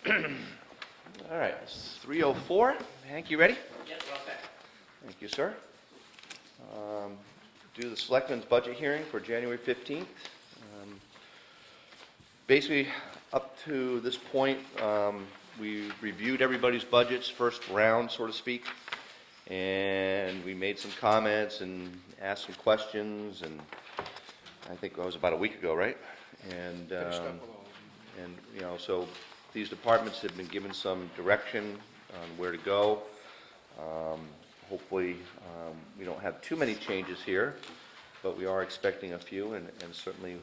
All right, it's 3:04. Hank, you ready? Yes, well said. Thank you, sir. Do the Selectmen's budget hearing for January 15th. Basically, up to this point, we reviewed everybody's budgets, first round, so to speak, and we made some comments and asked some questions, and I think that was about a week ago, right? And, Finished up with all of and you know, so these departments have been given some direction on where to go. Hopefully, we don't have too many changes here, but we are expecting a few, and certainly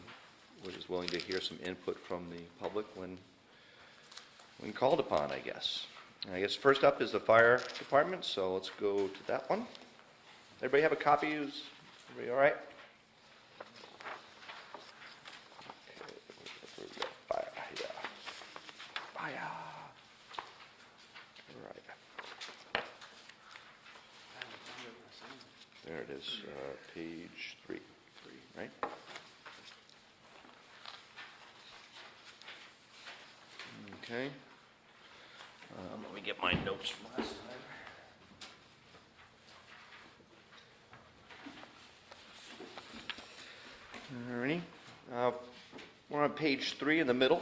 we're just willing to hear some input from the public when called upon, I guess. And I guess first up is the fire department, so let's go to that one. Everybody have a copy? Everybody all right? Okay, fire, yeah. Fire. All right. There it is, page 3, right? Okay. Let me get my notes from last time. All righty. We're on page 3 in the middle,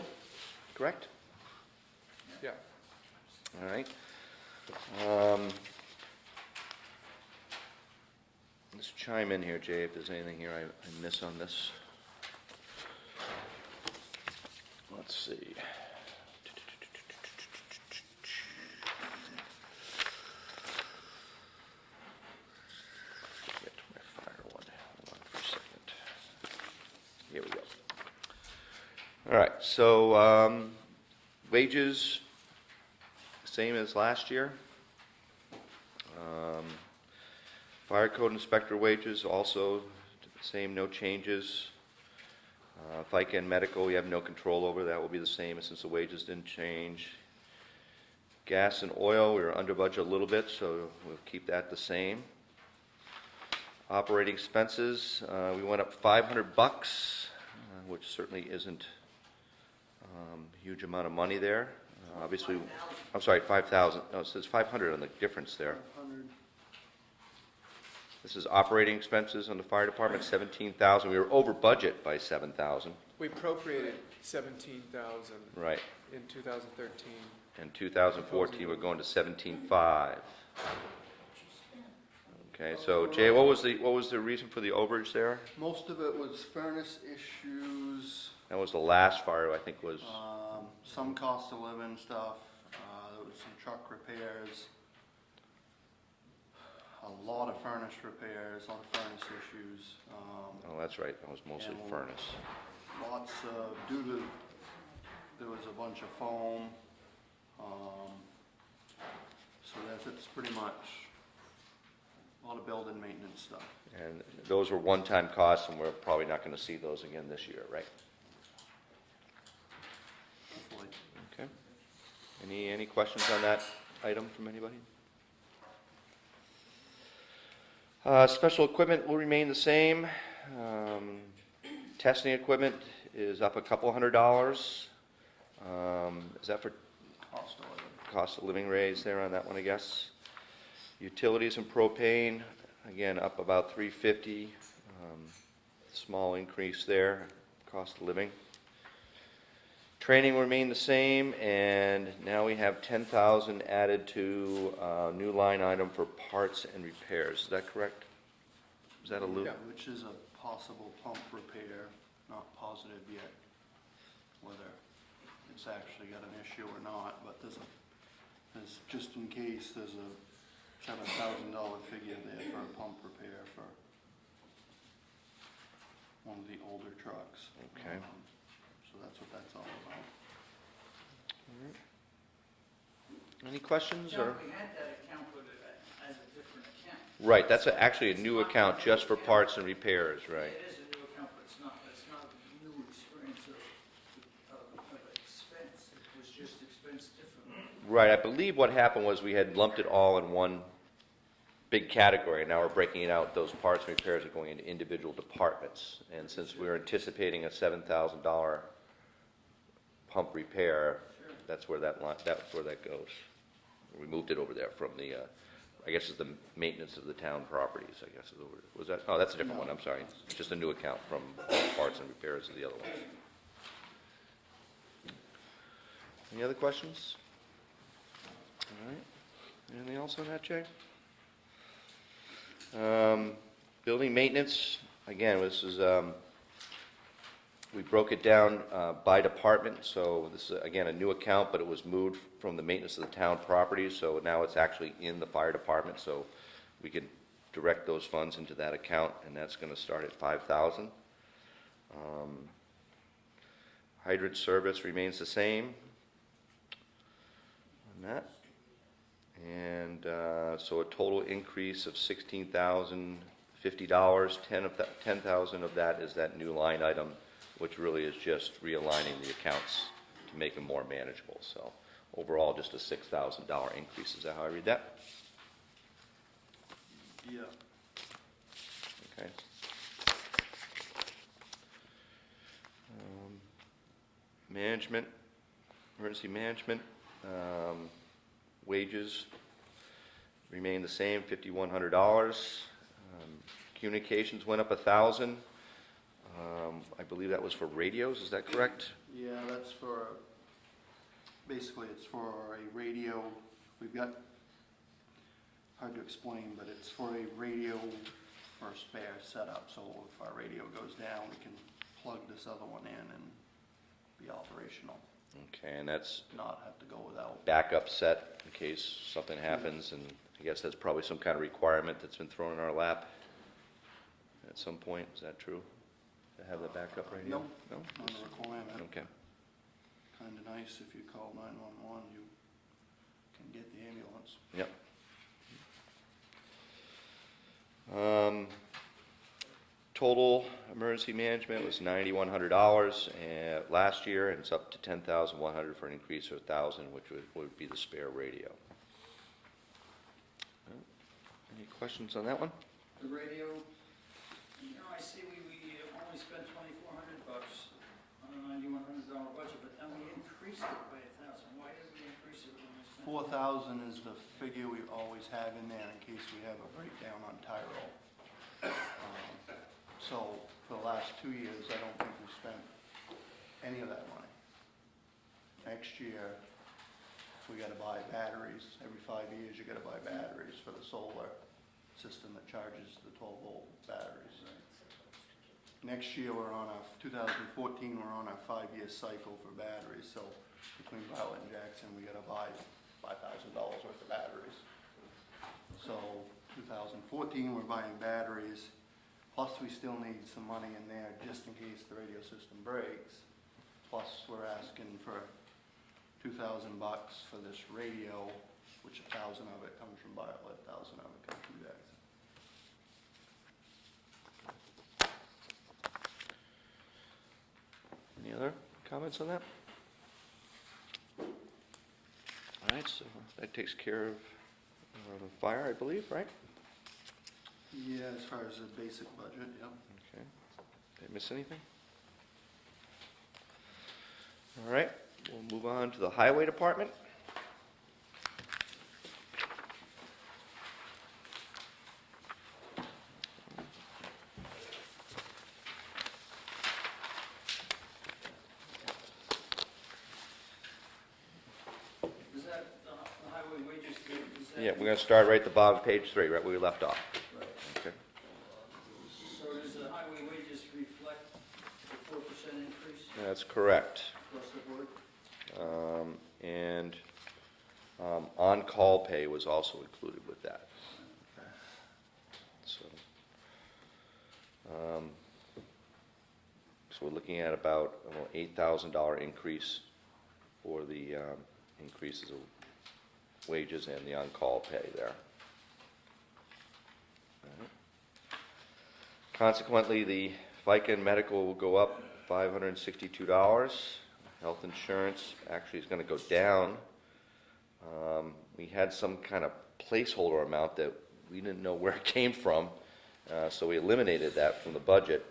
correct? Yeah. All right. Let's chime in here, Jay, if there's anything here I miss on this. Let's see. Get to my fire one. Hold on for a second. Here we go. All right, so wages, same as last year. Fire code inspector wages, also the same, no changes. FICA and medical, we have no control over. That will be the same since the wages didn't change. Gas and oil, we were under budget a little bit, so we'll keep that the same. Operating expenses, we went up $500, which certainly isn't a huge amount of money there. Obviously, I'm sorry, 5,000. No, it says 500 on the difference there. This is operating expenses on the fire department, 17,000. We were over budget by 7,000. We appropriated 17,000 Right. in 2013. In 2014, we're going to 17,500. Okay, so Jay, what was the reason for the overage there? Most of it was furnace issues, That was the last fire, I think, was some cost of living stuff, there was some truck repairs, a lot of furnace repairs, a lot of furnace issues. oh, that's right, that was mostly and furnace. Lots of, there was a bunch of foam, so that's pretty much a lot of building maintenance stuff. And those were one-time costs, and we're probably not going to see those again this year, right? Hopefully. Okay. Any questions on that item from anybody? Special equipment will remain the same. Testing equipment is up a couple $100. Is that for Cost of living. cost of living raise there on that one, I guess? Utilities and propane, again, up about $350. Small increase there, cost of living. Training will remain the same, and now we have 10,000 added to a new line item for parts and repairs. Is that correct? Is that a loop? Yeah. Which is a possible pump repair, not positive yet, whether it's actually got an issue or not, but there's just in case, there's a $7,000 figure there for a pump repair for one of the older trucks. Okay. So that's what that's all about. Any questions? John, Or we had that account with it as a different account. right, that's actually a new account just for parts and repairs, right? It is a new account, but it's not a new experience of expense. It was just expense differently. Right, I believe what happened was we had lumped it all in one big category. Now we're breaking it out. Those parts and repairs are going into individual departments. And since we're anticipating a $7,000 pump repair, that's where that line, that's where that goes. We moved it over there from the, I guess it's the maintenance of the town properties, I guess is the word. Was that, oh, that's a different one, I'm sorry. It's just a new account from parts and repairs of the other ones. Any other questions? All right. Anything else on that, Jay? Building maintenance, again, this is, we broke it down by department, so this is, again, a new account, but it was moved from the maintenance of the town properties, so now it's actually in the fire department, so we can direct those funds into that account, and that's going to start at $5,000. Hydrant service remains the same on that. And so a total increase of $16,050. $10,000 of that is that new line item, which really is just realigning the accounts to make them more manageable. So overall, just a $6,000 increase. Is that how I read that? Yeah. Okay. Management, emergency management, wages remain the same, $5,100. Communications went up $1,000. I believe that was for radios, is that correct? Yeah, that's for, basically it's for a radio, we've got, hard to explain, but it's for a radio for a spare setup, so if our radio goes down, we can plug this other one in and be operational, Okay, and that's not have to go without. backup set in case something happens, and I guess that's probably some kind of requirement that's been thrown in our lap at some point. Is that true? To have the backup radio? No. No? Not a requirement. Okay. Kinda nice if you call 911, you can get the ambulance. Yep. Total emergency management was $9,100 last year, and it's up to $10,100 for an increase of $1,000, which would be the spare radio. Any questions on that one? The radio, you know, I see we only spent $2,400 on a $9,100 budget, but then we increased it by $1,000. Why did we increase it when we spent? 4,000 is the figure we always have in there in case we have a breakdown on tie roll. So for the last 2 years, I don't think we spent any of that money. Next year, we gotta buy batteries. Every 5 years, you gotta buy batteries for the solar system that charges the 12-volt batteries. Next year, we're on our, 2014, we're on our 5-year cycle for batteries. So between Violet and Jackson, we gotta buy $5,000 worth of batteries. So 2014, we're buying batteries, plus we still need some money in there just in case the radio system breaks. Plus, we're asking for $2,000 for this radio, which 1,000 of it comes from Violet, 1,000 of it comes from Jackson. Any other comments on that? All right, so that takes care of fire, I believe, right? Yeah, as far as the basic budget, yep. Okay. Did I miss anything? All right, we'll move on to the highway department. Is that the highway wages? Is that? Yeah, we're going to start right at the bottom of page 3, right where we left off. Right. Okay. So does the highway wages reflect the 4% increase That's correct. across the board? And on-call pay was also included with that. So, so we're looking at about an $8,000 increase for the increases of wages and the on-call pay there. All right. Consequently, the FICA and medical will go up $562. Health insurance actually is going to go down. We had some kind of placeholder amount that we didn't know where it came from, so we eliminated that from the budget.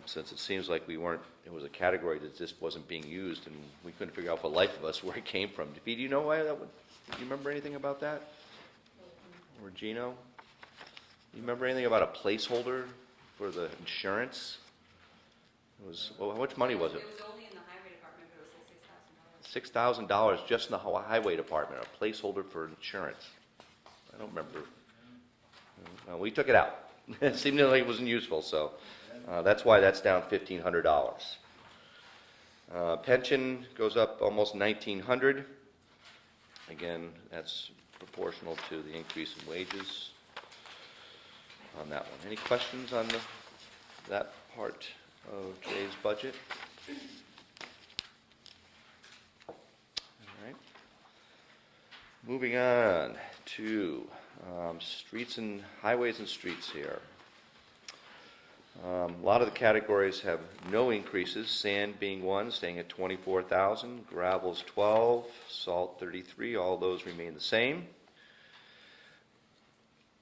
since it seems like it was a category that just wasn't being used, and we couldn't figure out for the life of us where it came from. Pete, do you know why that would, do you remember anything about that? Or Gino? You remember anything about a placeholder for the insurance? It was, well, how much money was it? It was only in the highway department, but it was like $6,000. $6,000 just in the highway department, a placeholder for insurance. I don't remember. We took it out. It seemed like it wasn't useful, so that's why that's down $1,500. Pension goes up almost $1,900. Again, that's proportional to the increase in wages on that one. Any questions on that part of Jay's budget? All right. Moving on to streets and highways and streets here. A lot of the categories have no increases, sand being one, staying at 24,000, gravel's 12, salt 33, all those remain the same.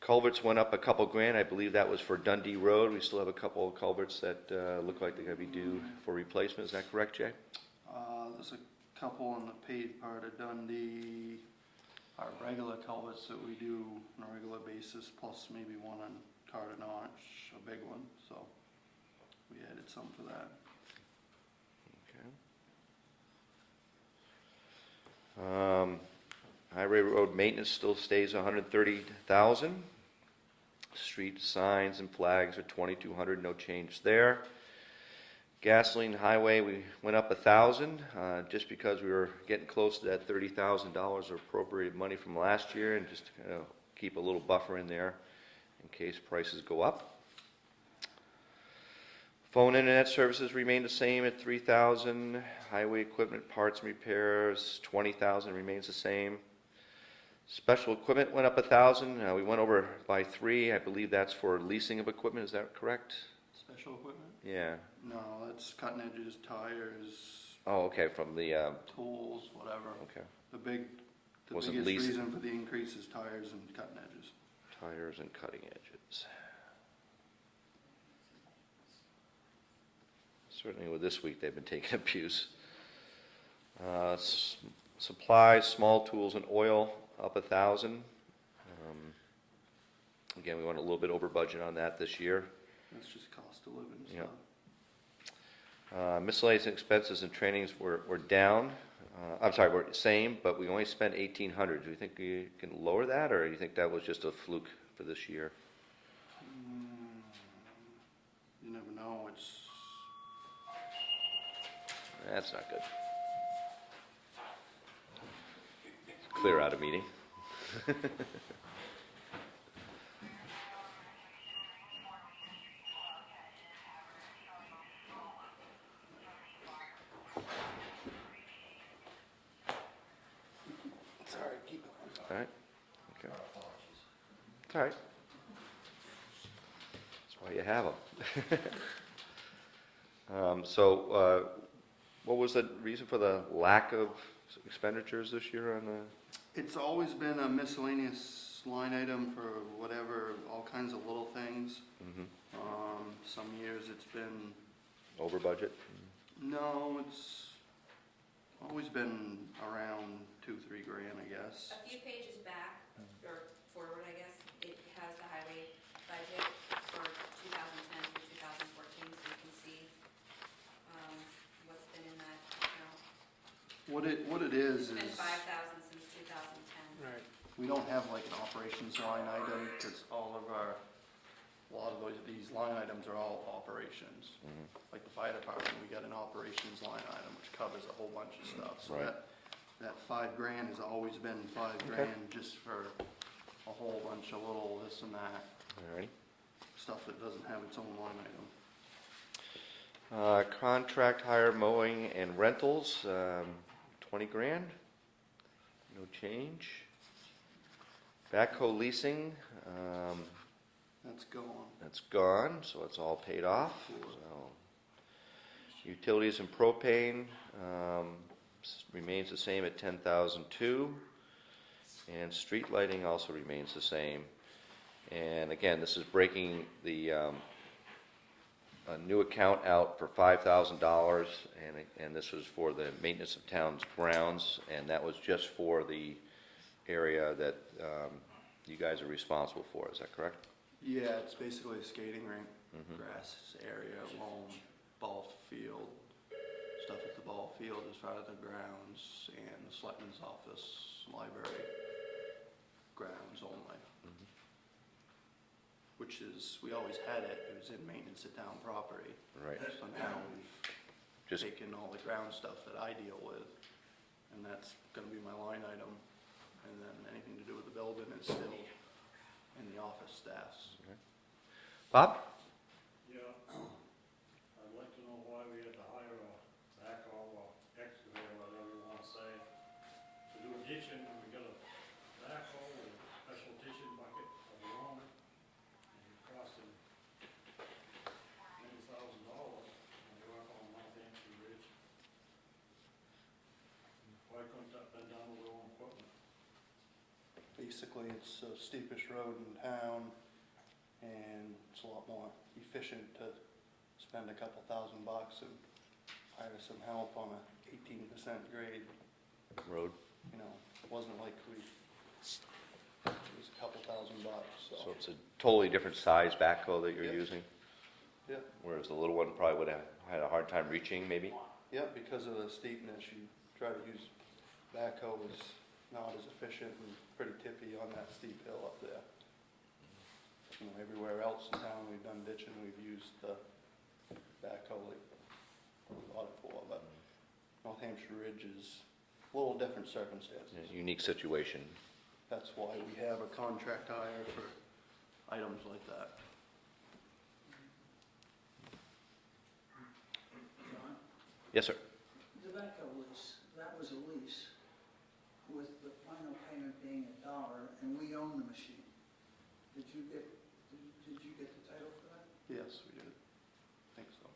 Culverts went up a couple grand. I believe that was for Dundee Road. We still have a couple of culverts that look like they're going to be due for replacement. Is that correct, Jay? There's a couple on the paid part of Dundee, our regular culverts that we do on a regular basis, plus maybe one on Carter Notch, a big one, so we added some for that. Okay. Highway road maintenance still stays 130,000. Street signs and flags are 2,200, no change there. Gasoline highway, we went up 1,000, just because we were getting close to that $30,000 of appropriated money from last year, and just to kind of keep a little buffer in there in case prices go up. Phone internet services remain the same at 3,000. Highway equipment parts and repairs, 20,000 remains the same. Special equipment went up 1,000. We went over by 3. I believe that's for leasing of equipment. Is that correct? Special equipment? Yeah. No, that's cutting edges, tires, Oh, okay. From the tools, whatever. okay, The Wasn't biggest leasing. reason for the increase is tires and cutting edges. tires and cutting edges. Certainly with this week, they've been taking abuse. Supplies, small tools and oil up 1,000. Again, we went a little bit over budget on that this year. That's just cost of living Yeah. stuff. Miscellaneous expenses and trainings were down. I'm sorry, we're the same, but we only spent 1,800. Do you think you can lower that, or do you think that was just a fluke for this year? You never know, it's, That's not good. Clear out a meeting. it's all right, keep it. All right. Okay. It's all right. That's why you have them. What was the reason for the lack of expenditures this year on the? It's always been a miscellaneous line item for whatever, all kinds of little things. Mhm. Some years it's been, Over budget? no, it's always been around 2-3 grand, I guess. A few pages back, or forward, I guess, it has the highway budget for 2010 through 2014, so you can see what's been in that account. What it is It's been 5,000 since 2010. Right. we don't have like an operations line item, because a lot of these line items are all operations. Mhm. Like the fire department, we got an operations line item, which covers a whole bunch of stuff. So Right. that 5 grand has always been 5 grand, just for a whole bunch of little this and that, All right. stuff that doesn't have its own line item. Contract hire, mowing, and rentals, 20 grand. No change. Backhoe leasing, That's gone. that's gone, so it's all paid off. So, utilities and propane remains the same at 10,002, and street lighting also remains the same. And again, this is breaking the a new account out for $5,000, and this was for the maintenance of town's grounds, and that was just for the area that you guys are responsible for, is that correct? Yeah, it's basically a skating rink, grass area, lawn, ball field, stuff at the ball field as far as the grounds, and the selectmen's office, library, grounds only. Which is, we always had it, it was in maintenance of town property. Right. So now we've Just, taken all the ground stuff that I deal with, and that's gonna be my line item. And then anything to do with the building is still in the office staffs. Bob? Yeah, I'd like to know why we had to hire a backhoe or excavator, whatever you wanna say, to do a ditching, and we got a backhoe with a special ditching bucket of our own, and it costed many $1,000 when we work on North Hampshire Ridge. Why couldn't that been done with our own equipment? Basically, it's the steepest road in town, and it's a lot more efficient to spend a couple $1,000 and hire some help on a 18% grade. Road. You know, it wasn't like it was a couple $1,000, So so. it's a totally different size backhoe that you're Yep. using, Yeah, whereas the little one probably would have had a hard time reaching, maybe? yeah, because of the steepness, you try to use backhoe is not as efficient and pretty tippy on that steep hill up there. You know, everywhere else in town, we've done ditching, we've used the backhoe like we bought it for, but North Hampshire Ridge is a little different circumstances. A unique situation. That's why we have a contract hire for items like that. John, Yes, sir. the tobacco lease, that was a lease with the final payment being $1, and we own the machine. Did you get the title for that? Yes, we did. I think so.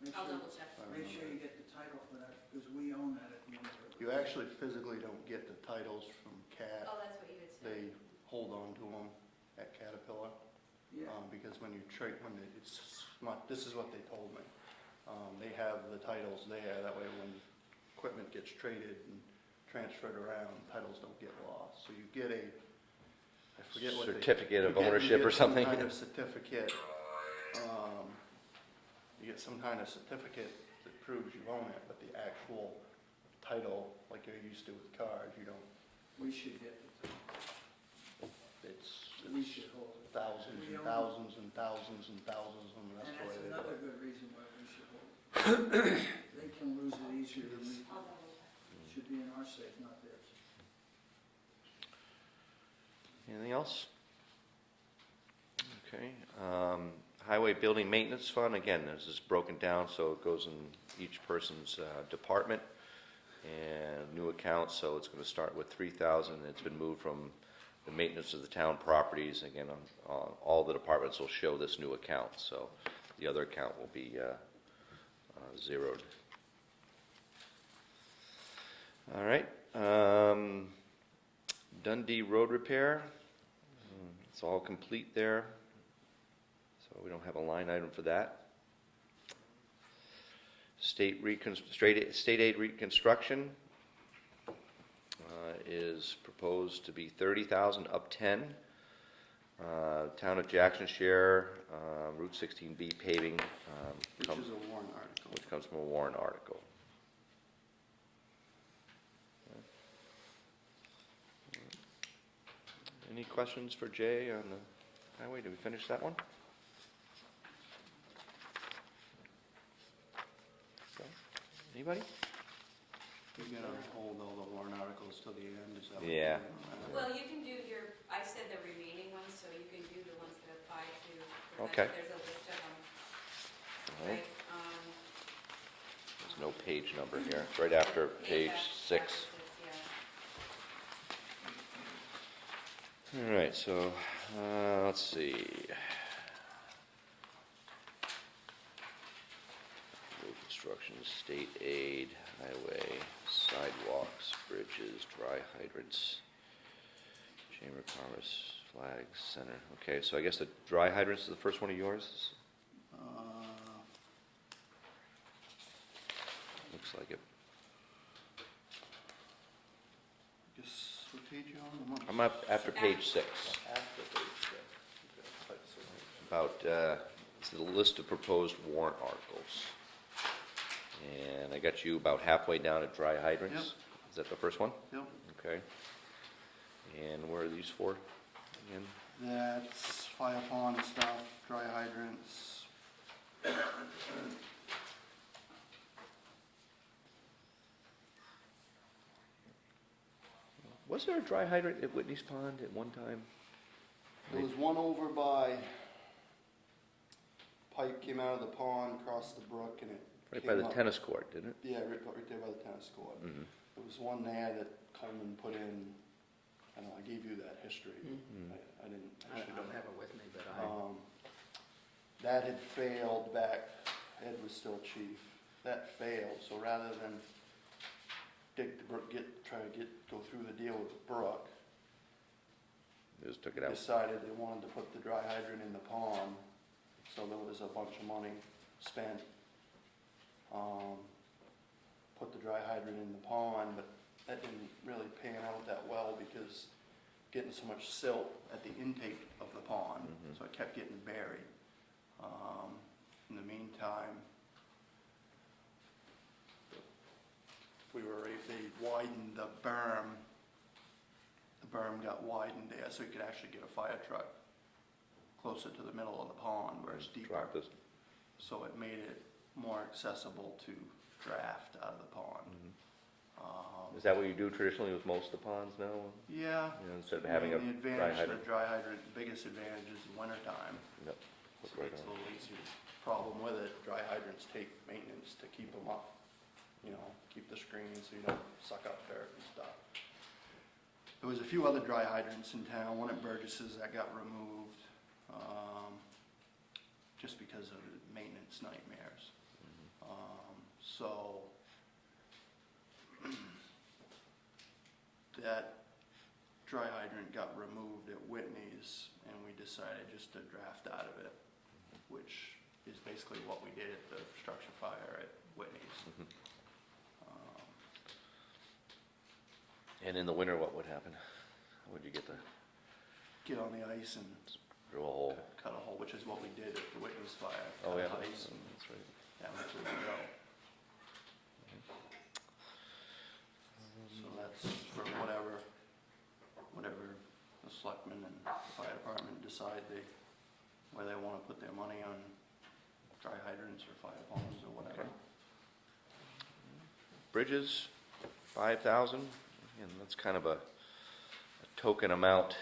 Make I'll sure- double check. Make sure you get the title for that, because we own that at the end of it. You actually physically don't get the titles from CAT. Oh, that's what you had said. They hold on to them at Caterpillar. Yeah, Because when you trade, this is what they told me. They have the titles there, that way when equipment gets traded and transferred around, titles don't get lost. So you get I forget what they. Certificate of you get- you ownership get or something? Some kind of certificate. You get some kind of certificate that proves you own it, but the actual title, like you're used to with cars, you don't, we should get the title. We it's should hold it. thousands We and own it. thousands and thousands and thousands, and that's And the way that's they do another it. good reason why we should hold it. They can lose it easier than we I'll can. double check. It should be in our safe, not theirs. Anything else? Okay. Highway Building Maintenance Fund, again, this is broken down, so it goes in each person's department. And new account, so it's going to start with 3,000. It's been moved from the maintenance of the town properties. Again, on all the departments will show this new account, so the other account will be zeroed. All right. Dundee Road Repair. It's all complete there, so we don't have a line item for that. State aid reconstruction is proposed to be 30,000, up 10. Town of Jackson share, Route 16B paving, Which is a warrant article. which comes from a warrant article. Any questions for Jay on the highway? Did we finish that one? Okay. Anybody? You're gonna hold all the warrant articles till the end, is that what Yeah. you're doing? Well, you can do I said the remaining ones, so you can do the ones that apply to. Okay. There's a list of them, All right. right? There's no page number here. It's right after page 6. Yeah. All right, so, let's see. Road construction, state aid, highway, sidewalks, bridges, dry hydrants, chamber of commerce, flags, center. Okay, so I guess the dry hydrants is the first one of yours? looks like it. Guess what page you on? I'm on I'm up after page 6. after page six. Okay, so About, it's the list of proposed warrant articles. And I got you about halfway down at dry hydrants. Yep. Is that the first one? Yep, Okay. And where are these for? Again? that's fire pond stuff, dry hydrants. Was there a dry hydrant at Whitney's Pond at one time? There was one over by, pipe came out of the pond, crossed the brook, and it Right by came the up. tennis court, didn't it? Yeah, right there by the tennis court. Mhm. There was one there that Coleman put in, I don't know, I gave you that history. Mhm. I didn't, I actually don't don't have it with me, but That had failed back, Ed was still chief. That failed, so rather than dig the brook, go through the deal with the brook, They just took it out. decided they wanted to put the dry hydrant in the pond, so there was a bunch of money spent. Put the dry hydrant in the pond, but that didn't really pan out that well because getting so much silt at the intake of the pond, Mhm. so it kept getting buried. In the meantime, they widened the berm. The berm got widened there, so you could actually get a fire truck closer to the middle of the pond where it's deeper. Drop this. So it made it more accessible to draft out of the pond. Is that what you do traditionally with most of the ponds now? Yeah. You know, instead of I having mean, a the dry advantage, hydrant? the dry hydrant, the biggest advantage is the wintertime. Yep. So Put right it's a on. little easier. Problem with it, dry hydrants take maintenance to keep them up, keep the screens so you don't suck up dirt and stuff. There was a few other dry hydrants in town, one at Burgess's that got removed, just because of maintenance nightmares. So, that dry hydrant got removed at Whitney's, and we decided just to draft out of it, which is basically what we did at the structure fire at Whitney's. Mhm. And in the winter, what would happen? Would you get the Get on the ice and drill a hole? cut a hole, which is what we did at the Whitney's fire. Oh, yeah. Cut ice and That's right. that much would go. So that's for whatever the selectmen and the fire department decide where they wanna put their money on dry hydrants or fire ponds or whatever. Okay. Bridges, 5,000, and that's kind of a token amount.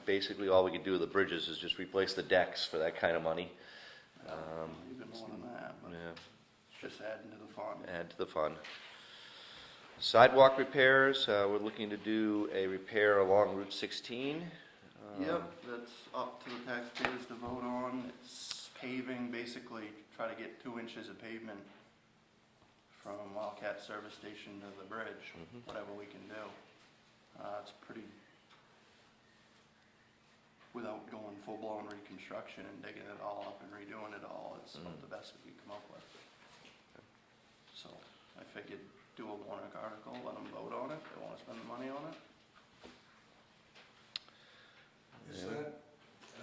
Basically, all we can do with the bridges is just replace the decks for that kind of money. Even more than that, but Yeah, it's just adding to the fund. add to the fund. Sidewalk repairs, we're looking to do a repair along Route 16. Yep, that's up to the taxpayers to vote on. It's paving, basically, try to get 2 inches of pavement from Wildcat Service Station to the bridge, Mhm. whatever we can do. It's pretty, without going full-blown reconstruction and digging it all up and redoing it all, it's about the best we can come up with. So, I figured do a warrant article, let them vote on it, they wanna spend the money on it. Is Yeah.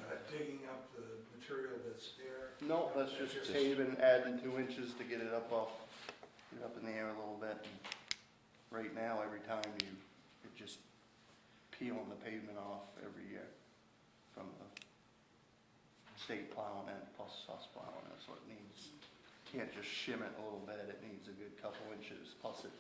that digging up the material that's there? No, that's just paving, adding 2 inches to get it up in the air a little bit. And right now, every time you're just peeling the pavement off every year from the state plowing it, plus us plowing it, so it needs, can't just shim it a little bit, it needs a good couple inches, plus it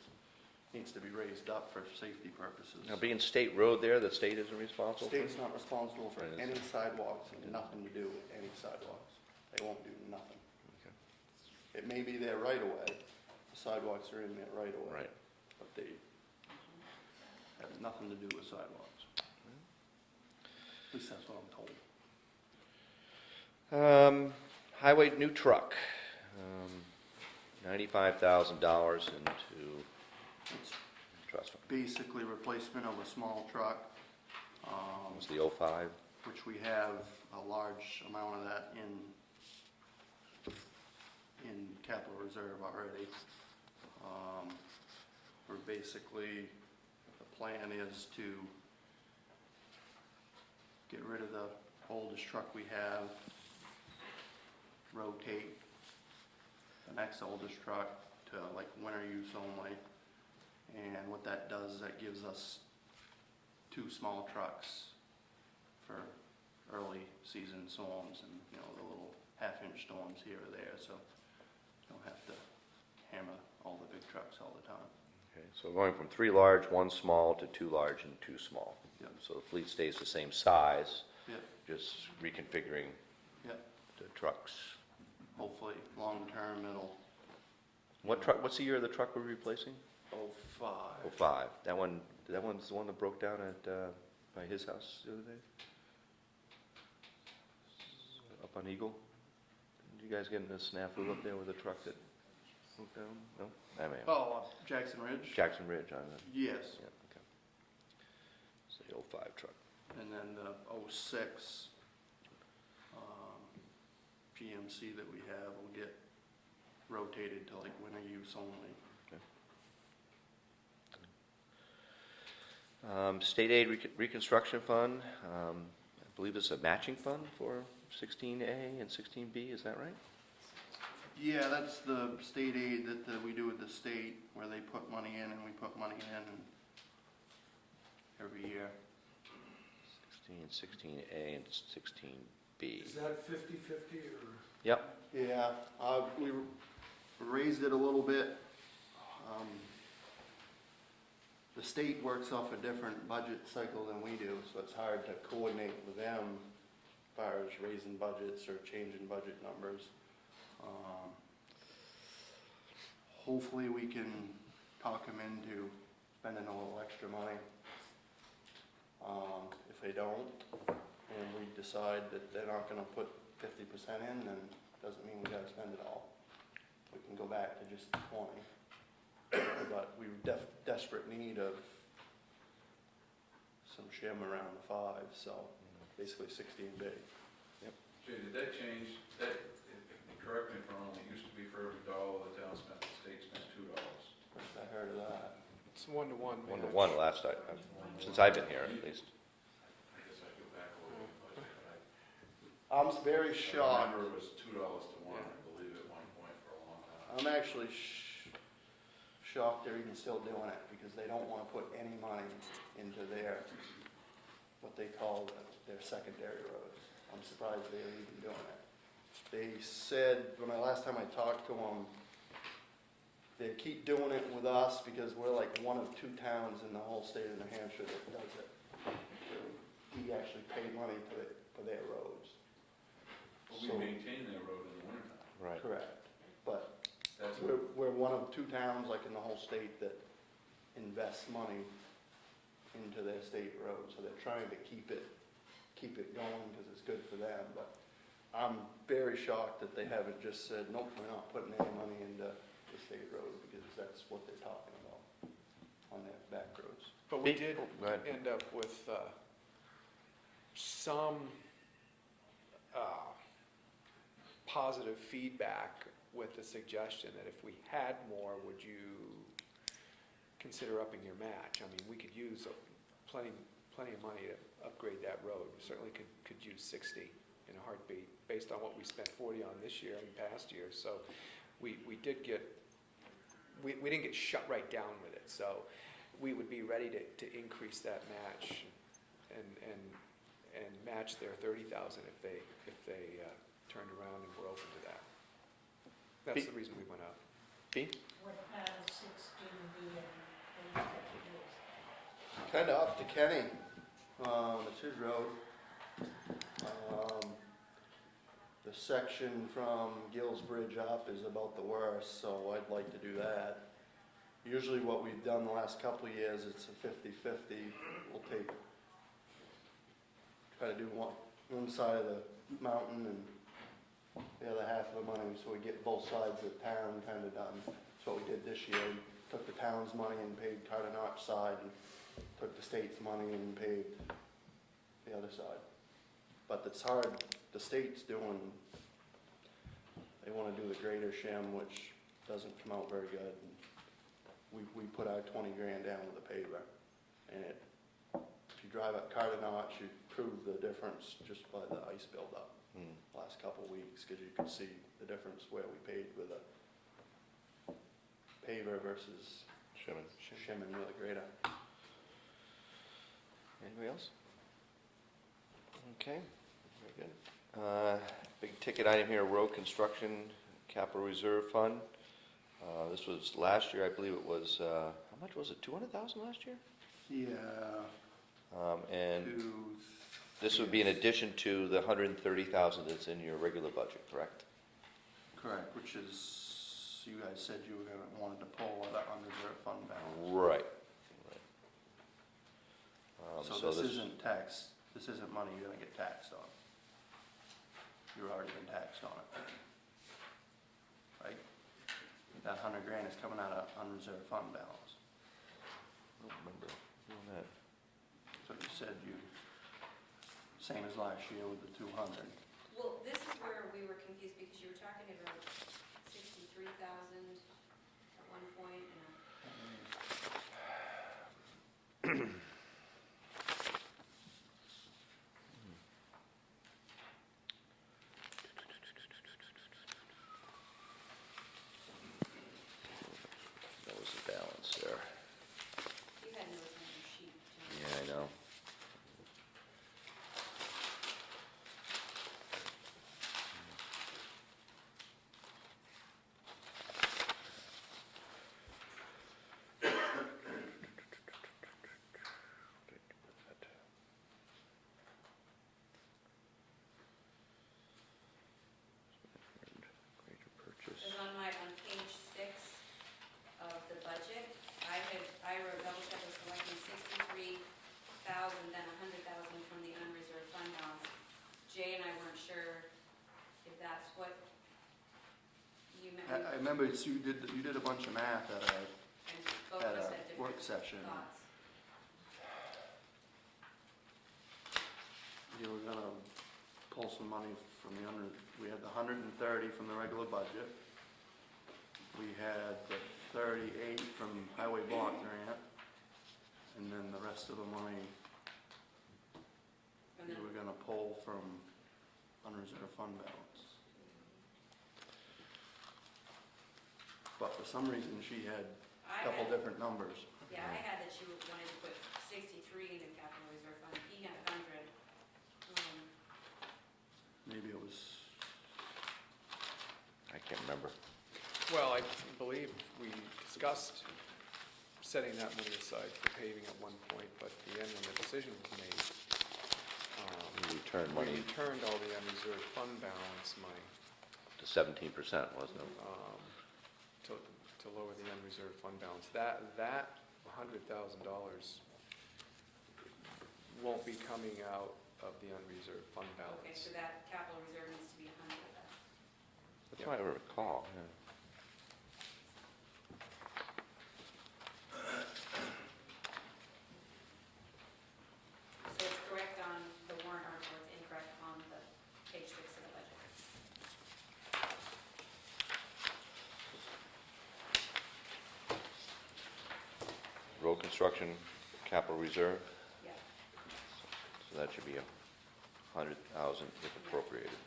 needs to be raised up for safety purposes. Now, being state road there, the state isn't responsible for it? State's not responsible for Right, any sidewalks, and nothing to do with any sidewalks. They won't do nothing. Okay. It may be there right away, the sidewalks are in there right away. Right. But they have nothing to do with sidewalks. At least that's what I'm told. Highway new truck, $95,000 into It's trust fund. basically replacement of a small truck, It was the 05. which we have a large amount of that in capital reserve already. We're basically, the plan is to get rid of the oldest truck we have, rotate the next oldest truck to like winter use only. And what that does is that gives us 2 small trucks for early season storms and, you know, the little half-inch storms here or there, so you don't have to hammer all the big trucks all the time. Okay, so going from 3 large, 1 small, to 2 large and 2 small. Yep. So the fleet stays the same size, Yep, just reconfiguring yep. the trucks. Hopefully, long-term, it'll. What truck, what's the year of the truck we're replacing? 05. 05. That one's the one that broke down at, by his house the other day? Up on Eagle? Did you guys get in a snafu up there with a truck that broke down? No? I mean, Oh, Jackson Ridge? Jackson Ridge, I know. Yes. Yeah, okay. It's the 05 truck. And then the 06 GMC that we have will get rotated to like winter use only. State aid reconstruction fund, I believe it's a matching fund for 16A and 16B, is that right? Yeah, that's the state aid that we do with the state, where they put money in and we put money in every year. 16A and 16B. Is that 50/50 or? Yep. Yeah, we raised it a little bit. The state works off a different budget cycle than we do, so it's hard to coordinate with them as far as raising budgets or changing budget numbers. Hopefully we can talk them into spending a little extra money. If they don't, and we decide that they're not gonna put 50% in, then doesn't mean we gotta spend it all. We can go back to just 20. But we were desperate need of some shim around the 5, so basically 16B. Jay, did that change, that, correct me if I'm wrong, it used to be for every dollar the town spent, the state spent $2. I heard of that. It's 1-to-1 match. 1-to-1 last I, since I've been here at least. I guess I go back a little bit, but I'm very I shocked. remember it was $2 to 1, I believe, at one point for a long time. I'm actually shocked they're even still doing it, because they don't want to put any money into their, what they call their secondary roads. I'm surprised they're even doing it. They said, when last time I talked to them, they keep doing it with us because we're like one of 2 towns in the whole state of New Hampshire that does it. We actually pay money for their roads. But we maintain that road in the wintertime. Right. Correct. But That's we're one of 2 towns, like in the whole state, that invests money into their state roads, so they're trying to keep it going because it's good for them. But I'm very shocked that they haven't just said, nope, we're not putting any money into the state road, because that's what they're talking about on their back roads. But we did Go ahead. end up with some positive feedback with the suggestion that if we had more, would you consider upping your match? I mean, we could use plenty of money to upgrade that road. We certainly could use 60 in a heartbeat, based on what we spent 40 on this year and past years. So we didn't get shut right down with it. So we would be ready to increase that match and match their 30,000 if they turned around and were open to that. That's the reason we went up. B? What about 16B and Kind of up to Kenny. It's his road. The section from Gills Bridge up is about the worst, so I'd like to do that. Usually what we've done the last couple of years, it's a 50-50. We'll try to do one side of the mountain and the other half of the money, so we get both sides of the town kind of done. That's what we did this year. We took the town's money and paid Carter Notch side, and took the state's money and paid the other side. But it's hard, the state's doing, they want to do the greater shim, which doesn't come out very good. we put our 20 grand down with a paver. And if you drive up Carter Notch, you prove the difference just by the ice buildup last couple weeks, because you can see the difference where we paid with a paver versus shimming with a grader. Anybody else? Okay, very good. Big ticket item here, road construction capital reserve fund. This was last year, I believe it was, how much was it, 200,000 last year? Yeah. And this would be in addition to the 130,000 that's in your regular budget, correct? Correct, which is, you guys said you were wanted to pull that unreserved fund balance. Right. So this isn't tax, this isn't money you're gonna get taxed on. You've already been taxed on it. Right? That 100 grand is coming out of unreserved fund balance. I don't remember doing that. So you said same as last year with the 200. Well, this is where we were confused because you were talking about 63,000 at one point and That was the balance there. you had notes on your sheet. too. Yeah, I know. Greater purchase. Because on page 6 of the budget, I wrote double check was selecting 63,000, then 100,000 from the unreserved fund balance. Jay and I weren't sure if that's what you meant. I remember you did a bunch of math at And both of us had a work different session. thoughts. You were gonna pull some money from we had the 130 from the regular budget. We had the 38 from highway block grant, and then the rest of the money And you then were gonna pull from unreserved fund balance. But for some reason, she had a couple different numbers. Yeah, I had that you wanted to put 63 in the capital reserve fund, he had 100. Maybe it was, I can't remember. Well, I believe we discussed setting that money aside for paving at one point, but at the end, when the decision was made, We returned we money returned all the unreserved fund balance money to 17%, wasn't it? to lower the unreserved fund balance. That $100,000 won't be coming out of the unreserved fund balance. Okay, so that capital reserve needs to be 100 then. That's what I recall, yeah. So it's correct on the warrant article, it's incorrect on the page 6 of the budget. Road construction capital reserve, Yeah. so that should be 100,000 if appropriated.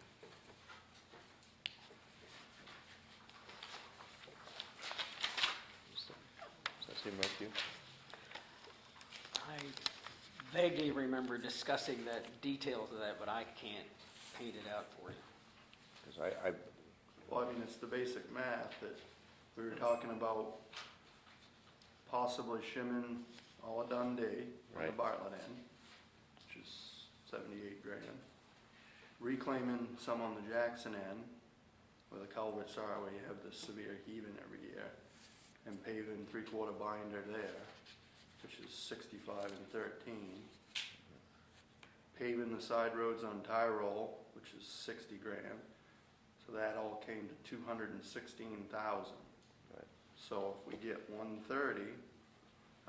Does that seem right to you? I vaguely remember discussing the details of that, but I can't paint it out for you. Because I well, I mean, it's the basic math that we were talking about possibly shimming all of Dundee on the Right. Bartlett end, which is 78 grand. Reclaiming some on the Jackson end, where the culverts are, where you have the severe heaving every year, and paving 3/4 binder there, which is 65 and 13. Paving the side roads on Tyrol, which is 60 grand. So that all came to 216,000. Right. So if we get 130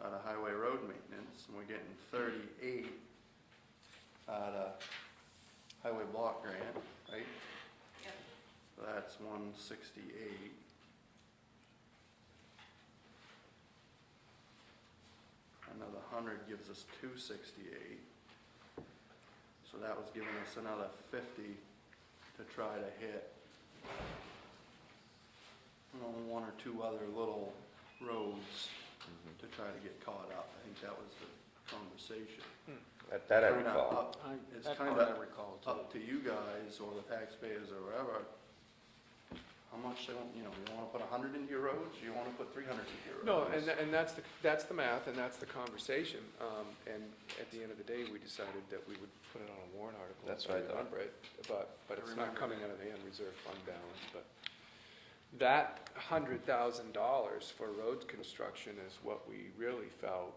out of highway road maintenance, and we're getting 38 out of highway block grant, right? Yep. So that's 168. 100 gives us 268. So that was giving us another 50 to try to hit, you know, one or two other little roads to try to get caught up. I think that was the conversation. That I Kinda recall. up- It's That kind part I of recall too. up to you guys or the taxpayers or whoever, how much they want, you know, you wanna put 100 into your roads, you wanna put 300 into your roads? No, and that's the math, and that's the conversation. And at the end of the day, we decided that we would put it on a warrant article. That's if I what I thought. remember it, but it's not remember coming that. out of the unreserved fund balance, but that $100,000 for road construction is what we really felt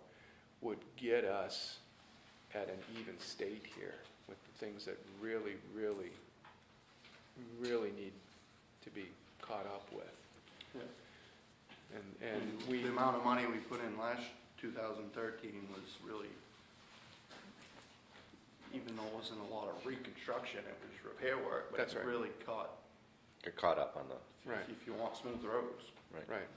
would get us at an even state here with the things that really, really, really need to be caught up with. Yeah. And we, The amount of money we put in last 2013 was really, even though it wasn't a lot of reconstruction, it was repair work, but That's it right. really caught, Get caught up on the, right, if you want smooth roads. right.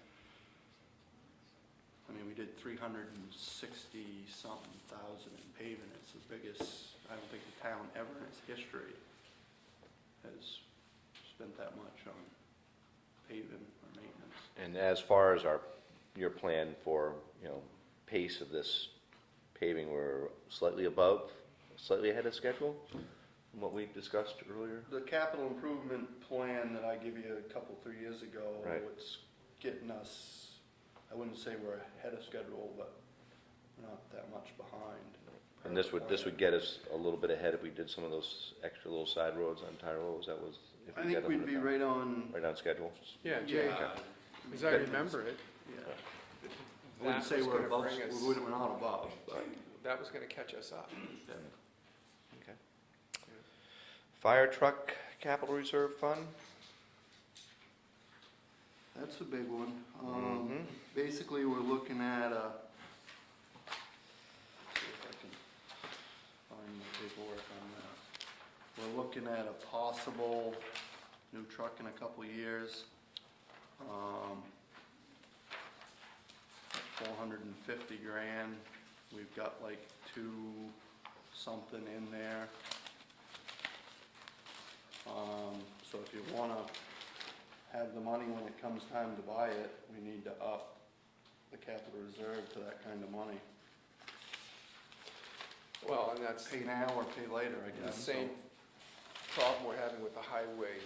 I mean, we did 360-something thousand in paving. It's the biggest, I don't think the town ever in its history has spent that much on paving or maintenance. and as far as your plan for, you know, pace of this paving, we're slightly above, slightly ahead of schedule from what we discussed earlier? The capital improvement plan that I gave you a couple, 3 years ago, Right. it's getting us, I wouldn't say we're ahead of schedule, but we're not that much behind. And this would get us a little bit ahead if we did some of those extra little side roads on Tire Roads, that was. if I we think got we'd be 100,000. right on, Right on schedule? Yeah, Jay, yeah. as I remember it, Yeah. I that wouldn't was say we're gonna above, bring us, we're not above, but. that was gonna catch us up. Okay. Fire truck capital reserve fund? That's a big one. Mhm. Basically, we're looking at a, see if I can find the paperwork on that. We're looking at a possible new truck in a couple of years. 450 grand. We've got like 2 something in there. So if you wanna have the money when it comes time to buy it, we need to up the capital reserve to that kind of money. Well, and that's Pay now or pay later, I the guess. same problem we're having with the highway,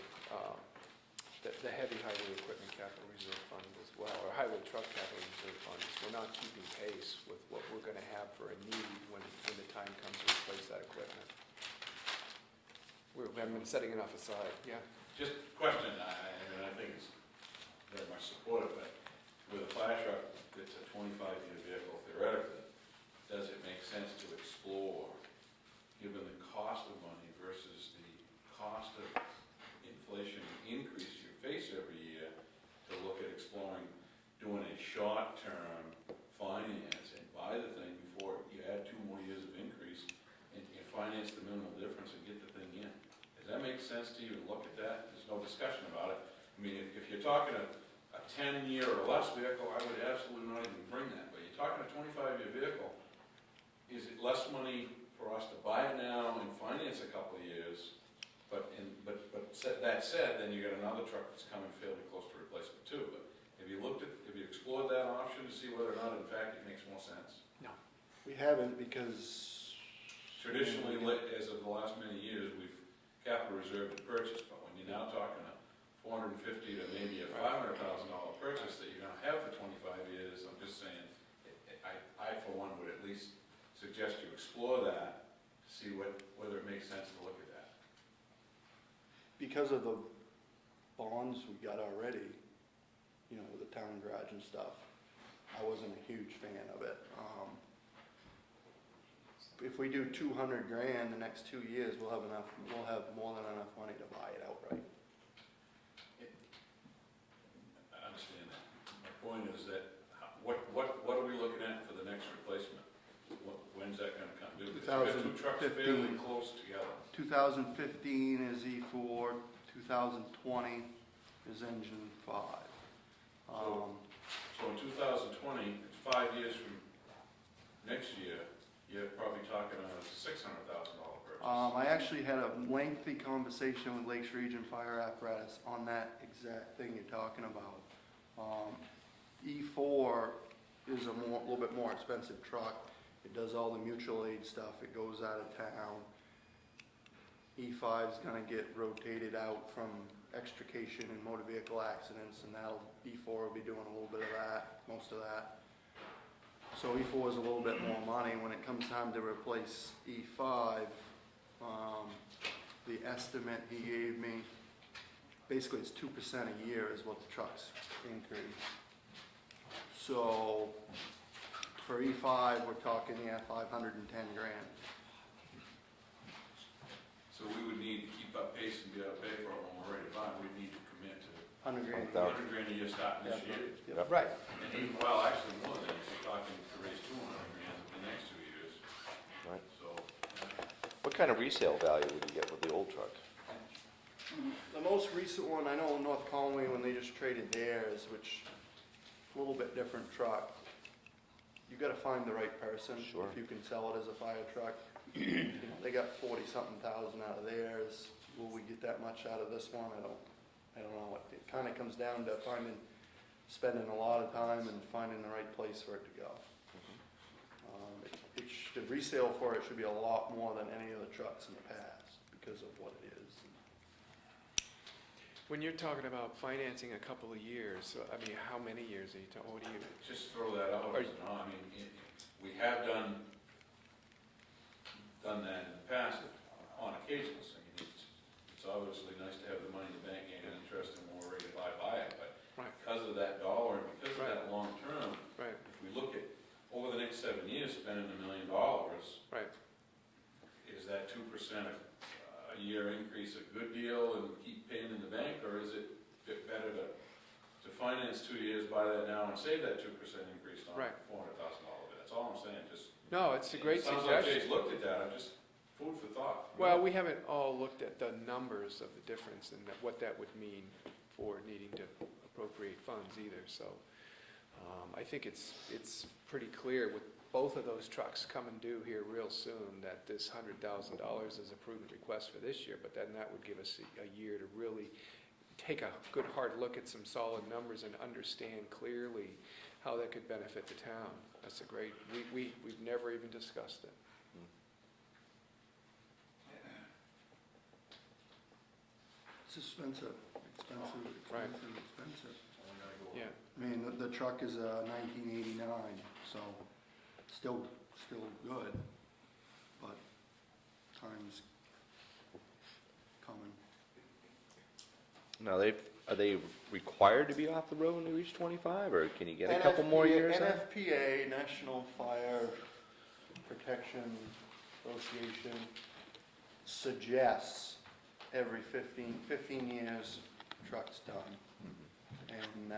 the heavy highway equipment capital reserve fund as well, or highway truck capital reserve fund. is We're not keeping pace with what we're gonna have for a need when the time comes to replace that equipment. We haven't been setting enough aside, yeah. Just a question, and I think it's very much supported, but with a fire truck that's a 25-year vehicle theoretically, does it make sense to explore, given the cost of money versus the cost of inflation increase you face every year, to look at exploring doing a short-term finance and buy the thing before you add 2 more years of increase and finance the minimal difference and get the thing in? Does that make sense to you to look at that? There's no discussion about it. I mean, if you're talking a 10-year or less vehicle, I would absolutely not even bring that. But you're talking a 25-year vehicle, is it less money for us to buy it now and finance a couple of years? That said, then you got another truck that's coming fairly close to replacement too. But have you explored that option to see whether or not in fact it makes more sense? We haven't because. Traditionally, as of the last many years, we've capital reserved to purchase, but when you're now talking a $450 to maybe a $500,000 purchase that you're gonna have for 25 years, I'm just saying, I for one would at least suggest you explore that, see whether it makes sense to look at that. Because of the bonds we got already, you know, with the town garage and stuff, I wasn't a huge fan of it. If we do 200 grand the next 2 years, we'll have more than enough money to buy it outright. I understand that. My point is that, what are we looking at for the next replacement? When's that gonna come due? Because we've got 2 trucks fairly 2015. close together. 2015 is E4, 2020 is engine 5. So in 2020, it's 5 years from next year, I actually had a lengthy conversation with Lakes Region Fire Apparatus on that exact thing you're talking about. E4 is a little bit more expensive truck. It does all the mutual aid stuff. It goes out of town. E5 is gonna get rotated out from extrication and motor vehicle accidents, and E4 will be doing a little bit of that, most of that. So E4 is a little bit more money. When it comes time to replace E5, the estimate he gave me, basically it's 2% a year is what the trucks increase. So for E5, we're talking, 510 grand. So we would need to keep up pace and be able to pay for it when we're ready to buy it. We'd need to commit to 100 grand. 100 grand a year starting this year. Yep. Right. And even, well, actually more than, if you're talking to raise 200 grand in the next 2 years. Right. So, What kind of resale value would you get with the old truck? The most recent one, I know in North Conway, when they just traded theirs, which a little bit different truck. You gotta find the right person. Sure. If you can sell it as a fire truck. You know, they got 40-something thousand out of theirs. Will we get that much out of this one? I don't know. It kinda comes down to spending a lot of time and finding the right place for it to go. The resale for it should be a lot more than any of the trucks in the past because of what it is. When you're talking about financing a couple of years, I mean, how many years are you talking, what do you? just throw that out, Are you know, I mean, we have done that in the past on occasions. I mean, it's obviously nice to have the money in the bank and interest and more ready to buy it, but Right. because of that dollar and because of that long term, Right, if we look at over the next 7 years, spending $1 million, right. is that 2% a year increase a good deal and keep paying in the bank, or is it a bit better to finance 2 years, buy that now and save that 2% increase on Right. $400,000 bit? That's all I'm saying, just. No, it's a great It sounds like suggestion. Jay's looked at that, I'm just, food for thought. Well, we haven't all looked at the numbers of the difference and what that would mean for needing to appropriate funds either, so. I think it's pretty clear with both of those trucks coming due here real soon that this $100,000 is a prudent request for this year, but then that would give us a year to really take a good hard look at some solid numbers and understand clearly how that could benefit the town. That's a great, we've never even discussed it. It's expensive. Right. Yeah, I mean, the truck is a 1989, so still good, but time's coming. Now, are they required to be off the road when they reach 25, or can you get a couple more years? NFPA, National Fire Protection Association, suggests every 15 years, truck's done. And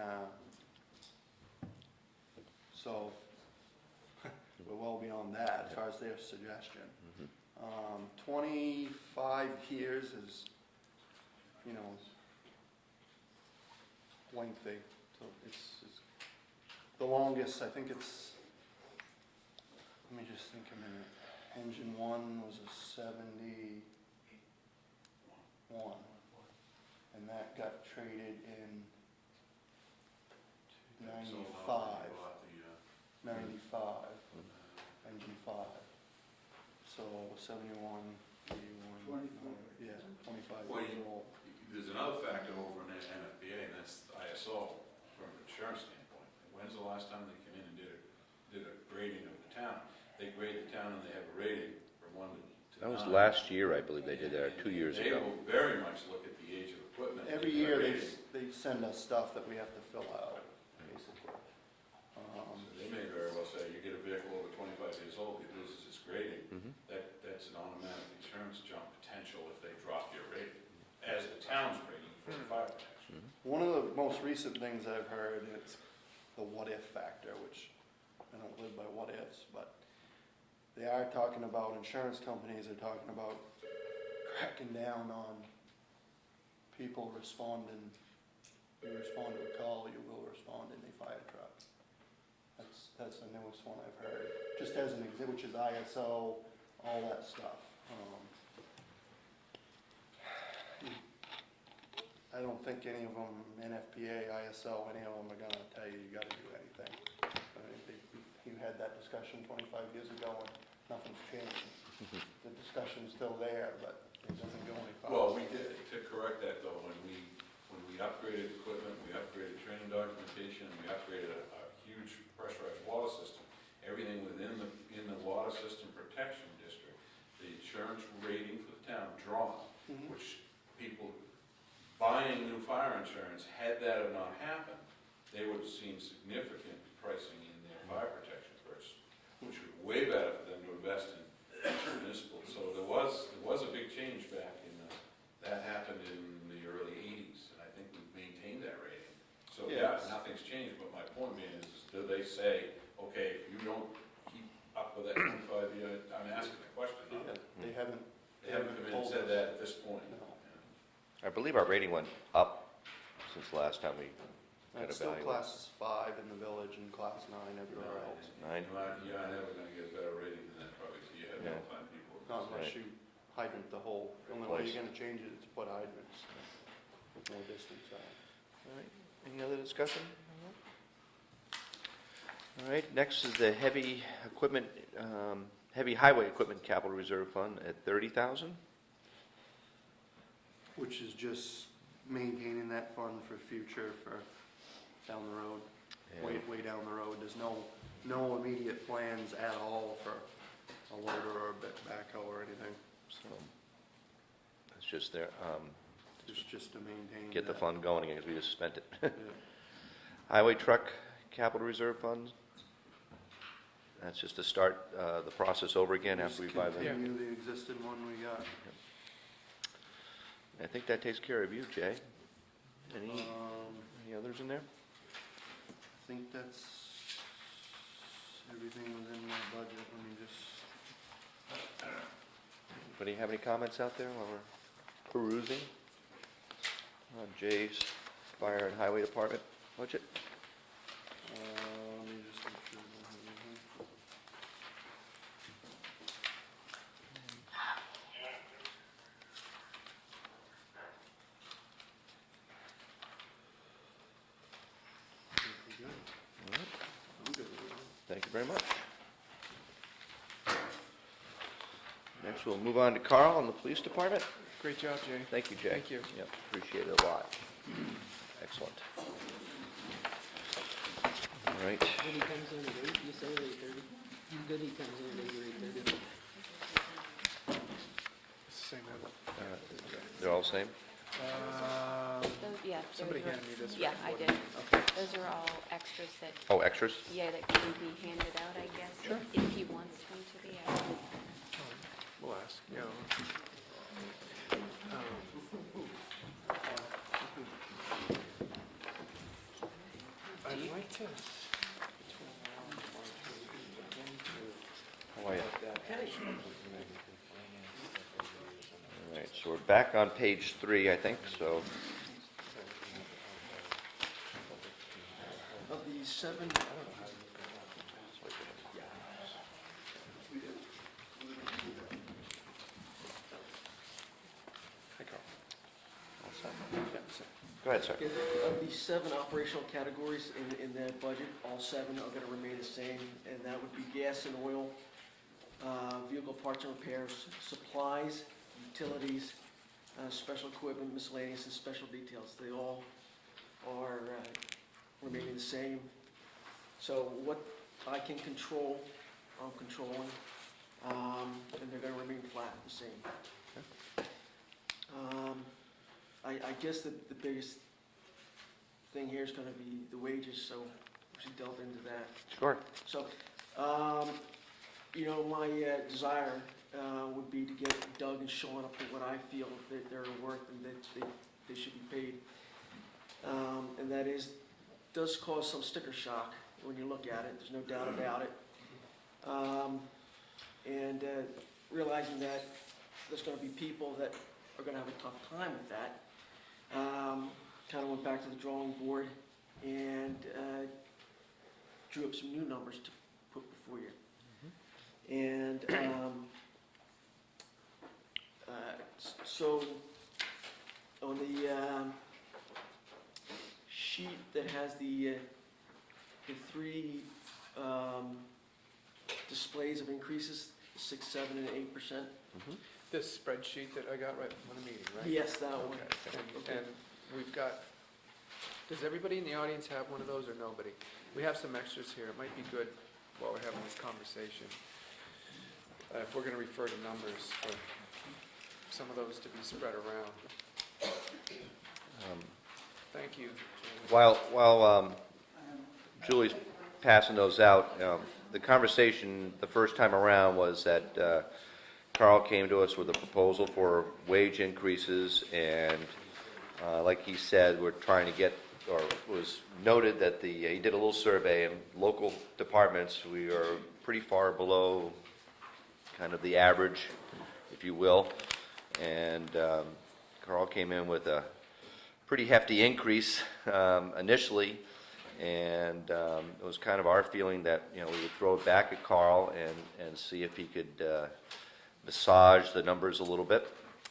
so we're well beyond that as far as their suggestion. 25 years is, lengthy. So it's the longest, I think it's, let me just think a minute. Engine 1 was a 71, and that got traded in 95, engine 5. So 71, 81, 24. yeah, 25 Well, years old. There's another factor over in the NFPA, and that's ISO from an insurance standpoint. When's the last time they came in and did a grading of the town? They grade the town and they have a rating from 1 to 9. That was last year, I believe they did that, 2 years They ago. will very much look at the age of equipment. Every in year, their they, rating. they send us stuff that we have to fill out, basically. So they may very well say, you get a vehicle over 25 years old, it loses its grading. Mhm. That's an automatic insurance jump potential if they drop your rating, as the town's rating for fire protection. One of the most recent things I've heard is the what-if factor, which I don't live by what-ifs, but they are talking about, insurance companies are talking about cracking down on people responding. You respond to a call, you will respond in a fire truck. That's the newest one I've heard, just as an exhibit, which is ISO, all that stuff. I don't think any of them, NFPA, ISO, any of them are gonna tell you gotta do anything. I mean, you had that discussion 25 years ago and nothing's changed. The discussion's still there, but it doesn't go any farther. Well, we did, to correct that though, when we upgraded equipment, we upgraded training documentation, we upgraded a huge pressurized water system, everything within in the water system protection district, the insurance rating for the town dropped, Mhm. which people buying new fire insurance, had that have not happened, they would have seen significant pricing in their fire protection purchase, which would be way better for them to invest in municipal. So there was a big change back in, that happened in the early 80s, and I think we've maintained that rating. So yeah, Yes. nothing's changed, but my point being is do they say, okay, if you don't keep up with that 25-year, I'm asking the question, not that. They haven't. They haven't come in and told said us. that at this point. No. I believe our rating went up since the last time we got It's still evaluated. classes 5 in the village and class 9 everywhere else. 9. You're never gonna get a better rating than that probably, so you have no Yeah. time people. Not unless Right. you hydrant the hole. The only way Replace. you're gonna change it is to put hydrants with no distance out. All right, any other discussion? All right, next is the heavy equipment, heavy highway equipment capital reserve fund at 30,000. Which is just maintaining that fund for future, for down the road, way down the road. There's no immediate plans at all for a loader or a backhoe or anything. So it's just there, It's just to maintain. get the that. fund going because we just spent it. Yeah. Highway truck capital reserve fund. That's just to start the process over again after we Just buy the. continue the existing one we got. I think that takes care of you, Jay. Any others in there? I think that's everything within my budget. Let me just. Anybody have any comments out there while we're perusing? On Jay's fire and highway department budget? Let me just make sure. I have everything. Pretty good. All right, I'm good with it. thank you very much. Next, we'll move on to Carl and the police department. Great job, Jay. Thank you, Jay. Thank you. Yep, appreciate it a lot. Excellent. All right, Good he comes in at 8, you say, or 8:30? Good he comes in at 8 or 8:30? Same one. they're all the same? Yeah. Somebody those were- handed me this. Yeah, I did. Okay. Those are all extras that, Oh, extras? yeah, that can be handed out, I guess, if he wants them to be. We'll ask, yeah. I'd like to. How are you? All right, so we're back on page 3, I think, so. Of the 7, Hi, Carl. All set? Go ahead, sir. Of the 7 operational categories in that budget, all 7 are going to remain the same, and that would be gas and oil, vehicle parts and repairs, supplies, utilities, special equipment, miscellaneous, and special details. They all are remaining the same. So what I can control, I'm controlling, and they're going to remain flat, the same. I guess that the biggest thing here is gonna be the wages, so we should delve into that. Sure. So, my desire would be to get Doug and Sean up to what I feel that they're worth and that they should be paid. And that does cause some sticker shock when you look at it, there's no doubt about it. And realizing that there's gonna be people that are gonna have a tough time with that. Kind of went back to the drawing board and drew up some new numbers to put before you. And so on the sheet that has the three displays of increases, 6%, 7%, and 8%? This spreadsheet that I got right from the meeting, right? Yes, that one. Okay, Okay. and we've got, does everybody in the audience have one of those or nobody? We have some extras here, it might be good while we're having this conversation. If we're gonna refer to numbers, for some of those to be spread around. Thank you. While Julie's passing those out, the conversation the first time around was that Carl came to us with a proposal for wage increases, and like he said, we're trying to get, or it was noted that he did a little survey, and local departments, we are pretty far below kind of the average, if you will, and Carl came in with a pretty hefty increase initially, and it was kind of our feeling that, we would throw it back at Carl and see if he could massage the numbers a little bit,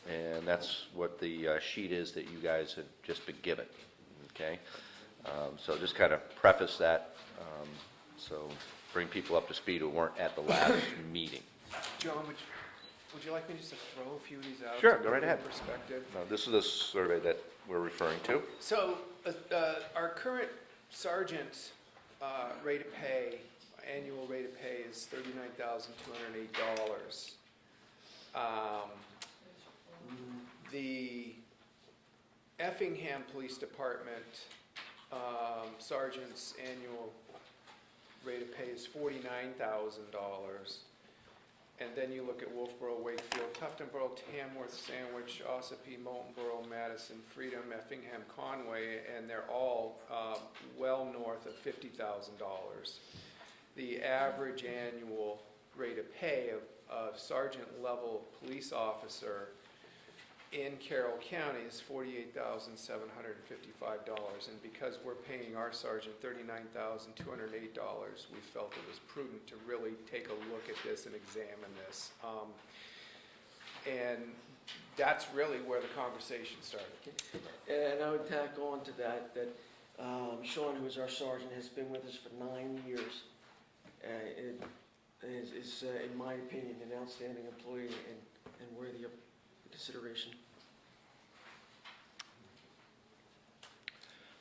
and that's what the sheet is that you guys had just been given, okay? So just kind of preface that, so bring people up to speed who weren't at the last meeting. John, would you like me just to throw a few of these out? Sure, to go right put in ahead. Perspective. Now, this is a survey that we're referring to. So, our current sergeant's rate of pay, annual rate of pay is $39,208. The Effingham Police Department sergeant's annual rate of pay is $49,000. And then you look at Wolfboro, Wakefield, Tuftonboro, Tamworth, Sandwich, Ossipee, Moultonboro, Madison, Freedom, Effingham, Conway, and they're all well north of $50,000. The average annual rate of pay of sergeant level police officer in Carroll County is $48,755, and because we're paying our sergeant $39,208, we felt it was prudent to really take a look at this and examine this. And that's really where the conversation started. And I would tack on to that, Sean, who is our sergeant, has been with us for 9 years. It is, in my opinion, an outstanding employee and worthy of consideration.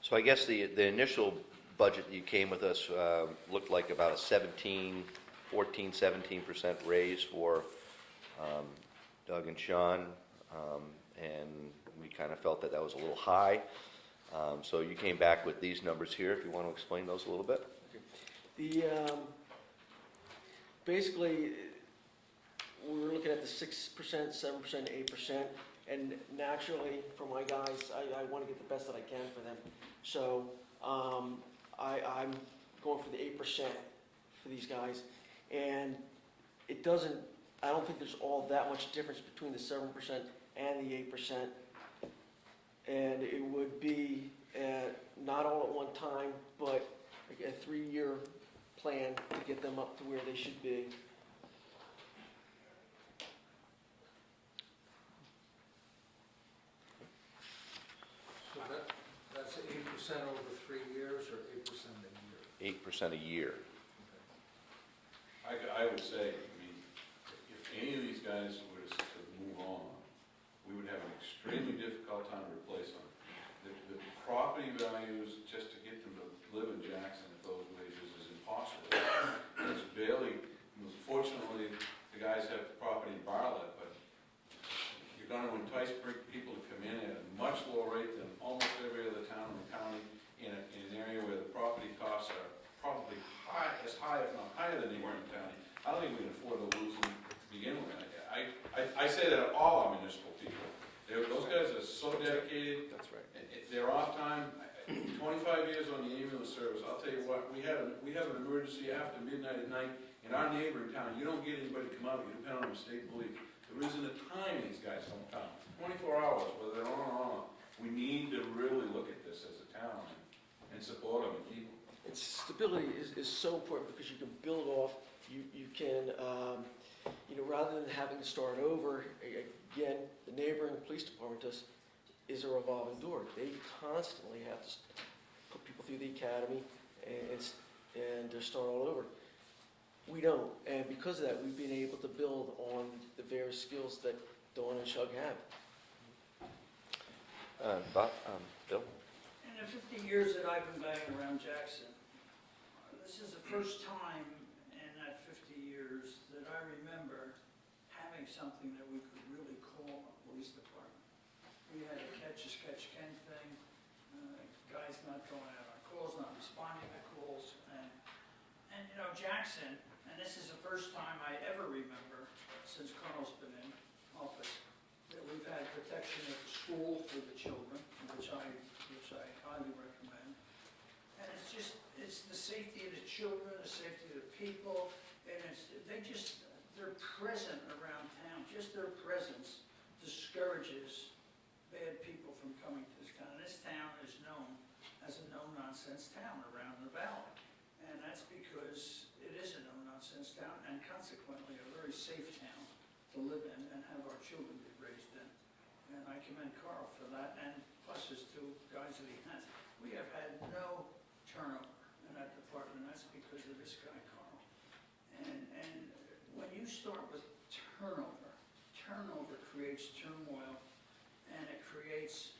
So I guess the initial budget that you came with us looked like about a 17% raise for Doug and Sean, and we kind of felt that was a little high. So you came back with these numbers here, if you want to explain those a little bit. Basically, we were looking at the 6%, 7%, 8%, and naturally, for my guys, I want to get the best that I can for them. So I'm going for the 8% for these guys, and I don't think there's all that much difference between the 7% and the 8%, and it would be not all at one time, but like a 3-year plan to get them up to where they should be. So that's 8% over 3 years or 8% a year? 8% a year. I would say, if any of these guys were to move on, we would have an extremely difficult time to replace them. The property values, just to get them to live in Jackson at those wages is impossible. It's barely, fortunately, the guys have property in Bartlett, but you're going to entice people to come in at a much lower rate than almost every other town in the county in an area where the property costs are probably as high, if not higher than they were in the county. I don't think we can afford to lose them to begin with. I say that of all our municipal people. Those guys are so dedicated. That's right. They're off time. 25 years on the ambulance service. I'll tell you what, we have an emergency after midnight at night in our neighboring town. You don't get anybody to come out. You depend on the state police. There isn't a time these guys don't come. 24 hours, whether they're on or off. We need to really look at this as a town and support them and keep them. And stability is so important because you can build off, you can, rather than having to start over, again, the neighboring police department is a revolving door. They constantly have to put people through the academy and start all over. We don't, and because of that, we've been able to build on the various skills that Dawn and Shug have. Bill? In the 50 years that I've been banging around Jackson, this is the first time in that 50 years that I remember having something that we could really call a police department. We had a catch-as-catch-can thing, guys not going out on calls, not responding to calls, and you know, Jackson, and this is the first time I ever remember since Carl's been in office, that we've had protection at the school for the children, which I highly recommend. And it's the safety of the children, the safety of the people, and they're present around town. Just their presence discourages bad people from coming to this town. This town is known as a no-nonsense town around the valley. And that's because it is a no-nonsense town, and consequently a very safe town to live in and have our children be raised in. And I commend Carl for that, and plus his two guys that he has. We have had no turnover in that department, that's because of this guy, Carl. And when you start with turnover creates turmoil, and it creates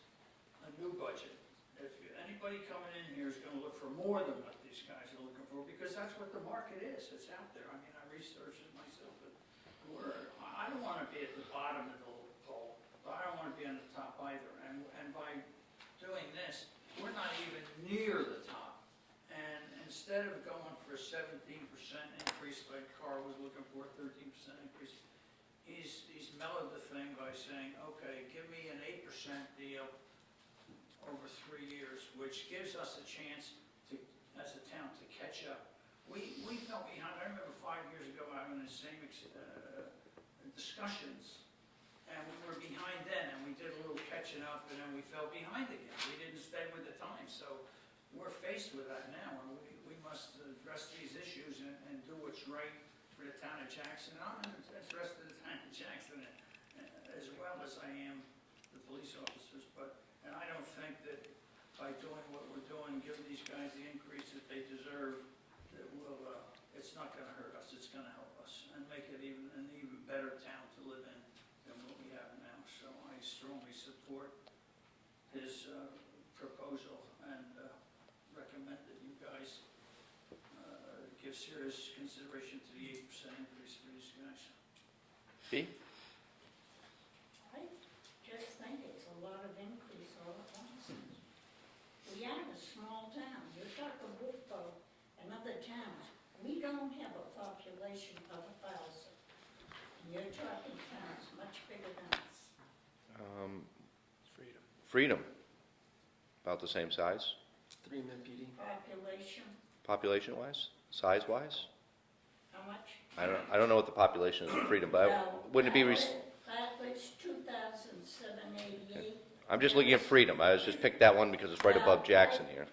a new budget. If anybody coming in here is gonna look for more than what these guys are looking for, because that's what the market is, it's out there. I mean, I researched it myself, but I don't wanna be at the bottom of the poll, but I don't wanna be on the top either. And by doing this, we're not even near the top. And instead of going for a 17% increase like Carl was looking for, a 13% increase, he's mellowed the thing by saying, okay, give me an 8% deal over 3 years, which gives us a chance to, as a town, to catch up. We fell behind. I remember 5 years ago having the same discussions, and we were behind then, and we did a little catching up, and then we fell behind again. We didn't stay with the time, so we're faced with that now, and we must address these issues and do what's right for the town of Jackson. I'm interested in the town of Jackson as well as I am the police officers, and I don't think that by doing what we're doing, giving these guys the increase that they deserve, that it's not gonna hurt us, it's gonna help us, and make it an even better town to live in than what we have now. So I strongly support his proposal and recommend that you guys give serious consideration to the 8% increase for these guys. B? I just think it's a lot of increase all at once. We are a small town. You're talking Woodville and other towns. We don't have a population of 1,000. And you're talking towns much bigger than us. Freedom. About the same size, 3 MPD. Population, population-wise, size-wise? how much? I don't know what the population is of Freedom, but wouldn't it be, That was 2,788. I'm just looking at Freedom. I was just picked that one because it's right above Jackson here.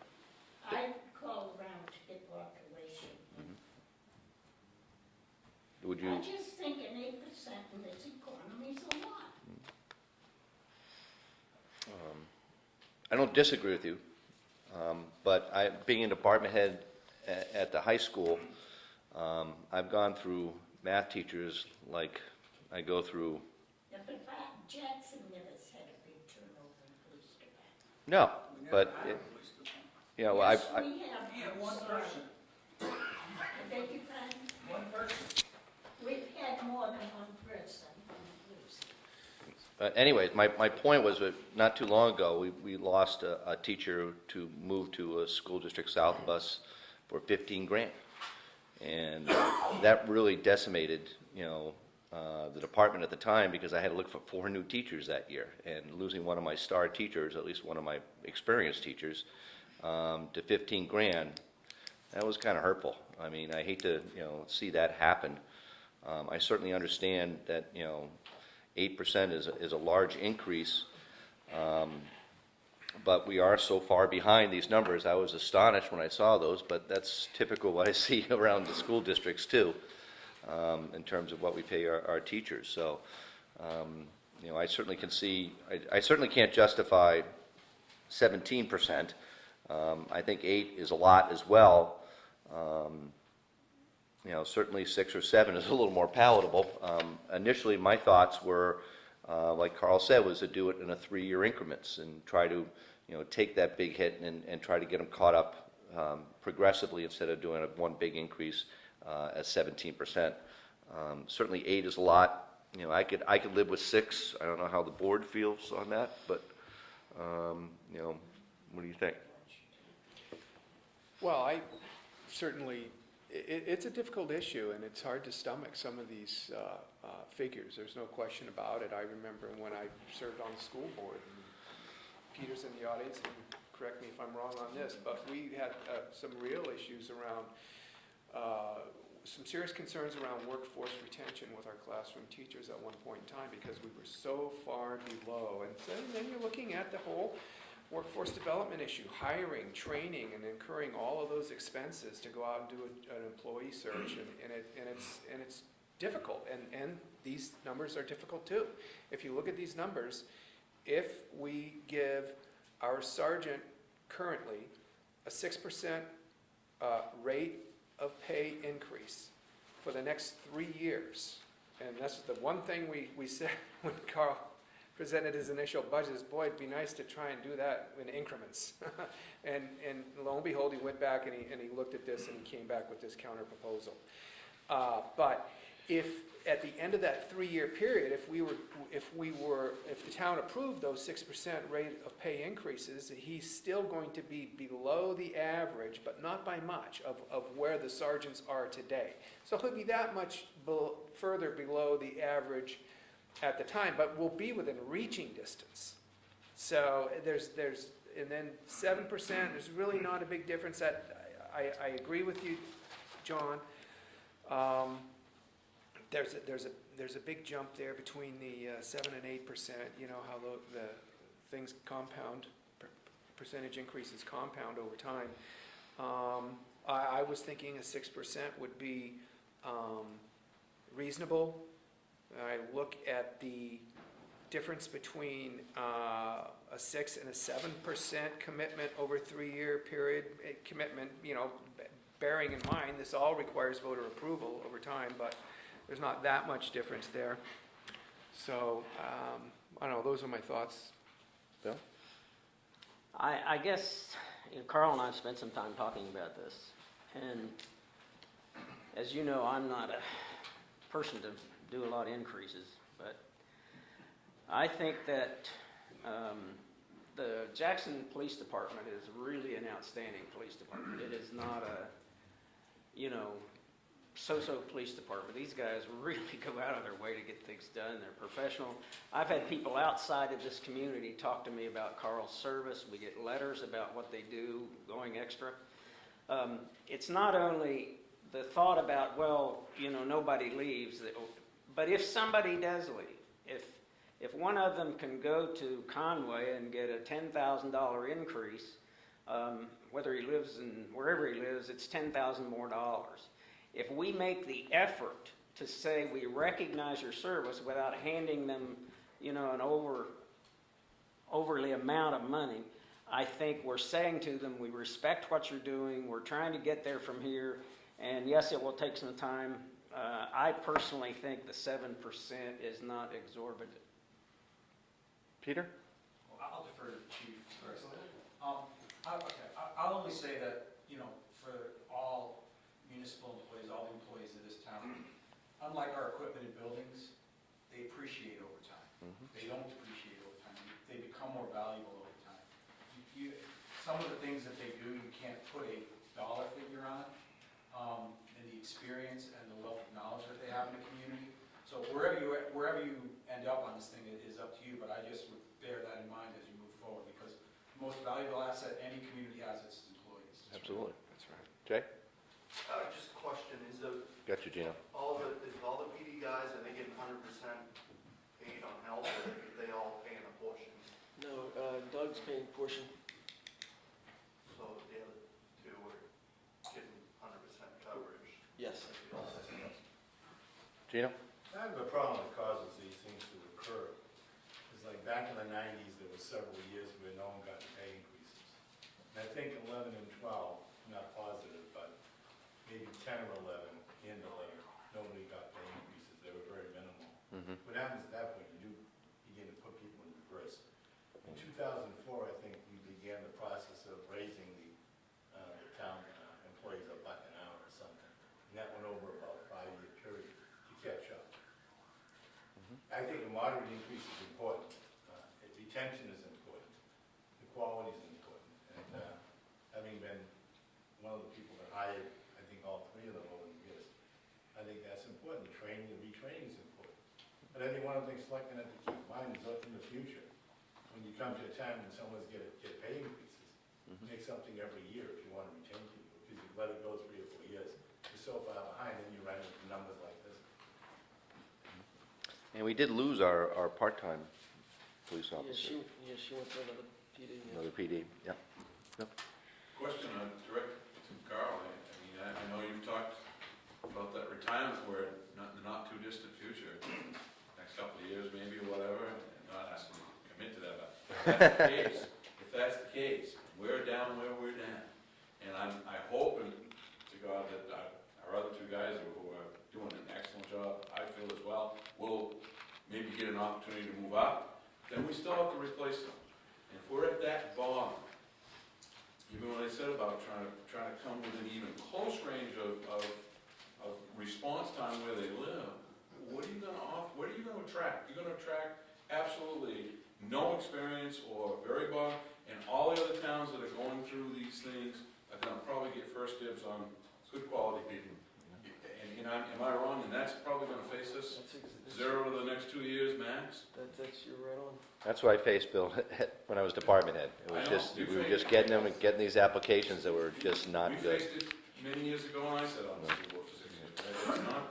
I call around to get population. Would I you, just think an 8% in this economy is a lot. I don't disagree with you, but being a department head at the high school, I've gone through math teachers like I go through. Yeah, but Jackson never had a big turnover in police department. No, We never but had a it, police department. you know, Yes, I we have. We have one Sorry. person, I beg your pardon? one person. We've had more than one person on the police. anyways, my point was that not too long ago, we lost a teacher to move to a school district south of us for 15 grand. And that really decimated, the department at the time, because I had to look for 4 new teachers that year. And losing one of my star teachers, at least one of my experienced teachers, to 15 grand, that was kind of hurtful. I mean, I hate to, see that happen. I certainly understand that, 8% is a large increase, but we are so far behind these numbers. I was astonished when I saw those, but that's typical what I see around the school districts too, in terms of what we pay our teachers. So, I certainly can see, I certainly can't justify 17%, I think 8 is a lot as well. Certainly 6 or 7 is a little more palatable. Initially, my thoughts were, like Carl said, was to do it in a 3-year increments and try to, take that big hit and try to get them caught up progressively instead of doing one big increase at 17%. Certainly 8 is a lot. I could live with 6. I don't know how the board feels on that, but what do you think? Well, I certainly, it's a difficult issue, and it's hard to stomach some of these figures. There's no question about it. I remember when I served on the school board, and Peter's in the audience, and correct me if I'm wrong on this, but we had some real issues around, some serious concerns around workforce retention with our classroom teachers at one point in time because we were so far below. And so then you're looking at the whole workforce development issue, hiring, training, and incurring all of those expenses to go out and do an employee search, and it's difficult, and these numbers are difficult too. If you look at these numbers, if we give our sergeant currently a 6% rate of pay increase for the next 3 years, and that's the one thing we said when Carl presented his initial budget is, boy, it'd be nice to try and do that in increments. and lo and behold, he went back and he looked at this and he came back with this counter proposal. But if at the end of that 3-year period, if the town approved those 6% rate of pay increases, he's still going to be below the average, but not by much, of where the sergeants are today. So he'll be that much further below the average at the time, but we'll be within reaching distance. So and then 7%, there's really not a big difference. That I agree with you, John. There's a big jump there between the 7 and 8%. You know how the things compound, percentage increases compound over time. I was thinking a 6% would be reasonable. I look at the difference between a 6 and a 7% commitment over a 3-year period. Commitment, bearing in mind this all requires voter approval over time, but there's not that much difference there. So I don't know. Those are my thoughts. Bill? I guess Carl and I have spent some time talking about this, and as you know, I'm not a person to do a lot of increases, but I think that the Jackson Police Department is really an outstanding police department. It is not a, so-so police department. These guys really go out of their way to get things done. They're professional. I've had people outside of this community talk to me about Carl's service. We get letters about what they do, going extra. It's not only the thought about, nobody leaves, but if somebody does leave, if one of them can go to Conway and get a $10,000 increase, whether he lives wherever he lives, it's $10,000 more dollars. If we make the effort to say we recognize your service without handing them, an overly amount of money, I think we're saying to them, we respect what you're doing, we're trying to get there from here, and yes, it will take some time. I personally think the 7% is not exorbitant. Peter? Well, I'll defer to Chief first. I'll only say that, for all municipal employees, all the employees of this town, unlike our equipment and buildings, they appreciate overtime. Mm-hmm. They don't appreciate overtime. They become more valuable over time. Some of the things that they do, you can't put a dollar figure on, and the experience and the wealth of knowledge that they have in the community. So wherever you end up on this thing, it is up to you, but I just would bear that in mind as you move forward, because the most valuable asset any community has is its employees. Absolutely. That's right. Jay? Just a question, Got you, Gino. all the PD guys, are they getting 100% paid on health, or are they all paying a portion? No, Doug's paying portion. So the other two are getting 100% coverage? Yes. Gino? I have a problem that causes these things to occur. It's like back in the 90s, there were several years where no one got pay increases. And I think 11 and 12, not positive, but maybe 10 or 11 and 11, nobody got the increases, they were very minimal. Mhm. What happens at that point, you do begin to put people in reverse. In 2004, I think we began the process of raising the town employees $1 an hour or something. And that went over about a 5-year period to catch up. I think a moderate increase is important. Retention is important. The quality is important. And having been one of the people that hired, I think all 3 of them over the years, I think that's important. The training and retraining is important. But I think one of the things selectmen have to keep in mind is look in the future. When you come to a time when someone's get pay increases, make something every year if you want to retain people. Because you let it go 3 or 4 years, you're so far behind, and you run into numbers like this. And we did lose our part-time police Yeah, officer, she went for another PD, yeah. another PD, yeah. Question directed to Carl. I mean, I know you've talked about that retirement word, not in the not too distant future, next couple of years maybe or whatever, and not asking you to commit to that, but if that's the case, we're down where we're down. And I hope to God that our other 2 guys who are doing an excellent job, I feel as well, will maybe get an opportunity to move up. Then we still have to replace them. And if we're at that bottom, even what I said about trying to come within even close range of response time where they live, what are you going to offer? What are you going to attract? You're going to attract absolutely no experience or very bottom, and all the other towns that are going through these things are going to probably get first dibs on good quality people. And am I wrong? And that's probably going to face us That's 0 the next 2 years max. you're right on. That's what I faced, Bill, when I was department head. It was I know, just, you we were faced just getting them and getting these applications that were just not We good. faced it many years ago when I sat on the school board for 6 years. It's not,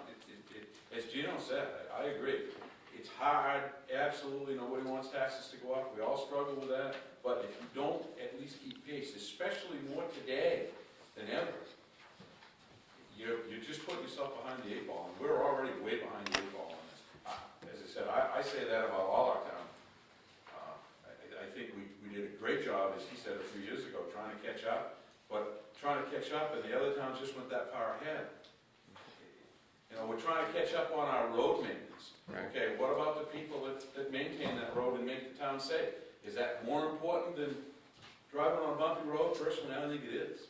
as Gino said, I agree. It's hard, absolutely, nobody wants taxes to go up, we all struggle with that. But if you don't at least keep pace, especially more today than ever, you just put yourself behind the 8 ball, and we're already way behind the 8 ball on this. As I said, I say that about all our town. I think we did a great job, as he said a few years ago, trying to catch up, and the other towns just went that far ahead. You know, we're trying to catch up on our road maintenance. Okay, what about the people that maintain that road and make the town safe? Is that more important than driving on a bumpy road? Personally, I don't think it is.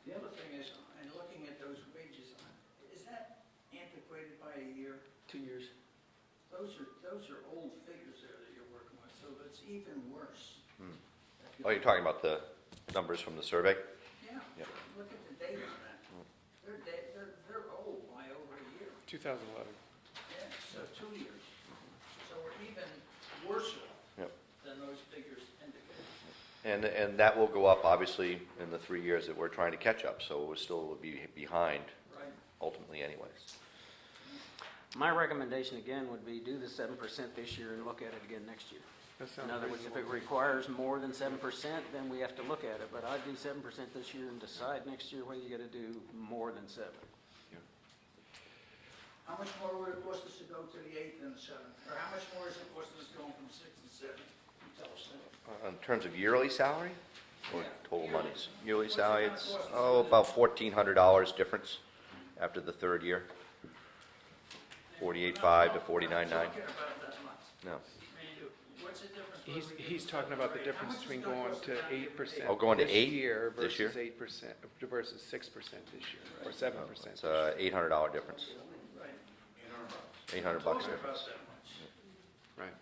The other thing is, in looking at those wages, is that antiquated by a year? 2 years. Those are old figures there that you're working with, so it's even worse. Oh, you're talking about the numbers from the survey? Yeah, Yeah. look at the date on that. They're old by over a year. 2011. Yeah, so 2 years. So we're even worse off Yep. than those figures indicate. And that will go up, obviously, in the 3 years that we're trying to catch up, so we'll still be behind Right. ultimately anyways. My recommendation again would be do the 7% this year and look at it again next year. That sounds In other words, if it reasonable. requires more than 7%, then we have to look at it. But I'd do 7% this year and decide next year whether you gotta do more than 7. How much more would it cost us to go to the 8th and the 7th? Or how much more is it costing us going from 6 to 7? You tell us that. In terms of yearly salary or Yeah, total yearly. monies? Yearly What's it salary, gonna it's, cost us? about $1,400 difference after the 3rd year. 48.5 to 49.9. I'm not talking about that much. No. I mean, what's the difference? He's, whether we he's give talking them about the rate? difference How much between is it gonna going cost to us 8%. Oh, going to this 8 year this year? versus 8%, versus 6% this year, or 7%. It's a $800 difference, Right. $800 Talking about difference. that much. Right.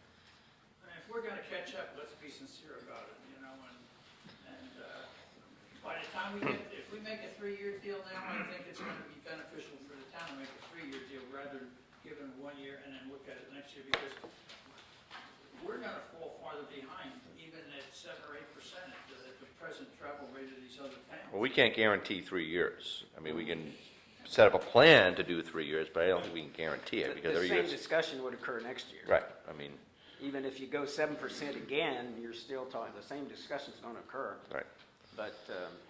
And if we're gonna catch up, let's be sincere about it, you know, and by the time if we make a 3-year deal now, I think it's gonna be beneficial for the town to make a 3-year deal rather than give them 1 year and then look at it next year, because we're gonna fall farther behind, even at 7 or 8% at the present travel rate of these other towns. Well, we can't guarantee 3 years. I mean, we can set up a plan to do 3 years, but I don't think we can guarantee it because The every same year's, discussion would occur next year. right, I mean, Even if you go 7% again, you're still talking, the same discussion's gonna occur. right. But,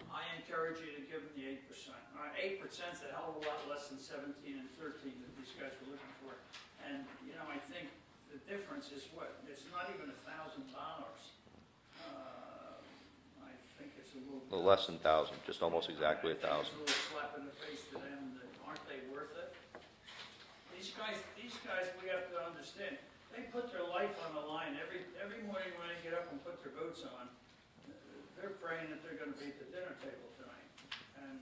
I encourage you to give them the 8%. 8%'s a hell of a lot less than 17 and 13 that these guys were looking for. And, you know, I think the difference is what? It's not even $1,000 little less than 1,000, just almost exactly 1,000. It's a little slap in the face to them, that aren't they worth it? These guys, we have to understand, they put their life on the line every morning when they get up and put their boots on. They're praying that they're gonna be at the dinner table tonight. And,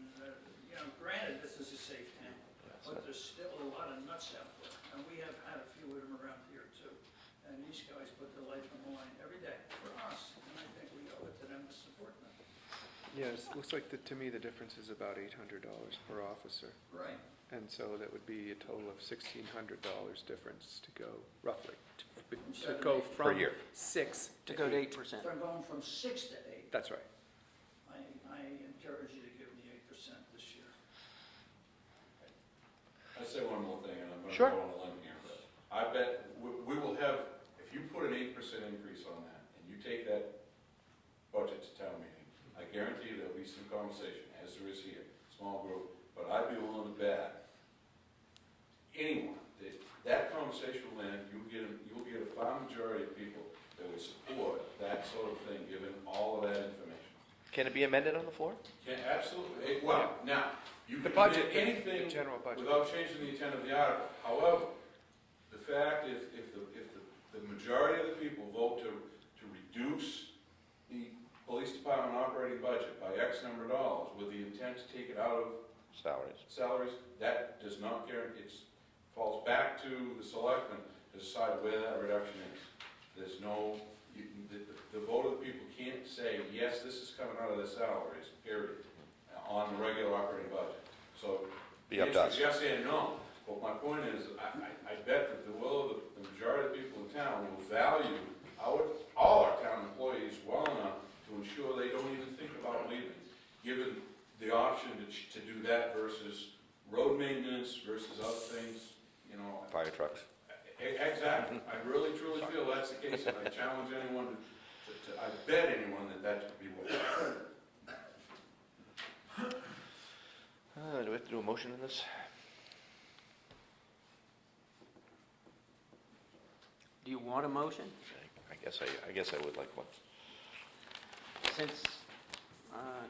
you know, granted, this is a safe town, but there's still a lot of nuts out there. And we have had a few of them around here too. And these guys put their life on the line every day for us, and I think we owe it to them to support them. Yeah, it looks like to me the difference is about $800 per officer. Right. And so that would be a total of $1,600 difference to go, roughly, to go Per from year. 6 To go to 8%. From going from 6 to 8, That's right. I encourage you to give them the 8% this year. I'd say one more thing, and I'm gonna Sure. go on a limb here, but I bet we will have, if you put an 8% increase on that, and you take that budget to town meeting, I guarantee you there'll be some conversation, as there is here, small group, but I'd be willing to bet anyone, that conversation will end, you'll get a far majority of people that would support that sort of thing, given all of that information. Can it be amended on the floor? Yeah, absolutely. Well, now, you The can budget, do anything the general budget. without changing the intent of the article. However, the fact, if the majority of the people vote to reduce the police department operating budget by X number of dollars with the intent to take it out of salaries, that does not guarantee, it falls back to the selectmen to decide where that reduction is. There's no, the vote of the people can't say, yes, this is coming out of the salaries, period, on the regular operating budget. So, Be up to us. yes and no, but my point is, I bet that the will of the majority of the people in town will value all our town employees well enough to ensure they don't even think about leaving, given the option to do that versus road maintenance versus other things, you know. Fire trucks. Exactly. I really truly feel that's the case, and I challenge anyone I bet anyone that would be what. Do we have to do a motion in this? Do you want a motion? I guess I would like one. Since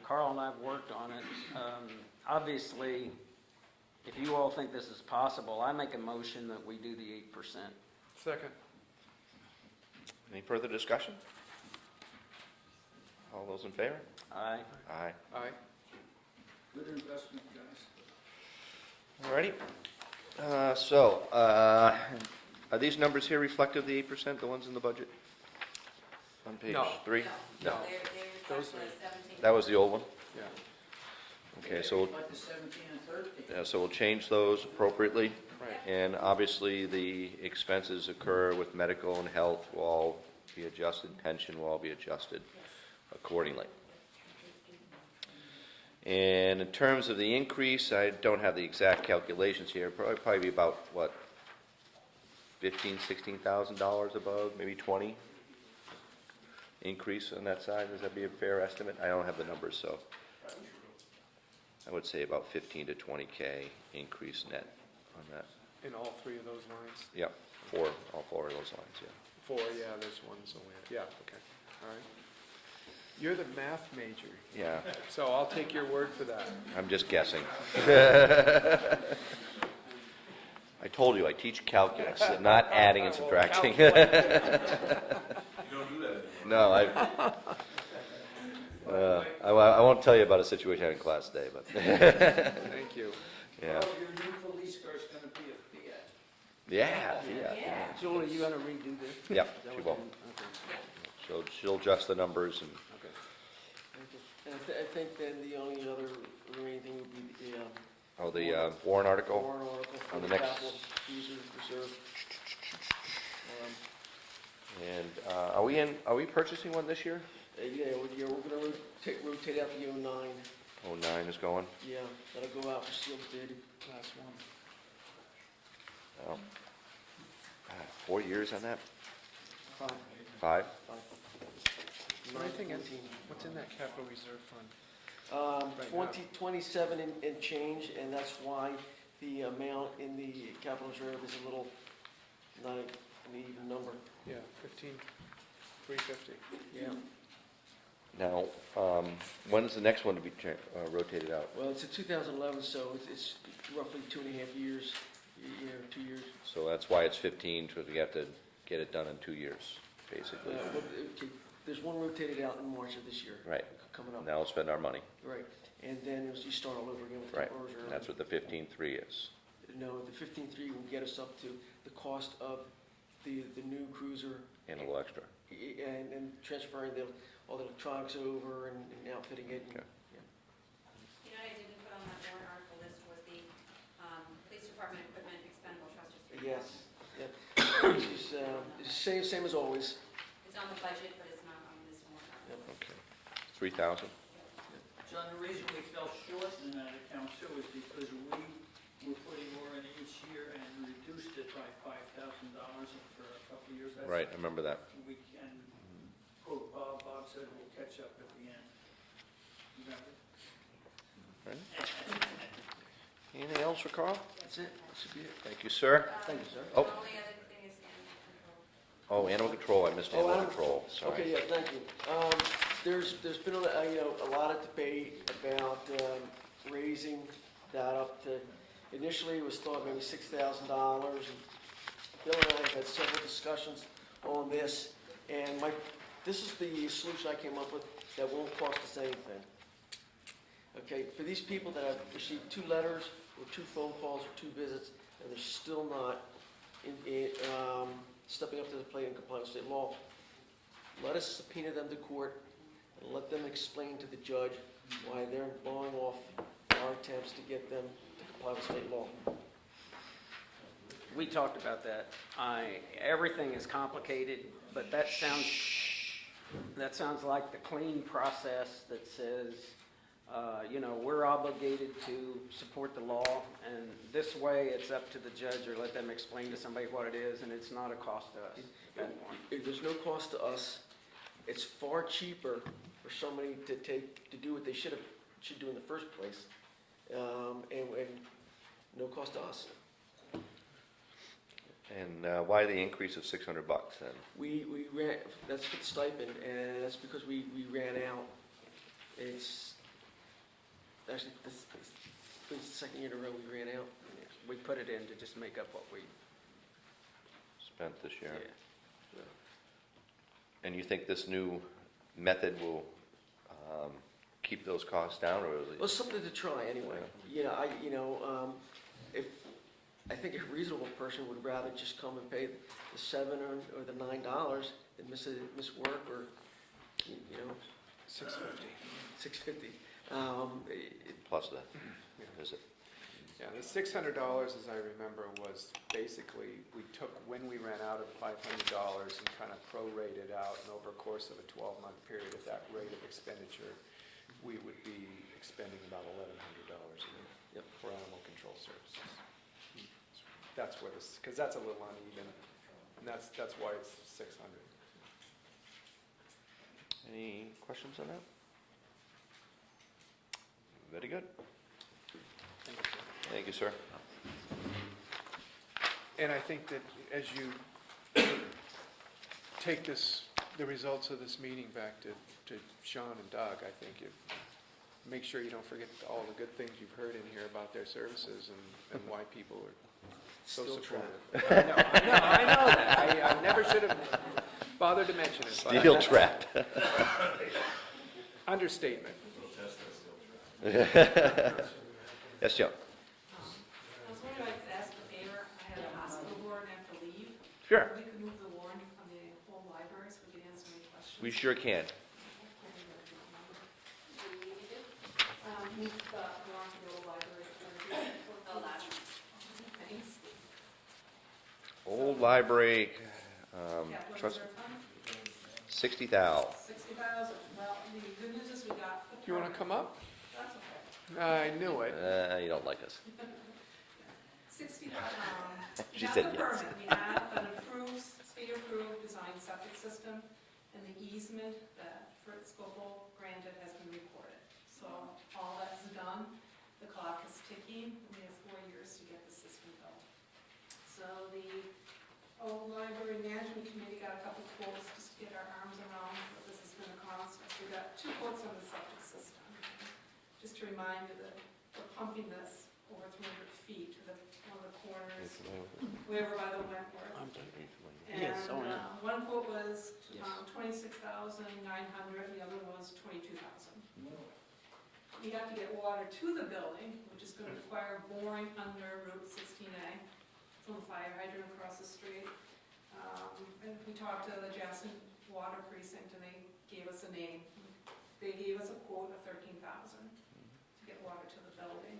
Carl and I have worked on it, obviously, if you all think this is possible, I make a motion that we do the 8%. Second. Any further discussion? All those in favor? Aye. Aye. Aye. Good investment, guys. Alrighty. Are these numbers here reflective of the 8%, the ones in the budget? On page No. 3? No. They Those reflect the 17. That was the old one? Yeah. Okay, so, Like the 17 and 13. yeah, so we'll change those appropriately. Right. And obviously, the expenses occur with medical and health will all be adjusted, pension will all be adjusted accordingly. And in terms of the increase, I don't have the exact calculations here, probably be about, what, $15,000-$16,000 above, maybe 20 increase on that side. Does that be a fair estimate? I don't have the numbers, so I would say about 15 to 20K increase net on that. In all 3 of those lines? Yep, all four of those lines, yeah. 4, yeah, there's one somewhere. Yeah, okay, all right. You're the math major, Yeah, so I'll take your word for that. I'm just guessing. I told you, I teach calculus, not adding and subtracting. You don't do that anymore. No, I won't tell you about a situation I had in class today, but, Thank you. yeah. Well, your new police car is gonna be a Fiat. Yeah. Julie, you gonna redo this? Yep, Is that she what will. you- Okay. She'll adjust the numbers and, Okay. And I think then the only other remaining thing would be the warrant article. warrant article for on the the next- capital reserve. And are we purchasing one this year? Yeah, we're gonna rotate out the 09. 09 is going? Yeah, that'll go out for sealed bid. Last one. Oh. 4 years on that? 5. 5? What's in that capital reserve fund? Right now. 27 and change, and that's why the amount in the capital reserve is a little, not an even number. Yeah, 15,350. Yeah. Now, when is the next one to be rotated out? Well, it's a 2011, so it's roughly 2.5 years, 2 years. So that's why it's 15, because we have to get it done in 2 years, basically. Well, okay, there's one rotated out in March of this year. Right. Coming up. Now we'll spend our money. Right, and then you start all over again with the Right. merger. And that's what the 15.3 is. No, the 15.3 will get us up to the cost of the new cruiser And a little extra. and transferring all the electronics over and outfitting it. Okay. Yeah. You know, I didn't put on that warrant article list was the, police department equipment expendable trust for $3,000. Yes, yeah. It's same as always. It's on the budget, but it's not on this warrant article. Okay. 3,000? John, the reason we fell short in that account too is because we were putting more in each year and reduced it by $5,000 for a couple of years. That's- Right, I remember that. We can, quote Bob, Bob said we'll catch up at the end. Remember? Anything else for Carl? That's it, that should be it. Thank you, sir. Thank you, sir. The Oh. only other thing is animal control. Oh, animal control, I missed Oh, animal animal- control, sorry. Okay, yeah, thank you. There's been a lot of debate about raising that up to, initially it was thought maybe $6,000. Bill and I have had several discussions on this, and this is the solution I came up with that won't cost us anything. Okay, for these people that have received 2 letters, or 2 phone calls, or 2 visits, and they're still not stepping up to the plate in compliance with state law, let us subpoena them to court and let them explain to the judge why they're blowing off our attempts to get them to comply with state law. We talked about that. Everything is complicated, but that sounds like the clean process that says, we're obligated to support the law, and this way it's up to the judge or let them explain to somebody what it is, and it's not a cost to us. There's no cost to us. It's far cheaper for somebody to do what they should do in the first place, and no cost to us. And why the increase of $600 then? We ran, that's for the stipend, and that's because we ran out. It's actually, this is the second year in a row we ran out. We put it in to just make up what we, Spent this year? yeah. And you think this new method will keep those costs down, or is it? Well, it's something to try anyway. I think a reasonable person would rather just come and pay the $7 or the $9 than miss work or, $650. Plus the visit? Yeah, the $600, as I remember, was basically, we took when we ran out of $500 and kind of prorated out, and over a course of a 12-month period at that rate of expenditure, we would be expending about $1,100 a year for animal control services. That's where this, because that's a little uneven, and that's why it's 600. Any questions on that? Very good. Thank you, sir. And I think that as you take the results of this meeting back to Sean and Doug, I think you make sure you don't forget all the good things you've heard in here about their services and why people are so Still supportive. I know that. I never should have bothered to mention it. but Steel trap. Understatement. Yes, Joe? I was wondering if I could ask a favor. I had a hospital board and I have to leave. Sure. We could move the warrant on the whole library so we could answer any questions. We sure can. Move the warrant to the whole library. Oh, that's Thanks. Old library, Yeah, what trust, was our fund? 60,000. 60,000. Well, the good news is we got the You want to permit. come up? That's okay. I knew it. You don't like us. 60, we She got said the yes. permit. We have an approved, state-approved design septic system, and the easement that Fritz Scople granted has been recorded. So all that's done, the clock is ticking, we have 4 years to get the system built. So the old library management committee got a couple quotes just to get our arms around what this is gonna cost us. We got 2 quotes on the septic system. Just to remind you that we're pumping this over 300 feet to one of the corners, way over by the Wentworth. Yes, oh, And yeah. one quote was Yes. 26,900, the other was 22,000. We have to get water to the building, which is going to require boring under Route 16A from the fire hydrant across the street. And we talked to the Jackson Water Precinct, and they gave us a name. They gave us a quote of 13,000 to get water to the building.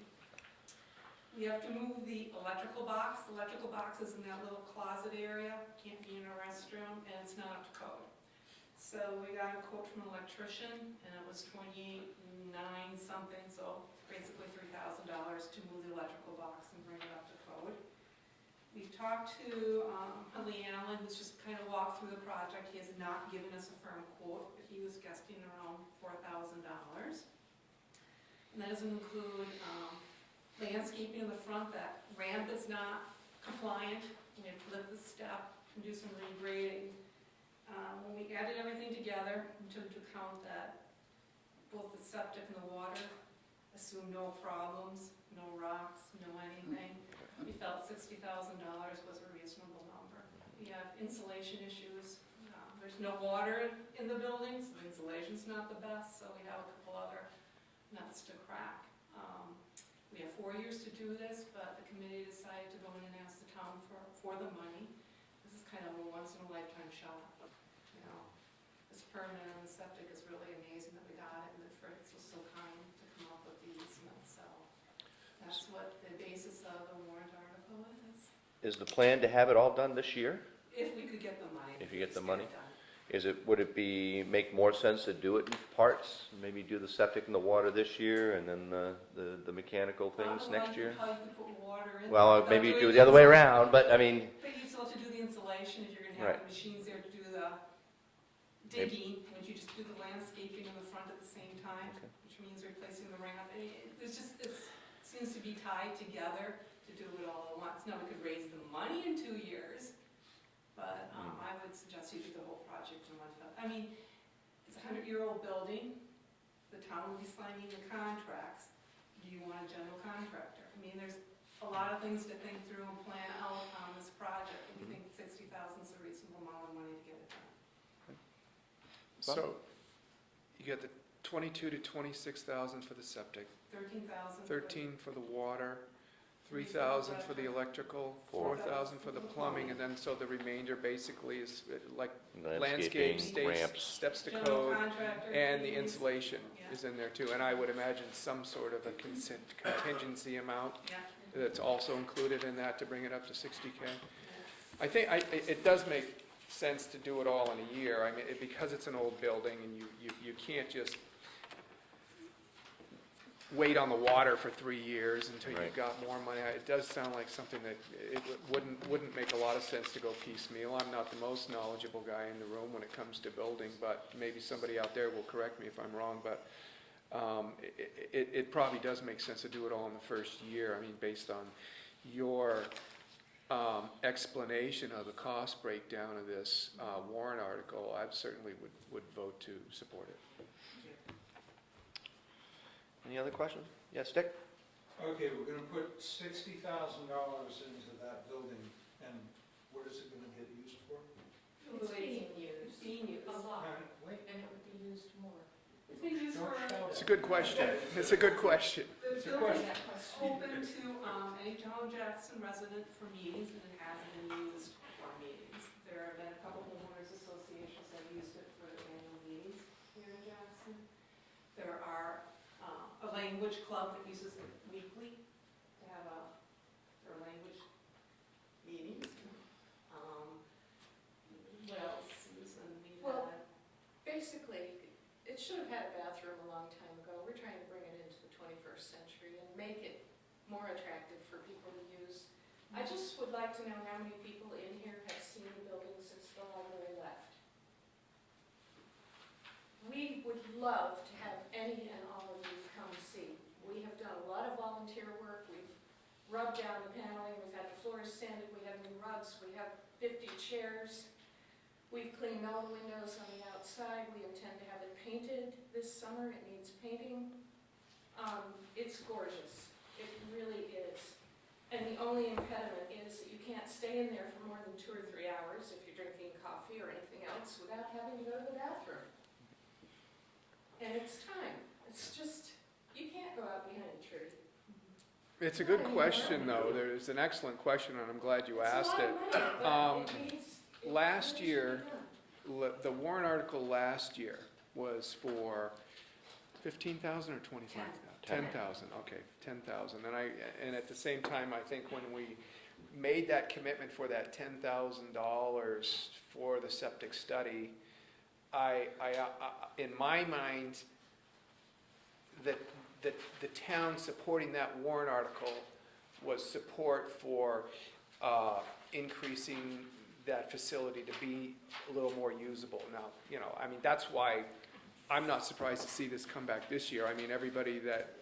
We have to move the electrical box. The electrical box is in that little closet area, can't be in a restroom, and it's not up to code. So we got a quote from an electrician, and it was 28,900 something, so basically $3,000 to move the electrical box and bring it up to code. We've talked to Huntley Allen, who's just kind of walked through the project. He has not given us a firm quote, but he was guessing around $4,000. And that doesn't include landscaping in the front. That ramp is not compliant. We have to lift the step and do some regrading. When we added everything together, we took into account that both the septic and the water assume no problems, no rocks, no anything. We felt $60,000 was a reasonable number. We have insulation issues. There's no water in the building, so the insulation's not the best, so we have a couple other nuts to crack. We have 4 years to do this, but the committee decided to go in and ask the town for the money. This is kind of a once-in-a-lifetime shot. You know, this permit on the septic is really amazing that we got it, and that Fritz was so kind to come up with the easement, so that's what the basis of the warrant article is. Is the plan to have it all done this year? If we could get the money. If you get the let's money? it done. Would it make more sense to do it in parts? Maybe do the septic and the water this year and then the mechanical things I next don't year? like how you could put water in. Well, without maybe doing do it the other way insulation. around, but I mean, But you still have to do the insulation if you're gonna Right. have the machines there to do the digging. Would you just do the landscaping in the front at the same time, Okay. which means replacing the ramp? It seems to be tied together to do it all at once. Now, we could raise the money in 2 years, but I would suggest you do the whole project in one shot. I mean, it's a 100-year-old building. The town will be signing the contracts. Do you want a general contractor? I mean, there's a lot of things to think through and plan out on this project. And we think 60,000 is a reasonable amount of money to get it done. So, you got the 22 to 26,000 for the septic, 13,000. 13 for the water, 3,000 for the electrical, 4,000 for the plumbing, and then so the remainder basically is like landscape, ramps. steps to General code, contractor. and the fees. insulation Yeah. is in there too. And I would imagine some sort of a contingency amount Yeah. that's also included in that to bring it up to 60K. I think it does make sense to do it all in a year. I mean, because it's an old building and you can't just wait on the water for 3 years until Right. you've got more money. It does sound like something that it wouldn't make a lot of sense to go piecemeal. I'm not the most knowledgeable guy in the room when it comes to building, but maybe somebody out there will correct me if I'm wrong, but it probably does make sense to do it all in the first year. I mean, based on your explanation of the cost breakdown of this warrant article, I certainly would vote to support it. Any other questions? Yes, Dick? Okay, we're gonna put $60,000 into that building, and what is it gonna get used for? It's being used It's being used. a lot, Wait, and it would be used more. It's being used don't for. shout It's a at good question. It's a good question. The It's a building question. is open to any John Jackson resident for meetings, and it hasn't been used for meetings. There have been a couple homeowners associations that used it for their annual meetings here in Jackson. There are a language club that uses it weekly to have their language meetings. What else, Susan? We've Well, had- Basically, it should have had a bathroom a long time ago. We're trying to bring it into the 21st century and make it more attractive for people to use. I just would like to know how many people in here have seen the building since the library left. We would love to have any and all of you come see. We have done a lot of volunteer work. We've rubbed down the paneling. We've had the floors sanded. We have new rugs. We have 50 chairs. We've cleaned all the windows on the outside. We intend to have it painted this summer. It needs painting. It's gorgeous. It really is. And the only impediment is that you can't stay in there for more than 2 or 3 hours if you're drinking coffee or anything else without having to go to the bathroom. And it's time. It's just, you can't go out behind a tree. It's a good question, though. There's an excellent question, and I'm glad you asked it. Last year, the warrant article last year was for 15,000 or 25,000? 10,000, okay, 10,000. And at the same time, I think when we made that commitment for that $10,000 for the septic study, in my mind, that the town supporting that warrant article was support for increasing that facility to be a little more usable. Now, I mean, that's why I'm not surprised to see this come back this year. I mean, everybody that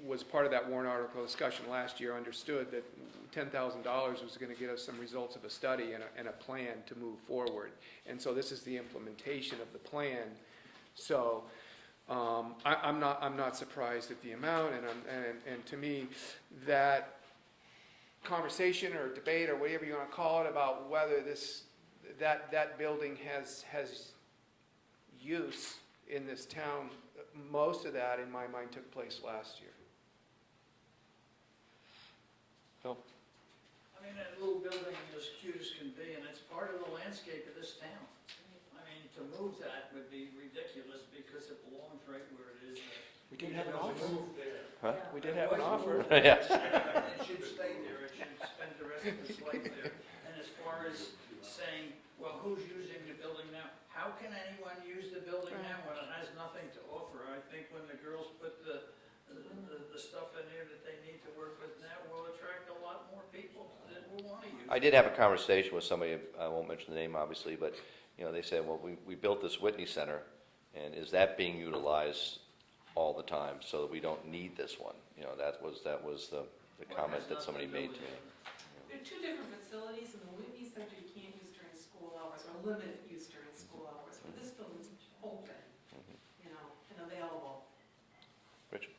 was part of that warrant article discussion last year understood that $10,000 was going to get us some results of a study and a plan to move forward. And so this is the implementation of the plan. So I'm not surprised at the amount, and to me, that conversation or debate or whatever you want to call it about whether that building has use in this town, most of that in my mind took place last year. Phil? I mean, that little building is cute as can be, and it's part of the landscape of this town. I mean, to move that would be ridiculous because it belongs right where it is. We did have an offer. Move there. Huh? We did have an offer. Yes. It should stay there, it should spend the rest of its life there. And as far as saying, well, who's using the building now? How can anyone use the building now when it has nothing to offer? I think when the girls put the stuff in there that they need to work with now, will attract a lot more people that will want to use it. I did have a conversation with somebody, I won't mention the name obviously, but they said, well, we built this Whitney Center, and is that being utilized all the time so that we don't need this one? That was the comment that somebody made to me. There are two different facilities, and the Whitney Center you can't use during school hours, or limited use during school hours, but this building's open, and available. Richard?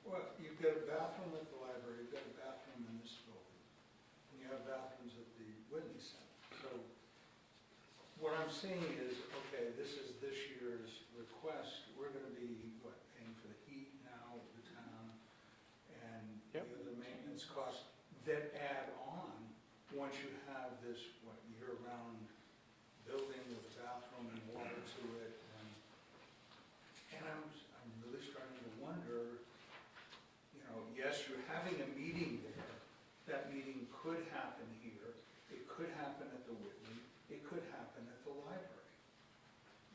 Well, you've got a bathroom at the library, you've got a bathroom in this building, and you have bathrooms at the Whitney Center. So what I'm seeing is, okay, this is this year's request. We're going to be, paying for the heat now of the town and the other maintenance costs that add on once you have this, year-round building with a bathroom and water to it. And I'm really starting to wonder, yes, you're having a meeting there. That meeting could happen here. It could happen at the Whitney. It could happen at the library.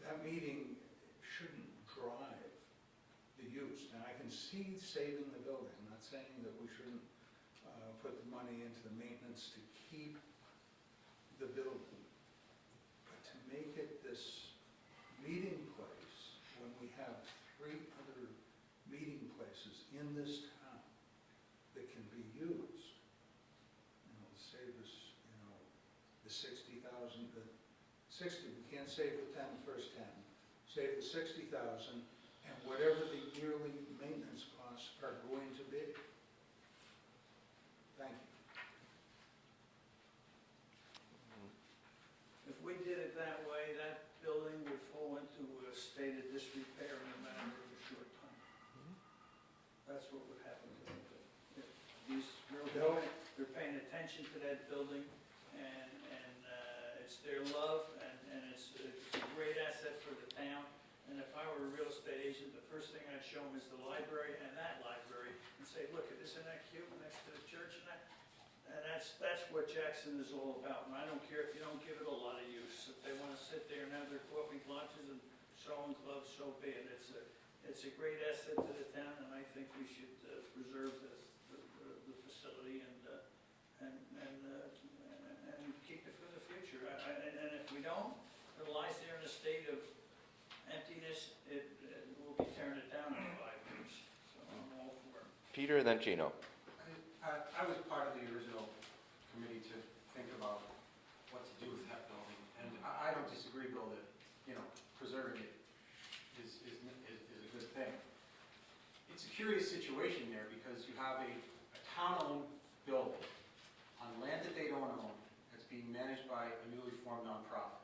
That meeting shouldn't drive the use. Now, I can see saving the building. I'm not saying that we shouldn't put the money into the maintenance to keep the building. But to make it this meeting place, when we have 3 other meeting places in this town that can be used, save us, the 60,000, the 60, we can't save the first 10, save the 60,000, and whatever the yearly maintenance costs are going to be. Thank you. If we did it that way, that building would fall into a state of disrepair in a matter of a short time. That's what would happen to the building. If these girls, they're paying attention to that building, and it's their love, and it's a great asset for the town. And if I were a real estate agent, the first thing I'd show them is the library and that library, and say, look, isn't that cute next to the church and that? And that's what Jackson is all about. And I don't care if you don't give it a lot of use. If they want to sit there and have their coffee lunches and sewing clubs, so be it. It's a great asset to the town, and I think we should preserve the facility and keep it for the future. And if we don't, it lies there in a state of emptiness. It will be tearing it down in 5 years. So I'm all for it. Peter, then Gino. I was part of the original committee to think about what to do with that building, and I don't curious situation there, because you have a town-owned building on land that they don't own, that's being managed by a newly formed nonprofit.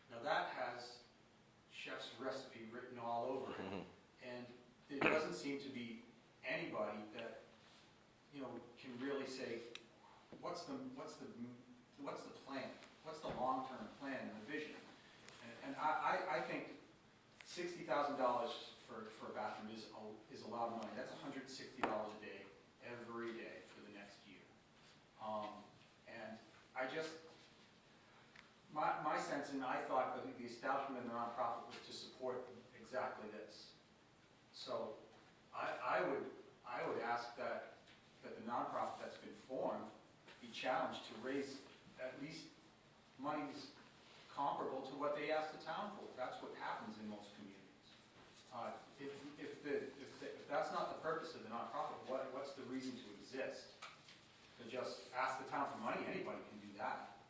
Now that has chef's recipe written all over it, and there doesn't seem to be anybody that, you know, can really say, what's the plan? What's the long-term plan and the vision? And I think $60,000 for a bathroom is a lot of money. That's $160 a day, every day for the next year. And I just, my sense, and I thought that the establishment of the nonprofit was to support exactly this. So I would ask that the nonprofit that's been formed be challenged to raise at least monies comparable to what they ask the town for. That's what happens in most communities. If that's not the purpose of the nonprofit, what's the reason to exist? To just ask the town for money? Anybody can do that.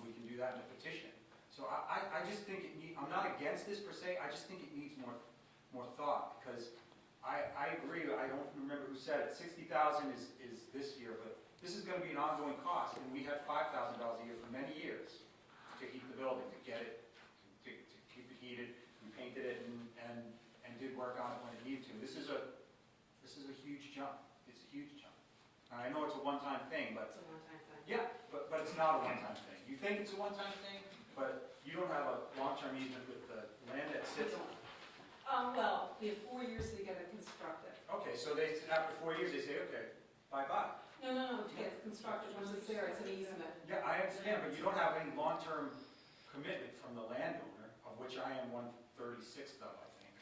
We can do that in a petition. So I just think I'm not against this per se, I just think it needs more thought, because I agree, I don't remember who said it, 60,000 is this year, but this is going to be an ongoing cost, and we had $5,000 a year for many years to heat the building, to get it, to keep it heated. We painted it and did work on it when it needed to. This is a huge jump. It's a huge jump. And I know it's a one-time thing, but It's a one-time thing. yeah, but it's not a one-time thing. You think it's a one-time thing, but you don't have a long-term easement with the land that sits on it. Well, we have 4 years to get it constructed. Okay, so after 4 years, they say, okay, bye-bye. No, to get it constructed, once it's there, it's an easement. Yeah, I understand, but you don't have any long-term commitment from the landowner, of which I am 1/36th of, I think,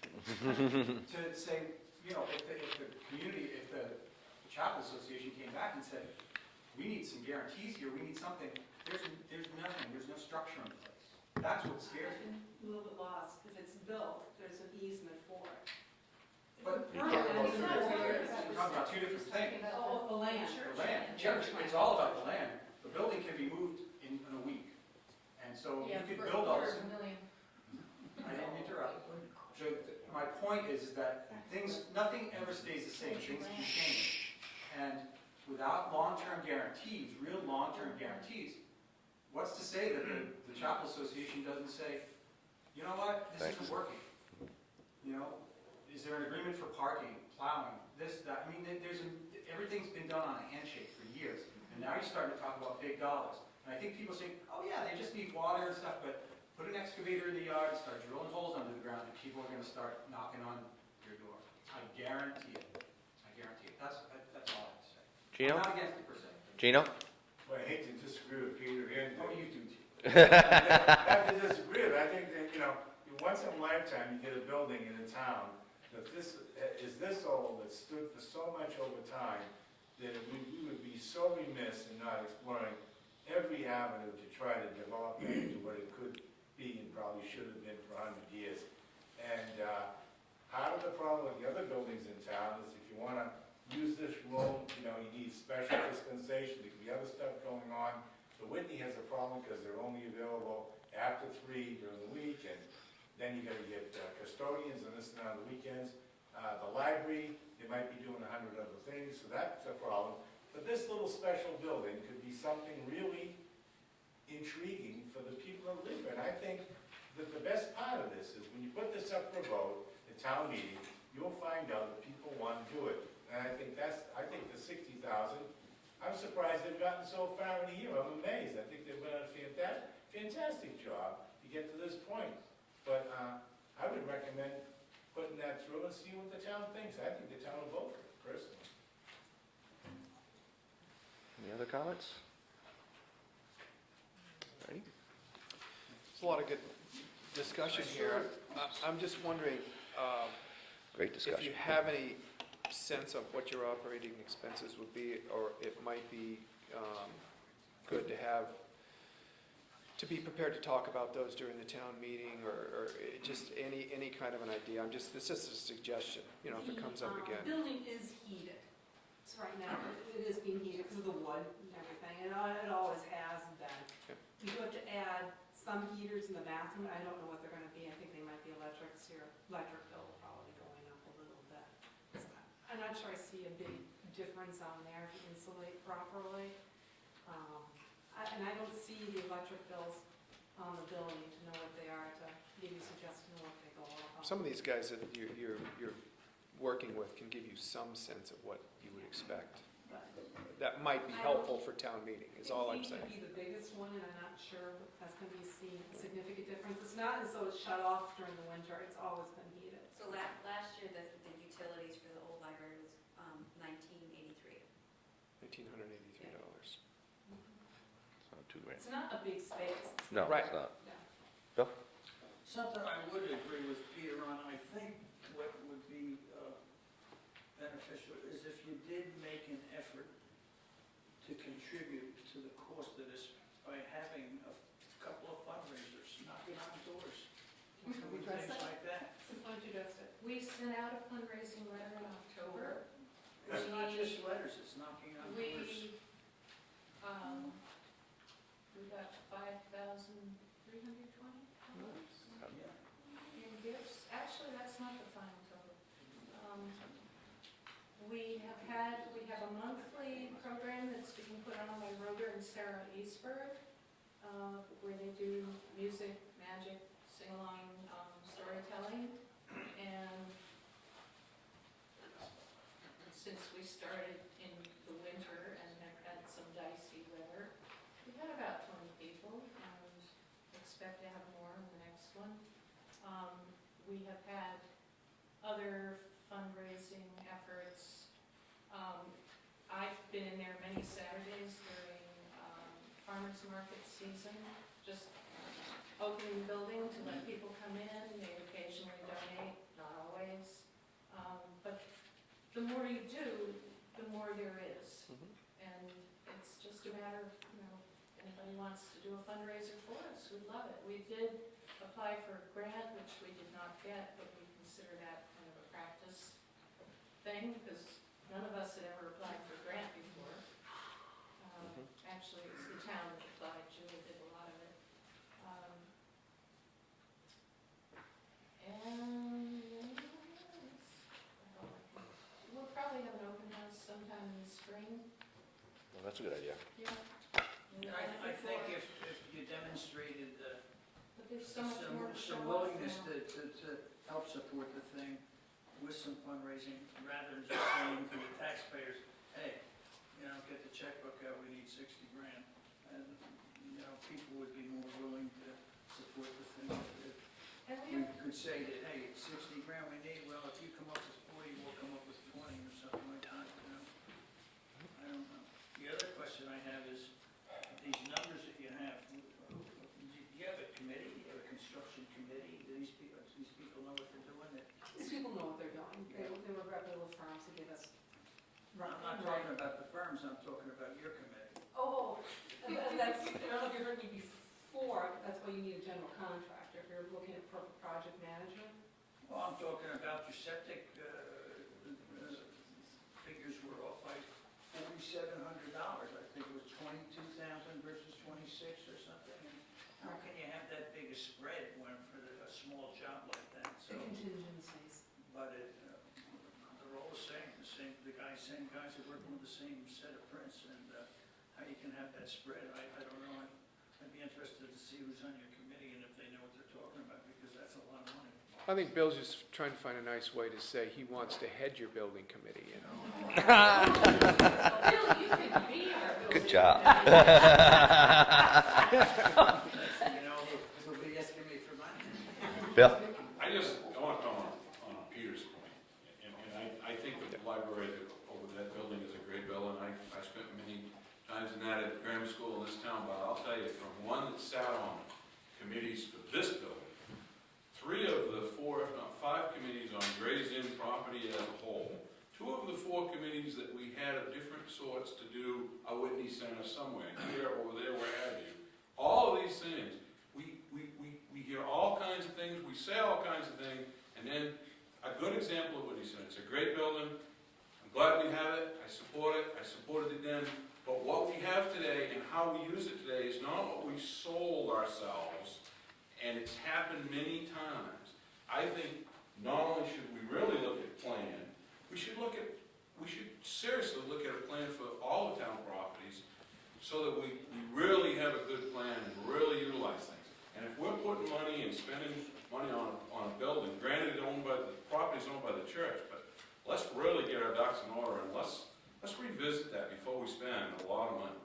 to say, you know, if the community, if the Chapel Association came back and said, we need some guarantees here, we need something, there's nothing, there's no structure in place. That's what scares me. I'm a little bit lost. If it's built, there's an easement for it. But We're not we're gonna do talking that. about two different things. Oh, the land. The land, yeah, it's all about the land. The building can be moved in a week. And so you could build all this. I didn't interrupt. So my point is that nothing ever stays the same, things can change. And without long-term guarantees, real long-term guarantees, what's to say that the Chapel Association doesn't say, you know what, this isn't working? You know, is there an agreement for parking, plowing, this, that? I mean, everything's been done on a handshake for years. And now you're starting to talk about big dollars. And I think people say, oh yeah, they just need water and stuff, but put an excavator in the yard, start drilling holes under the ground, and people are going to start knocking on your door. I guarantee it. I guarantee it. That's all I have to say. Gino? I'm not against it per se. Gino? Well, I hate to disagree with Peter and Oh, you do too. I have to disagree, but I think that, you know, once in a lifetime, you get a building in a town that is this old, that stood for so much over time, that we would be so remiss in not exploring every avenue to try to develop it into what it could be and probably should have been for 100 years. And part of the problem with the other buildings in town is if you want to use this room, you know, you need special dispensation, there could be other stuff going on. The Whitney has a problem because they're only available after 3 during the week, and then you got to get custodians and this and that on the weekends. The library, they might be doing 100 other things, so that's a problem. But this little special building could be something really intriguing for the people that live there. And I think that the best part of this is when you put this up for a vote at town meeting, you'll find out that people want to do it. And I think the 60,000, I'm surprised they've gotten so far in a year. I'm amazed. I think they've done a fantastic job to get to this point. But I would recommend putting that through and see what the town thinks. I think the town will vote for it, personally. Any other comments? Ready? There's a lot of good discussion here. I'm just wondering Great if you discussion. have any sense of what your operating expenses would be, or it might be good to be prepared to talk about those during the town meeting, or just any kind of an idea. This is a suggestion, you know, if it comes up again. The building is heated. So right now, it is being heated because of the wood and everything, and it always has been. Okay. We do have to add some heaters in the bathroom. I don't know what they're going to be. I think they might be electrics here. Electric bill probably going up a little bit. So not sure I see a big difference on there if you insulate properly. And I don't see the electric bills on the building to know what they are, to give you a suggestion of what they go off on. Some of these guys that you're working with can give you some sense of what you would expect. But That might be helpful for town meeting, is all I'm It saying. would be the biggest one, and I'm not sure if that's going to be a significant difference. It's not as though it's shut off during the winter, it's always been heated. So last year, the utilities for the old library was $1983. $1,983. It's not $2 grand. It's not a big space. It's No, not- it's not. Yeah. Bill? Something I would agree with Peter on, I think what would be beneficial is if you did make an effort to contribute to the cost of this by having a couple of fundraisers, knocking on doors, doing things like that. Since when did you just it? We sent out a fundraising letter in October. It's not just letters, it's knocking on doors. We got $5,320 Yeah. in gifts. Actually, that's not the final total. We have a monthly program that's being put on by Roger and Sarah Eastberg, where they do music, magic, sing-along, storytelling. And since we started in the winter and have had some dicey weather, we had about 20 people and expect to have more in the next one. We have had other fundraising efforts. I've been in there many Saturdays during farmers market season, just opening the building to let people come in. They occasionally donate, not always. But the more you do, the more there is. And it's just a matter of, anybody wants to do a fundraiser for us, we'd love it. We did apply for a grant, which we did not get, but we consider that kind of a practice thing, because none of us had ever applied for a grant before. Actually, it was the town that applied, Julie did a lot of it. We'll probably have an open house sometime in the spring. Well, that's a good idea. Yeah. I think if you demonstrated But there's so much more to show some off willingness now. to help support the thing with some fundraising, rather than just saying to the taxpayers, hey, get the checkbook out, we need 60 grand. And, people would be more willing to support the thing. If And we we have, could say that, hey, it's 60 grand we need, well, if you come up with 40, we'll come up with 20 or something like that, I don't know. The other question I have is, these numbers that you have, do you have a committee, do you have a construction committee? Do these people know what they're doing? These people know what they're doing. They were reputable firms to give us. I'm not talking about the firms, I'm talking about your committee. Oh, that's, I don't know if you heard me before, that's why you need a general contractor, if you're looking at project management. Well, I'm talking about your septic, figures were off by $4,700. I think it was 22,000 versus 26 or something. And how can you have that big a spread when for a small job like that? So, The contingencies. but they're all the same, same guys are working with the same set of prints, and how you can have that spread, I don't know. I'd be interested to see who's on your committee and if they know what they're talking about, because that's a lot of money. I think Bill's just trying to find a nice way to say he wants to head your building committee, Bill, you could be our building. Good job. They'll be asking me for money. Bill? I want to comment on Peter's point, and I think that the library over that building is a great building. I spent many times in that at grammar school in this town, but I'll tell you, from one that sat on committees for this building, 3 of the 4, if not 5 committees on Gray's Inn property as a whole, 2 of the 4 committees that we had of different sorts to do a Whitney Center somewhere, here, over there, where have you. All of these things, we hear all kinds of things, we say all kinds of things, and then a good example of Whitney Center. It's a great building. I'm glad we have it. I support it. I supported it then. But what we have today and how we use it today is not what we sold ourselves, and it's happened many times. I think not only should we really look at plan, we should look at we should seriously look at a plan for all the town properties so that we really have a good plan and really utilize things. And if we're putting money and spending money on a building, granted the property's owned by the church, but let's really get our ducks in order and let's revisit that before we spend a lot of money.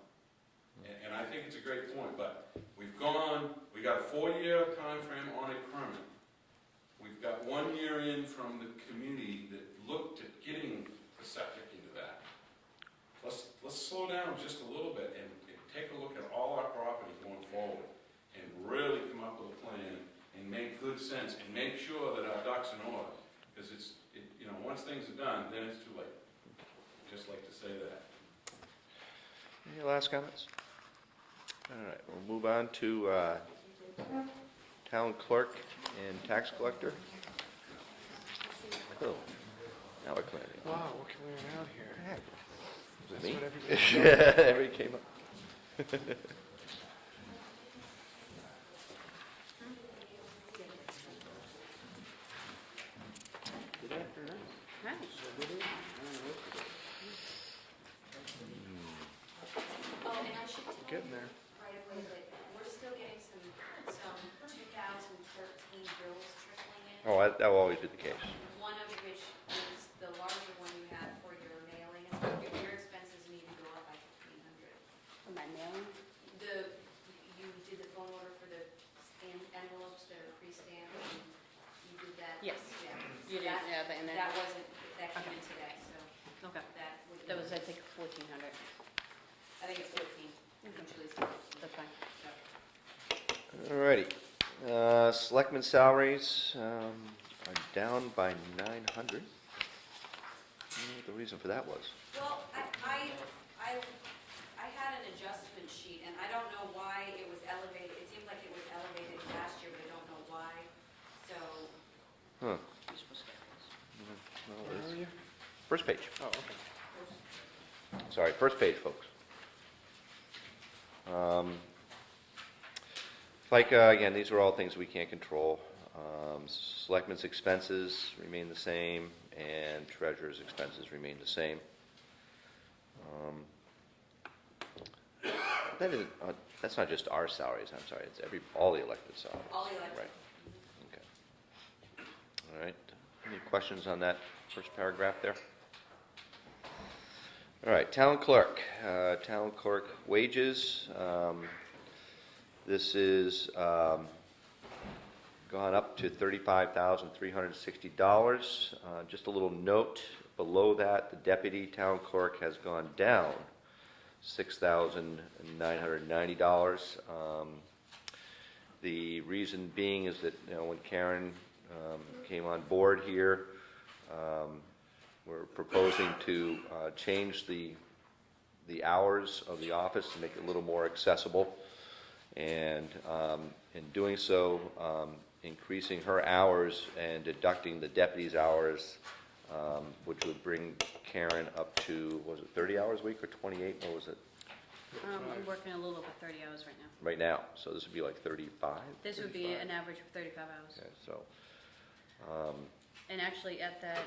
And I think it's a great point, but we got a 4-year time frame on a permit. We've got 1 year in from the community that looked at getting the septic into that. Let's slow down just a little bit and take a look at all our property going forward and really come up with a plan and make good sense and make sure that our ducks in order. Because once things are done, then it's too late. Just like to say that. Any last comments? All right, we'll move on to town clerk and tax collector. Oh, now we're clearing. Wow, we're clearing out here. Was it That's me? what everybody Everybody came up. Good afternoon. Hi. Oh, and I should tell Getting you there. right away that we're still getting some 2013 bills trickling in. Oh, that will always be the case. One of which is the larger one you have for your mailing. Your expenses need to go up by $1,500. For my mailing? You did the phone order for the envelopes that are pre-stamped, and you did that? Yes. Yeah. You So didn't, yeah, but, and then, That came in today, so okay. that That was, I think, 1,400. I think it's 14, usually it's 14. That's fine. So. Alrighty. Selectmen salaries are down by 900. I don't know what the reason for that was. Well, I had an adjustment sheet, and I don't know why it was elevated. It seemed like it was elevated last year, but I don't know why. So, Huh. You're supposed to get this. Well, Where it's- are you? First page. Oh, okay. Sorry, first page, folks. FICA, again, these are all things we can't control. Selectmen's expenses remain the same, and treasurer's expenses remain the same. That's not just our salaries, I'm sorry, it's all the elected salaries. all the elected. Right, okay. All right, any questions on that first paragraph there? All right, town clerk wages. This is gone up to $35,360. Just a little note below that, the deputy town clerk has gone down $6,990. The reason being is that when Karen came on board here, we're proposing to change the hours of the office to make it a little more accessible, and in doing so, increasing her hours and deducting the deputy's hours, which would bring Karen up to, was it 30 hours a week or 28? What was it I'm working a little over 30 hours right now. right now? So this would be like 35? This would be an average of 35 hours. Okay, so, And actually, at that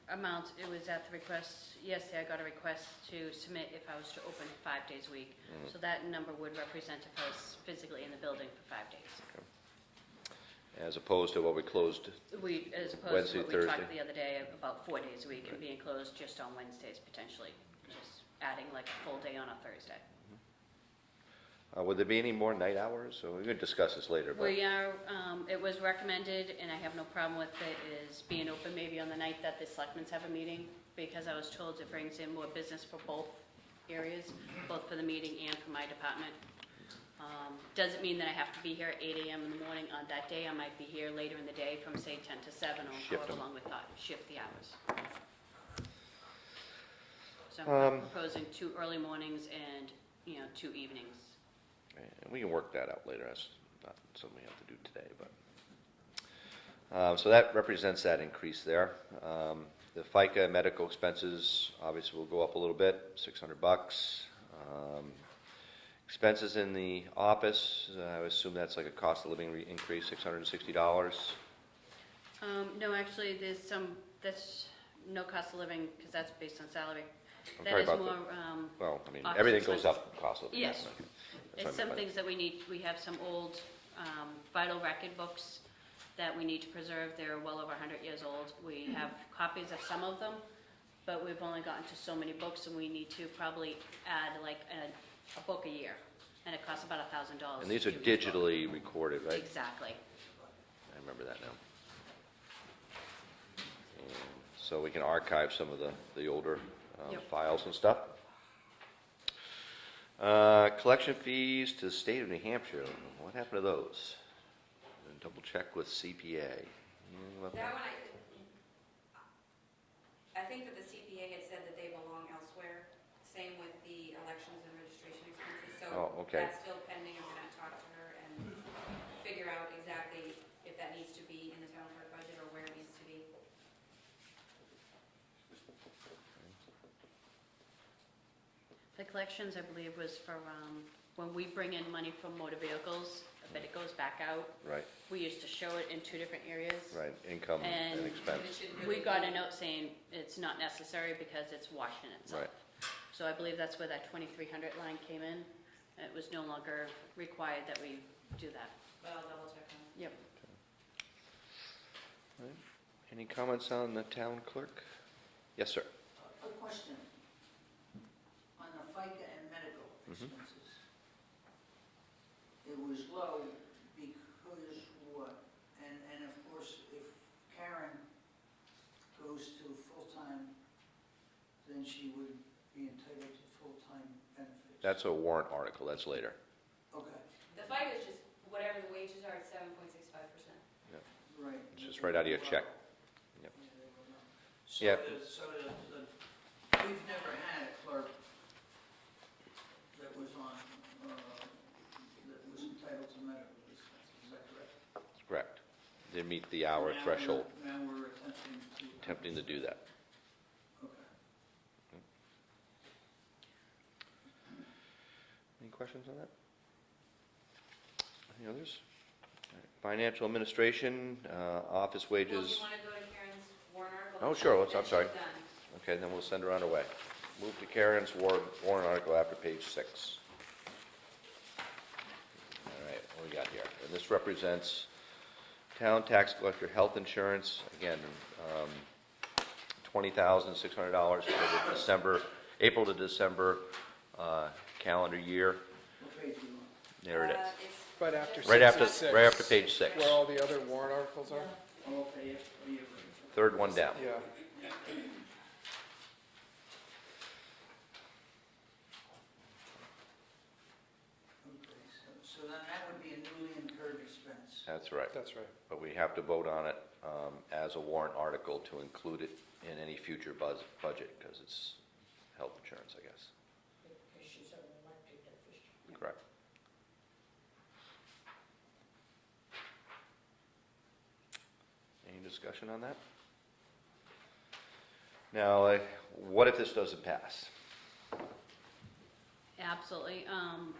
amount, it was at the request, yesterday I got a request to submit if I was to open 5 days a week. So that number would represent if I was physically in the building for 5 days. as opposed to what we closed, As opposed Wednesday, to what we Thursday. talked the other day about 4 days a week and being closed just on Wednesdays potentially. Just adding like a full day on a Thursday. would there be any more night hours? So we could discuss this later, but We are, it was recommended, and I have no problem with it, is being open maybe on the night that the selectmen have a meeting, because I was told it brings in more business for both areas, both for the meeting and for my department. Doesn't mean that I have to be here at 8 AM in the morning on that day. I might be here later in the day from, say, 10 to 7, or Shift however them. long we thought, shift the hours. So I'm proposing 2 early mornings and, 2 evenings. and we can work that out later. That's not something we have to do today, but. So that represents that increase there. The FICA medical expenses obviously will go up a little bit, $600. Expenses in the office, I would assume that's like a cost of living increase, $660. No, actually, there's some, that's no cost of living, because that's based on salary. I'm That talking is about more, well, I mean, office everything goes expenses. up in cost of living. Yes. That's what I It's meant some by that. things that we have some old vital record books that we need to preserve. They're well over 100 years old. We have copies of some of them, but we've only gotten to so many books, and we need to probably add like a book a year, and it costs about $1,000. And these are to do each book. digitally recorded, right? Exactly. I remember that now. And so we can archive some of the older Yep. files and stuff. Collection fees to the state of New Hampshire, what happened to those? And double check with CPA. Anything about That one, I think that the CPA had said that they belong elsewhere. Same with the elections and registration expenses. So Oh, okay. that's still pending. I'm gonna talk to her and figure out exactly if that needs to be in the town clerk budget or where it needs to be. The collections, I believe, was for when we bring in money from motor vehicles, but it goes back out. Right, We used to show it in two different areas. right, income and And expense. It should We really got be- a note saying it's not necessary because it's washing itself. Right. So I believe that's where that 2,300 line came in. It was no longer required that we do that. But I'll double check on it. Yep. Right. Any comments on the town clerk? Yes, sir. A question. On the FICA and medical Mhm. expenses, it was low because what? And of course, if Karen goes to full-time, then she would be entitled to full-time benefits. That's a warrant article, that's later. Okay, The FICA is just whatever the wages are at 7.65%. right. It's just right out of your check. Yep. Yeah, they were low. Yeah. We've never had a clerk that was on, that was entitled to medical expenses, is that correct? Correct. They meet the hour Now threshold, Now we're attempting to do that. Okay. Any questions on that? Any others? All right. Financial administration, office Well, do wages. you want to go to Karen's warrant article? Oh, sure, That I'm she's sorry. done. Okay, then we'll send her on her way. Move to Karen's warrant article after page 6. All right, what we got here? And this represents town tax collector health insurance, again, $20,600 for the December, April to December calendar year. What page do you want? There it is. It's Right after Right after, six. right after page 6. Where all the other warrant articles are? Oh, okay, yeah. Third one down. Yeah. Okay, so then that would be a newly incurred expense. That's right. That's right. But we have to vote on it as a warrant article to include it in any future budget, because it's health insurance, I guess. Because she's an elected official. Correct. Any discussion on that? Now, what if this doesn't pass? Absolutely,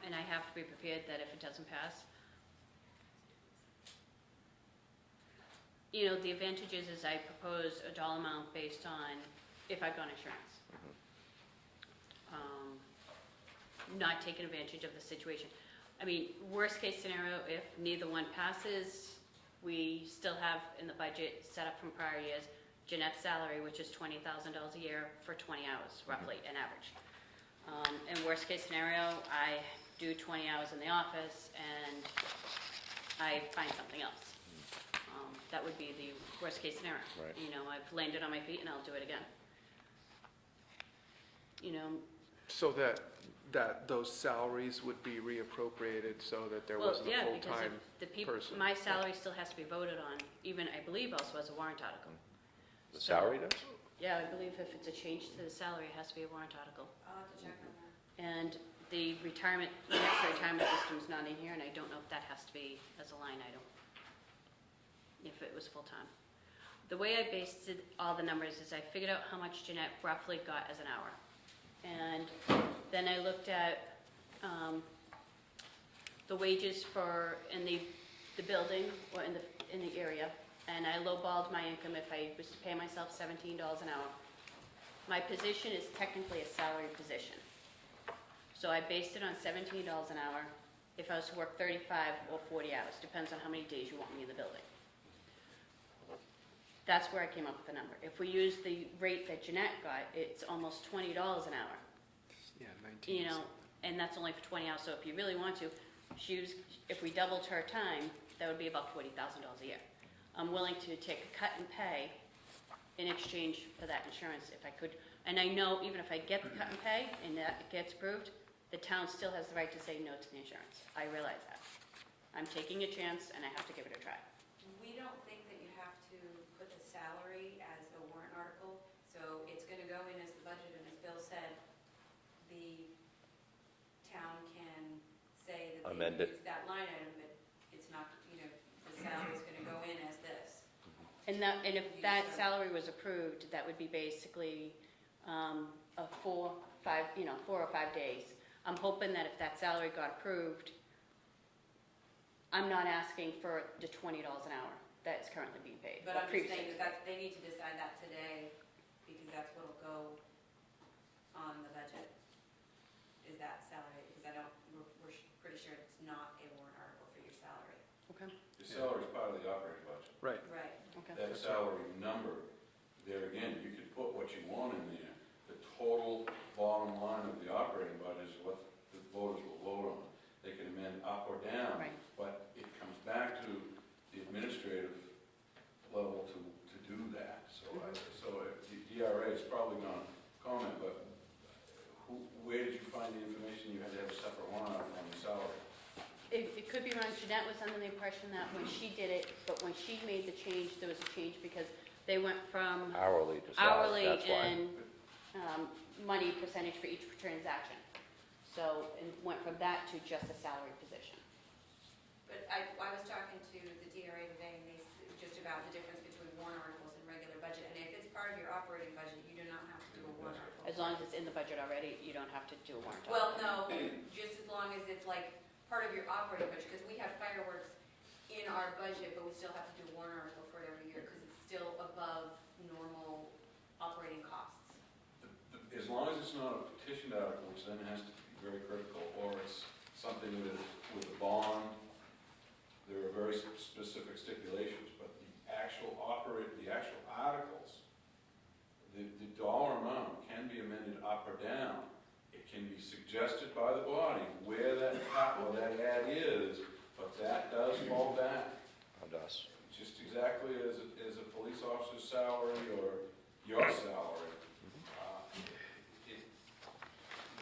and I have to be prepared that if it doesn't pass, you know, the advantage is I propose a dollar amount based on if I've got insurance. Not taking advantage of the situation. I mean, worst case scenario, if neither one passes, we still have in the budget set up from prior years, Jeanette's salary, which is $20,000 a year for 20 hours, roughly, an average. In worst case scenario, I do 20 hours in the office and I find something else. That would be the worst case scenario. Right. You know, I've landed on my feet and I'll do it again. You know, So that those salaries would be reappropriated so that there well, wasn't a yeah, because full-time if the people, person. my salary still has to be voted on, even, I believe, also as a warrant article. The So- salary does? Yeah, I believe if it's a change to the salary, it has to be a warrant article. I'll have to check on that. And the retirement, the extra retirement system's not in here, and I don't know if that has to be as a line item, if it was full-time. The way I based all the numbers is I figured out how much Jeanette roughly got as an hour. And then I looked at the wages for, in the building, or in the area, and I lowballed my income if I was to pay myself $17 an hour. My position is technically a salary position. So I based it on $17 an hour if I was to work 35 or 40 hours, depends on how many days you want me in the building. That's where I came up with the number. If we use the rate that Jeanette got, it's almost $20 an hour, Yeah, 19. you know, and that's only for 20 hours. So if you really want to, if we doubled her time, that would be about $40,000 a year. I'm willing to take a cut in pay in exchange for that insurance if I could. And I know even if I get the cut in pay and that gets approved, the town still has the right to say no to the insurance. I realize that. I'm taking a chance and I have to give it a try. We don't think that you have to put the salary as a warrant article, so it's gonna go in as the budget, and as Bill said, the town can say that Amend they it. use that line item, but it's not, you know, the salary's gonna go in as this. And if that salary was approved, that would be basically a 4 or 5 days. I'm hoping that if that salary got approved, I'm not asking for the $20 an hour that's currently being paid. But or I'm just saying previously. that they need to decide that today, because that's what'll go on the budget, is that salary, because we're pretty sure it's not a warrant article for your salary. Okay, The salary is part of the operating budget. Right. Right. okay. That salary number, there again, you could put what you want in there. The total bottom line of the operating budget is what the voters will vote on. They can amend up or down. Right. But it comes back to the administrative level to do that. So the DRA is probably going to comment, but where did you find the information you had to have a separate warrant article on your salary? It could be wrong. Jeanette was under the impression that when she did it, but when she made the change, there was a change because they went from Hourly to salary, hourly that's why. and money percentage for each transaction. So, and went from that to just a salary position. But I was talking to the DRA today, and just about the difference between warrant articles and regular budget, and if it's part of your operating budget, you do not have to do a warrant article. As long as it's in the budget already, you don't have to do a warrant. Well, no, just as long as it's like part of your operating budget, because we have fireworks in our budget, but we still have to do a warrant article for it every year, because it's still above normal operating costs. As long as it's not a petitioned article, which then has to be very critical, or it's something with a bond, there are very specific stipulations, but the actual articles, the dollar amount can be amended up or down. It can be suggested by the body where that cut or that add is, but that does fall back. It does. Just exactly as a police officer's salary or your salary.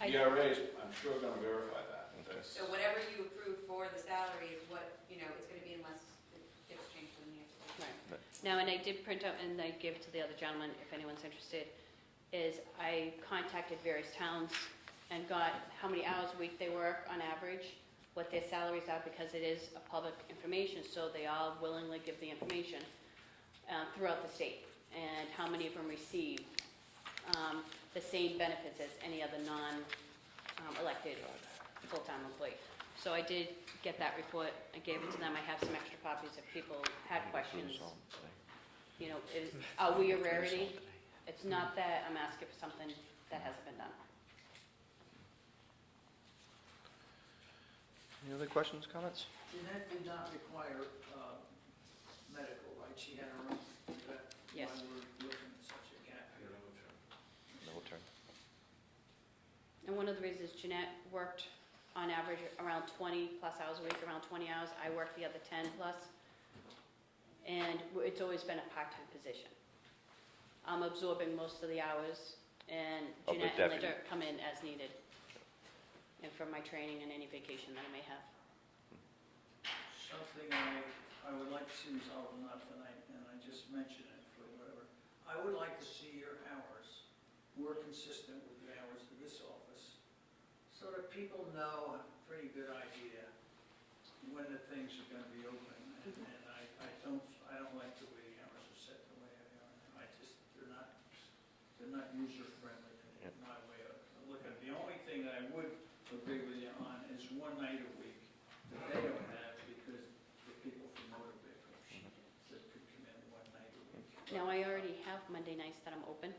DRA is, I'm sure, going to verify that. So whatever you approve for the salary is what, you know, it's gonna be unless it gets changed in the next year. Right. Now, and I did print out, and I give to the other gentleman, if anyone's interested, is I contacted various towns and got how many hours a week they work on average, what their salaries are, because it is a public information, so they all willingly give the information throughout the state, and how many of them receive the same benefits as any other non-elected full-time employee. So I did get that report, I gave it to them, I have some extra copies if people had questions. You know, are we a rarity? It's not that I'm asking for something that hasn't been done. Any other questions, comments? Jeanette did not require medical, right? She had her own, that's why Yes. we're looking at such a gap here. No turn. And one of the reasons Jeanette worked on average around 20 plus hours a week, around 20 hours. I worked the other 10 plus. And it's always been a part-time position. I'm absorbing most of the hours, and Of the Jeanette and Linda deputy. come in as needed. And from my training and any vacation that I may have. Something I would like to see resolved, not tonight, and I just mentioned it for whatever. I would like to see your hours more consistent with the hours of this office, so that people know a pretty good idea when the things are gonna be open. And I don't like the way the hours are set the way they are now. They're not user-friendly in my way of looking. The only thing that I would agree with you on is one night a week that they don't have, because the people from motor vehicles that could come in Monday nights that I'm open.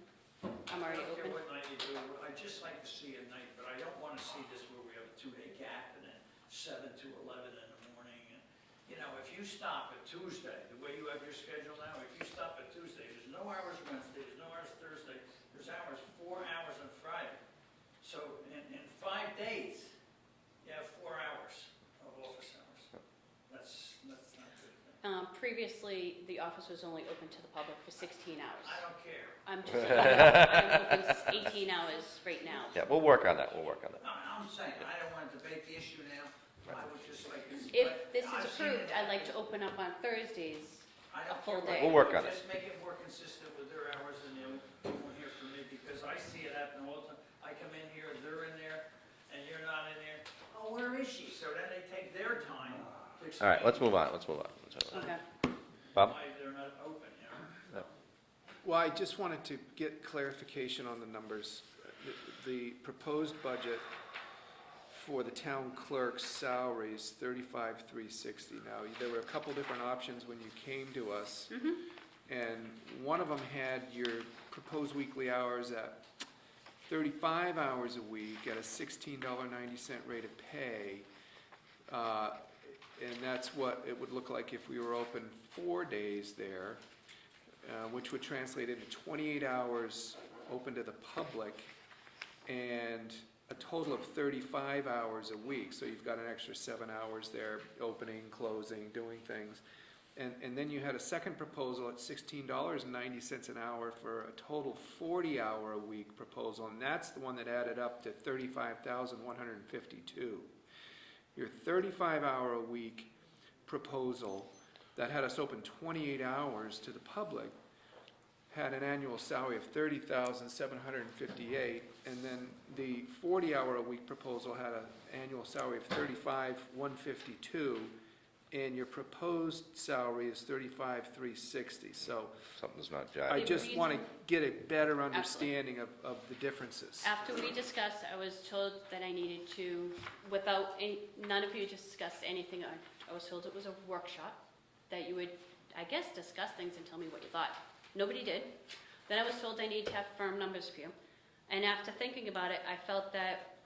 I'm I already don't care open. what night you do, I'd just like to see a night, but I don't wanna see this where we have a 2-day gap and then 7 to 11 in the morning. And you know, if you stop at Tuesday, the way you have your schedule now, if you stop at Tuesday, there's no hours Wednesday, there's no hours Thursday, there's hours, 4 hours on Friday. So in 5 days, you have 4 hours of office hours. That's not good. Previously, the office was only open to the public for 16 hours. I don't care. I'm just, I'm open 18 hours right now. Yeah, we'll work on that, we'll work on that. No, I'm saying, I don't want to debate the issue now, I would just like to. If this I've is seen it approved, I'd like to happen. open up on Thursdays. I a don't full care what day. We'll work on it. Just make it more consistent with their hours and you won't hear from me, because I see it happen all the time. I come in here, they're in there, and you're not in there. Oh, where is she? So then they take their time to explain. All right, let's move on. Let's move on. Okay. Bob? Why they're not open, you know? Well, I just wanted to get clarification on the numbers. The proposed budget for the town clerk's salary is $35,360. Now, there were a couple different options when you came to us, and one of them had your proposed weekly hours at 35 hours a week at a $16.90 rate of pay. And that's what it would look like if we were open 4 days there, which would translate into 28 hours open to the public and a total of 35 hours a week. So you've got an extra 7 hours there, opening, closing, doing things. And then you had a second proposal at $16.90 an hour for a total 40-hour-a-week proposal, and that's the one that added up to $35,152. Your 35-hour-a-week proposal that had us open 28 hours to the public had an annual salary of $30,758, and then the 40-hour-a-week proposal had an annual salary of $35,152, and your proposed salary is $35,360. So Something's not I jiving. just want to get a better understanding of the differences. After we discussed, I was told that I needed to, none of you discussed anything. I was told it was a workshop, that you would, I guess, discuss things and tell me what you thought. Nobody did. Then I was told I need to have firm numbers for you. And after thinking about it, I felt that,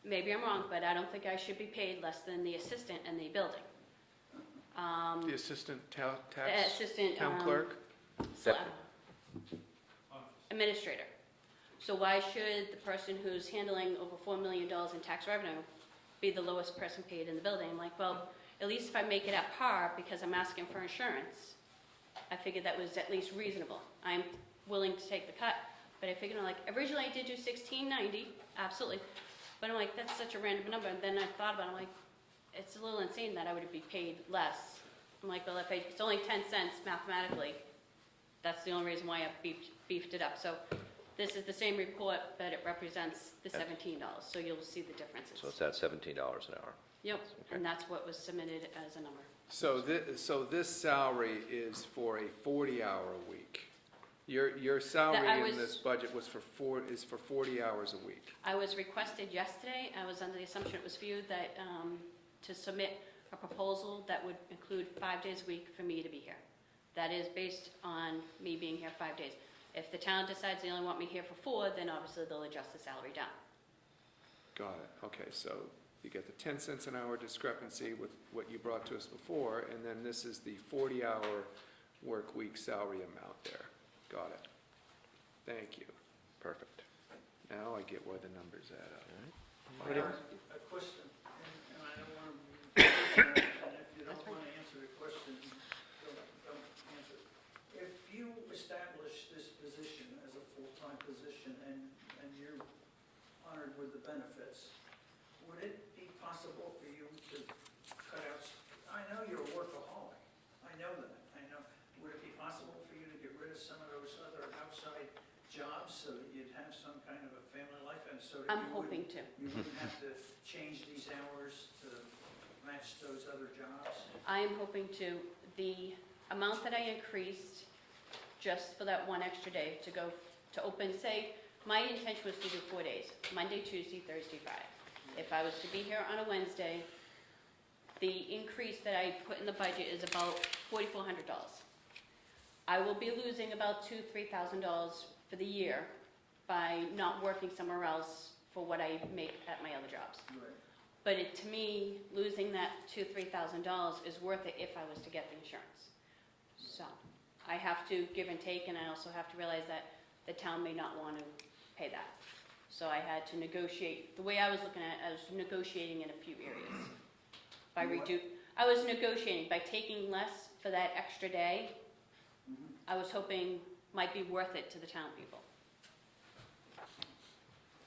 maybe I'm wrong, but I don't think I should be paid less than the assistant in the building. The assistant The tax assistant. town clerk? Administrator. So why should the person who's handling over $4 million in tax revenue be the lowest person paid in the building? I'm like, well, at least if I make it at par because I'm asking for insurance, I figured that was at least reasonable. I'm willing to take the cut, but I figured, like, originally I did do $16.90, absolutely. But I'm like, that's such a random number. And then I thought about it, I'm like, it's a little insane that I would be paid less. I'm like, well, if it's only 10 cents mathematically, that's the only reason why I beefed it up. So this is the same report, but it represents the $17. So you'll see the differences. So it's at $17 an hour. Yep, Okay. and that's what was submitted as a number. So this salary is for a 40-hour week. Your salary in this budget is for 40 hours a week. I was requested yesterday, I was under the assumption it was for you, that, to submit a proposal that would include 5 days a week for me to be here. That is based on me being here 5 days. If the town decides they only want me here for 4, then obviously they'll adjust the salary down. Got it, okay, so you get the 10 cents an hour discrepancy with what you brought to us before, and then this is the 40-hour work week salary amount there. Got it. Thank you. Perfect. Now I get where the numbers add up. I have a question, and I don't want to, and if you don't want to answer the question, don't answer. If you establish this position as a full-time position and you're honored with the benefits, would it be possible for you to cut out, I know you're a workaholic, I know that, I know. Would it be possible for you to get rid of some of those other outside jobs so that you'd have some kind of a family life and so that I'm hoping to. you wouldn't have to change these hours to match those other jobs? I am hoping to. The amount that I increased just for that one extra day to go to open, say, my intention was to do 4 days, Monday, Tuesday, Thursday, Friday. If I was to be here on a Wednesday, the increase that I put in the budget is about $4,400. I will be losing about $2,000-3,000 for the year by not working somewhere else for what I make at my other jobs. Right. But to me, losing that $2,000-3,000 is worth it if I was to get the insurance. So I have to give and take, and I also have to realize that the town may not want to pay that. So I had to negotiate. The way I was looking at it, I was negotiating in a few areas. I was negotiating by taking less for that extra day. I was hoping might be worth it to the town people.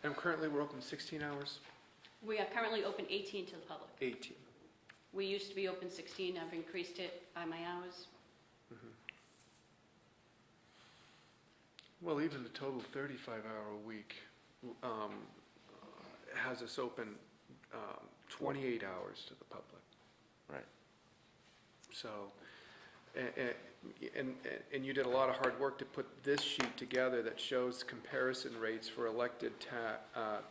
And currently, we're open 16 hours? We are currently open 18 to the public. 18. We used to be open 16. I've increased it by my hours. Well, even the total 35-hour a week has us open 28 hours to the public. Right. So, and you did a lot of hard work to put this sheet together that shows comparison rates for elected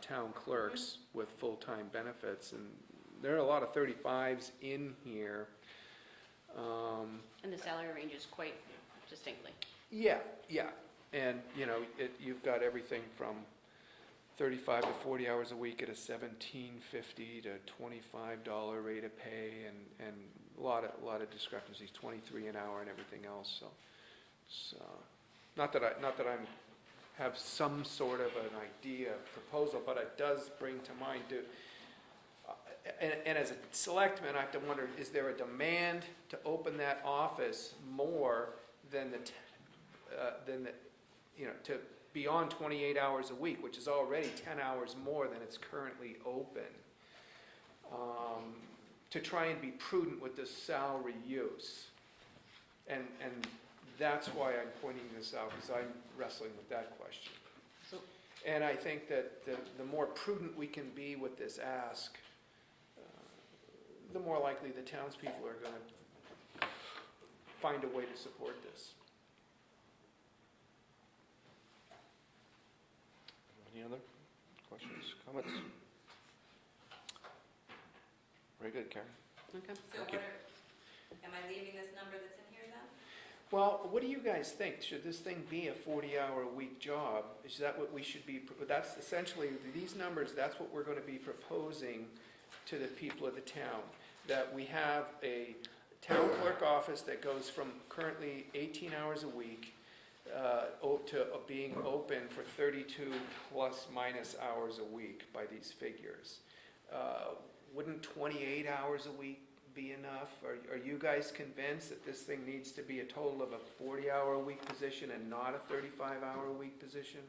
town clerks with full-time benefits, and there are a lot of 35s in here. And the salary range is quite distinctly. Yeah, and you've got everything from 35 to 40 hours a week at a $17.50 to $25 rate of pay, and a lot of discrepancies, 23 an hour and everything else. So not that I have some sort of an idea proposal, but it does bring to mind. And as a selectman, I have to wonder: is there a demand to open that office more than to beyond 28 hours a week, which is already 10 hours more than it's currently open, to try and be prudent with the salary use. And that's why I'm pointing this out, because I'm wrestling with that question. So, And I think that the more prudent we can be with this ask, the more likely the townspeople are going to find a way to support this. Any other questions, comments? Very good, Karen. okay. So Thank you. am I leaving this number that's in here then? Well, what do you guys think? Should this thing be a 40-hour-a-week job? Is that what we should be, that's essentially, these numbers, that's what we're going to be proposing to the people of the town. That we have a town clerk office that goes from currently 18 hours a week to being open for 32 plus minus hours a week by these figures. Wouldn't 28 hours a week be enough? Are you guys convinced that this thing needs to be a total of a 40-hour-a-week position and not a 35-hour-a-week position?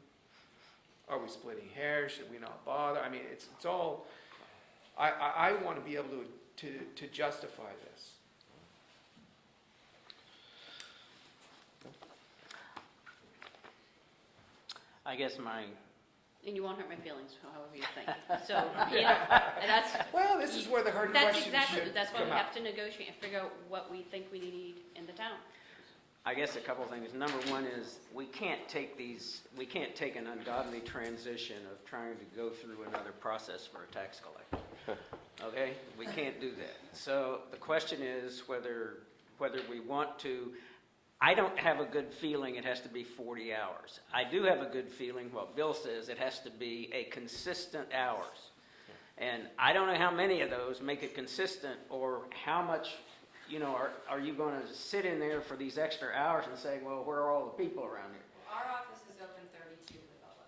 Are we splitting hairs? Should we not bother? I mean, it's all. I want to be able to justify this. I guess And you won't hurt my feelings, however you think. So, and that's, Well, this is where the hard questions should that's why we come have out. to negotiate and figure out what we think we need in the town. I guess a couple of things. Number one is we can't take an ungodly transition of trying to go through another process for a tax collector. Okay? We can't do that. So the question is whether we want to. I don't have a good feeling it has to be 40 hours. I do have a good feeling what Bill says, it has to be a consistent hours. And I don't know how many of those make it consistent, or how much, are you going to sit in there for these extra hours and say, well, where are all the people around here? Well, our office is open 32 to the public.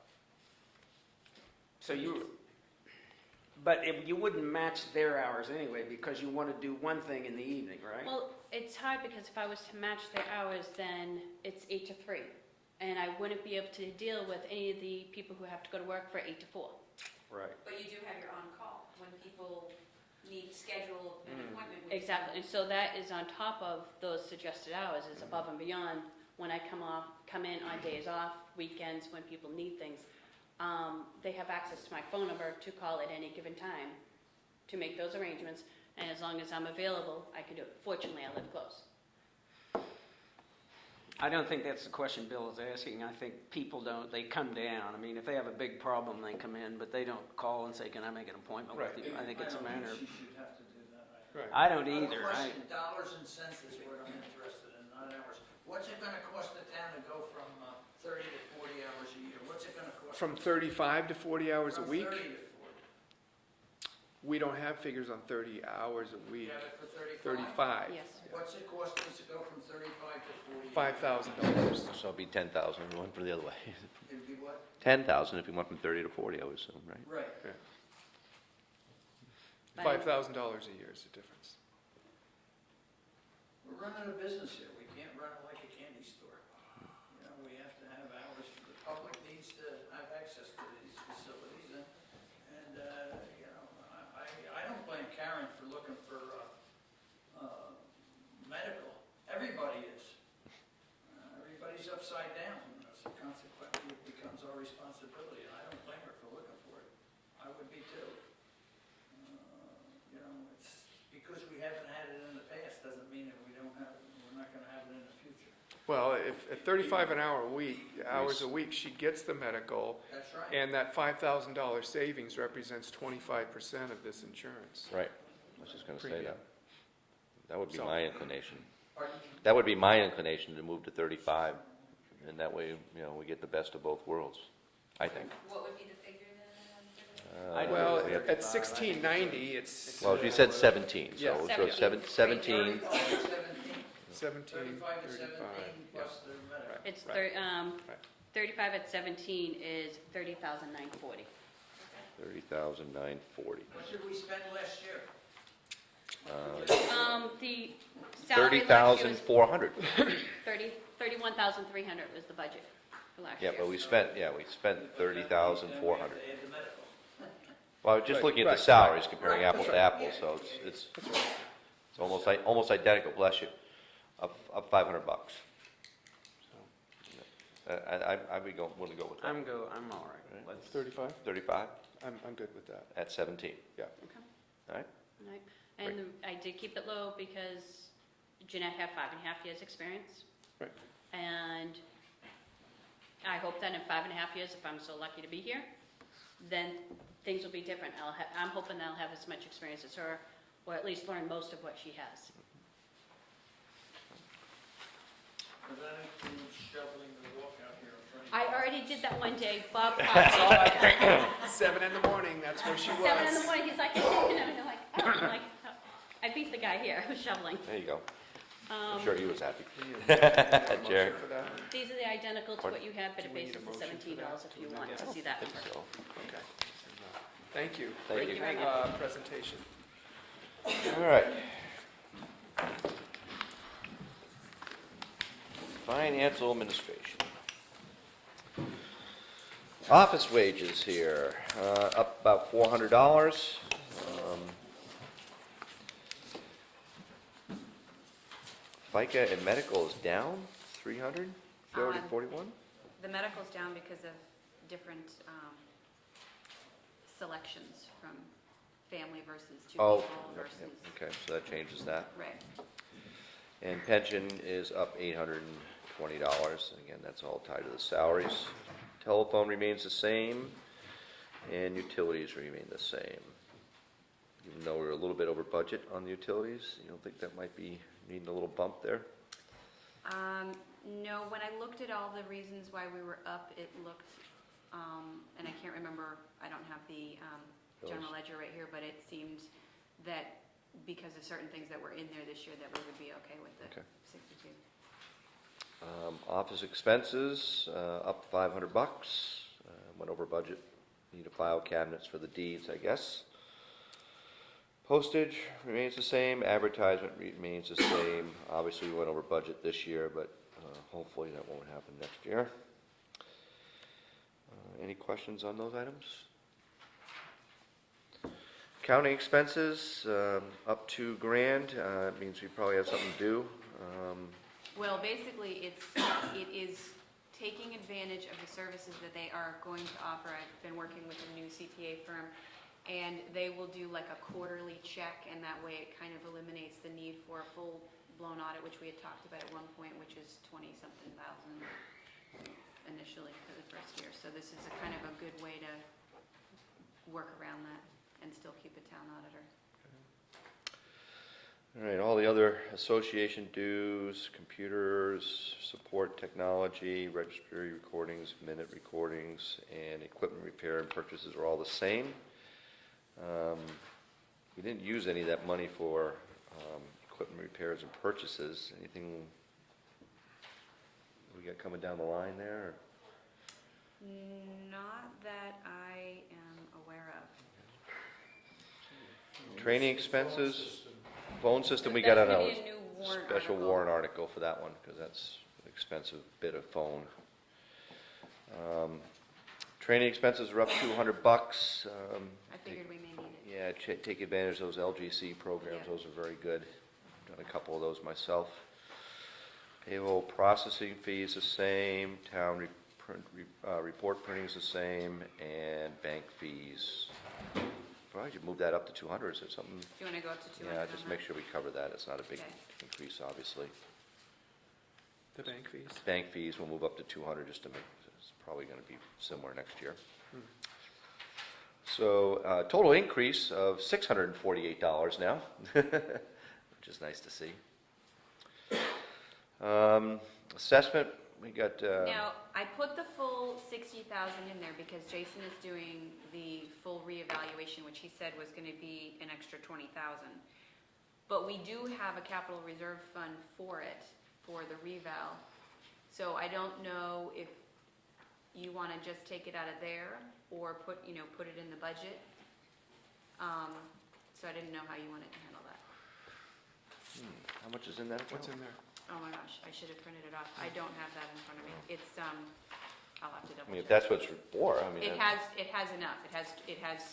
So but you wouldn't match their hours anyway, because you want to do one thing in the evening, right? Well, it's hard because if I was to match their hours, then it's 8 to 3. And I wouldn't be able to deal with any of the people who have to go to work for 8 to 4. Right. But you do have your on-call when people need to schedule an appointment with you. Exactly, and so that is on top of those suggested hours, is above and beyond when I come in on days off, weekends, when people need things. They have access to my phone number to call at any given time to make those arrangements, and as long as I'm available, I can do it. Fortunately, I live close. I don't think that's the question Bill is asking. I think people they come down. I mean, if they have a big problem, they come in, but they don't call and say, can I make an appointment with you? I think it's a matter of. She should have to do that. Right. I don't I have a either. question, dollars and cents is what I'm interested in, not hours. What's it gonna cost the town to go from 30 to 40 hours a year? What's it gonna cost? From 35 to 40 hours a week? From 30 to 40. We don't have figures on 30 hours a You week. have it for 35? 35. Yes. What's it cost us to go from 35 to 40? $5,000. So it'd be 10,000 if we went for the other way. It'd be what? 10,000 if we went from 30 to 40, I would assume, right? Right. $5,000 a year is the difference. We're running a business here. We can't run it like a candy store. You know, we have to have hours. The public needs to have access to these facilities. And you know, I don't blame Karen for looking for medical. Everybody is. Everybody's upside down. So consequently, it becomes our responsibility. And I don't blame her for looking for it. I would be too. You know, it's because we haven't had it in the past doesn't mean that we're not gonna have it in the future. Well, if at 35 hours a week, she gets the medical, That's right. and that $5,000 savings represents 25% of this insurance. Right. I was just going to say Premium. that. That would be So- my inclination. Pardon? That would be my inclination to move to 35, and that way, you know, we get the best of both worlds, I think. What would be the figure then? I'd Well, agree with at 1690, it's Well, you said 17, Yeah. so 17. 17, 35 at 17. 17, 35 at 35. 17 plus the medical. It's, Right. 35 at 17 is 30,940. 30,940. What did we spend last year? The salary last year was 30,400. 31,300 was the budget for last Yeah, year. but we spent 30,400. They had the medical. Well, just Right, looking at right, the salaries, comparing Right, apples to right. apples, so it's almost identical, bless you, up $500. I'd be willing to go with that. I'm all right. Let's, 35? 35 I'm good with that. at 17, Yeah. Okay. all right? Right. And I did keep it low because Jeanette had 5.5 years' experience. Right. And I hope that in 5.5 years, if I'm so lucky to be here, then things will be different. I'm hoping that I'll have as much experience as her, or at least learn most of what she has. But that includes shoveling the walk out here in front of you. I already did that one day. Bob caught me. 7 in the morning, that's where she was. 7 in the morning, he's like, and I'm like, oh, I'm like, oh. I beat the guy here who's shoveling. There you go. I'm sure he was happy. Motion Jerry? for that? These are the identical to what you have, but it Do we need bases a the motion for that? $17 if you want to see that I think number. so. Okay. Thank you. Thank Great, you. very much. presentation. All right. Financial administration. Office wages here, up about $400. FICA and medical is down 300, 41? The medical's down because of different selections from family versus two Oh, people yep, versus, okay, so that changes that. right. And pension is up $820. Again, that's all tied to the salaries. Telephone remains the same, and utilities remain the same. Even though we're a little bit over budget on the utilities, you don't think that might be needing a little bump there? No, when I looked at all the reasons why we were up, it looked, and I can't remember, I don't have the general ledger right here, but it seemed that because of certain things that were in there this year, that we would be okay with the Okay. 62. Office expenses, up $500. Went over budget. Need to file cabinets for the deeds, I guess. Postage remains the same. Advertisement remains the same. Obviously, we went over budget this year, but hopefully that won't happen next year. Any questions on those items? County expenses, up $2,000. It means we probably have something due. Well, basically, it is taking advantage of the services that they are going to offer. I've been working with a new CPA firm, and they will do like a quarterly check, and that way it kind of eliminates the need for a full-blown audit, which we had talked about at one point, which is 20-something thousand initially for the first year. So this is a kind of a good way to work around that and still keep a town auditor. All right, all the other association dues, computers, support technology, registry recordings, minute recordings, and equipment repair and purchases are all the same. We didn't use any of that money for equipment repairs and purchases. Anything we got coming down the line there? Not that I am aware of. Training expenses, phone system, we got That's on gonna a be a new warrant special article. warrant article for that one, because that's an expensive bit of phone. Training expenses are up $200. I figured we may need it. Yeah, take advantage of those LGC programs, Yeah. those are very good. I've done a couple of those myself. Payroll processing fees the same, town report printing is the same, and bank fees. Probably should move that up to 200, is there something? Do you want to go up to 200? Yeah, just make sure we cover that, it's not a big Okay. increase, obviously. The bank fees? Bank fees will move up to 200 just to make, it's probably gonna be similar next year. So, total increase of $648 now, which is nice to see. Assessment, we got, Now, I put the full 60,000 in there because Jason is doing the full reevaluation, which he said was gonna be an extra 20,000. But we do have a capital reserve fund for it, for the reval. So I don't know if you wanna just take it out of there or put it in the budget. So I didn't know how you wanted to handle that. how much is in that account? What's in there? Oh my gosh, I should have printed it off. I don't have that in front of me. It's, I'll have to I double mean, if check. that's what it's for, I mean. It has enough. It has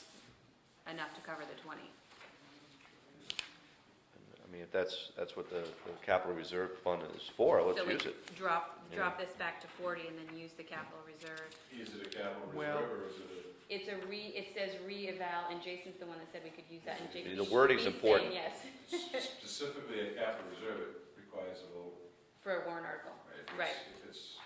enough to cover the 20. I mean, if that's what the capital reserve fund is for, let's So we use it. drop Yeah. this back to 40 and then use the capital reserve. Is it a capital Well- reserve, or is it It says re-eval, and Jason's the one that said we could use that, and Jason. The wording's he's important. saying yes, specifically a capital reserve, it requires a vote, for a warrant article. right? If it's- Right. If it's,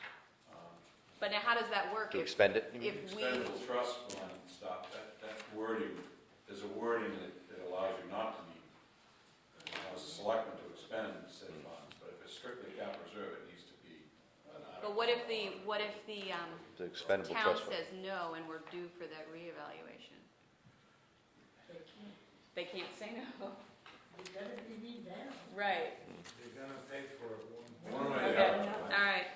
But now how does that work To if, expend it, you mean? if we, expendable trust fund, stop, that wording, there's a wording that allows you not to need, allows the selectmen to expend said funds, but if it's strictly capital reserve, it needs to be an article. but what if the The expendable town trust fund. says no and we're due for that reevaluation? They can't, They can't say no. they gotta be down. Right. They're gonna pay for it One way or Okay, the other. all right.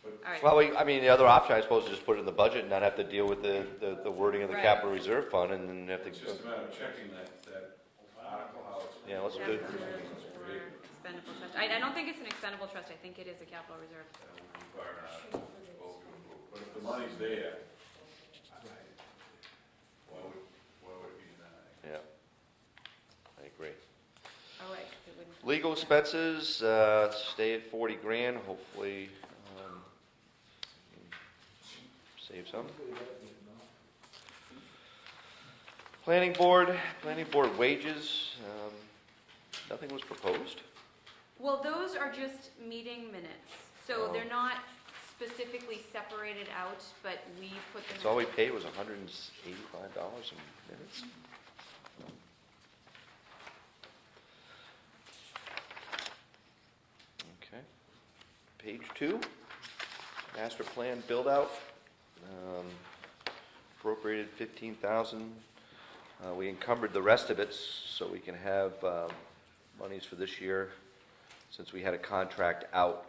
But- All right. Well, I mean, the other option, I suppose, is just put it in the budget and not have to deal with the wording of the Right. capital reserve fund and then have It's just a to, matter of checking that article, how it's. yeah, let's do it. Capital reserve for expendable trust. I don't think it's an expendable trust. I think it is a capital reserve. That would require an article, vote to approve. But if the money's there, why would it be denied? Yeah. I agree. Oh, right, 'cause it wouldn't. Legal expenses, stay at 40 grand, hopefully, save some. Planning board wages, nothing was proposed. Well, those are just meeting minutes, so Oh. they're not specifically separated out, but we put them. That's all we paid was $185 in minutes. Okay. Page 2, master plan build-out. Appropriated 15,000. We encumbered the rest of it so we can have monies for this year. Since we had a contract out,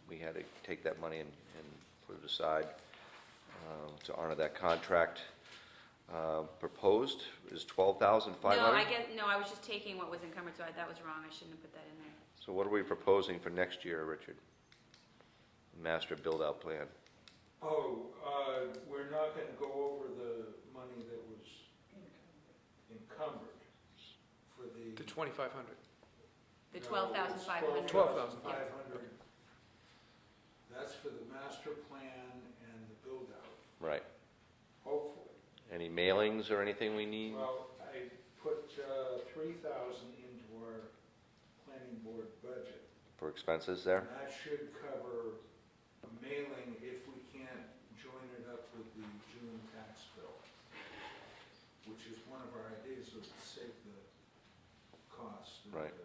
we had to take that money and put it aside to honor that contract. Proposed is 12,500. No, I was just taking what was encumbered, so that was wrong. I shouldn't have put that in there. So what are we proposing for next year, Richard? Master build-out plan. Oh, we're not gonna go over the money that was encumbered for the. The 2,500. The No, 12,500. it's 12,500. That's for the master plan and the build-out, Right. hopefully. Any mailings or anything we need? Well, I put 3,000 into our planning board budget. For expenses there? And that should cover a mailing if we can't join it up with the June tax bill, which is one of our ideas, was to save the cost. Right. The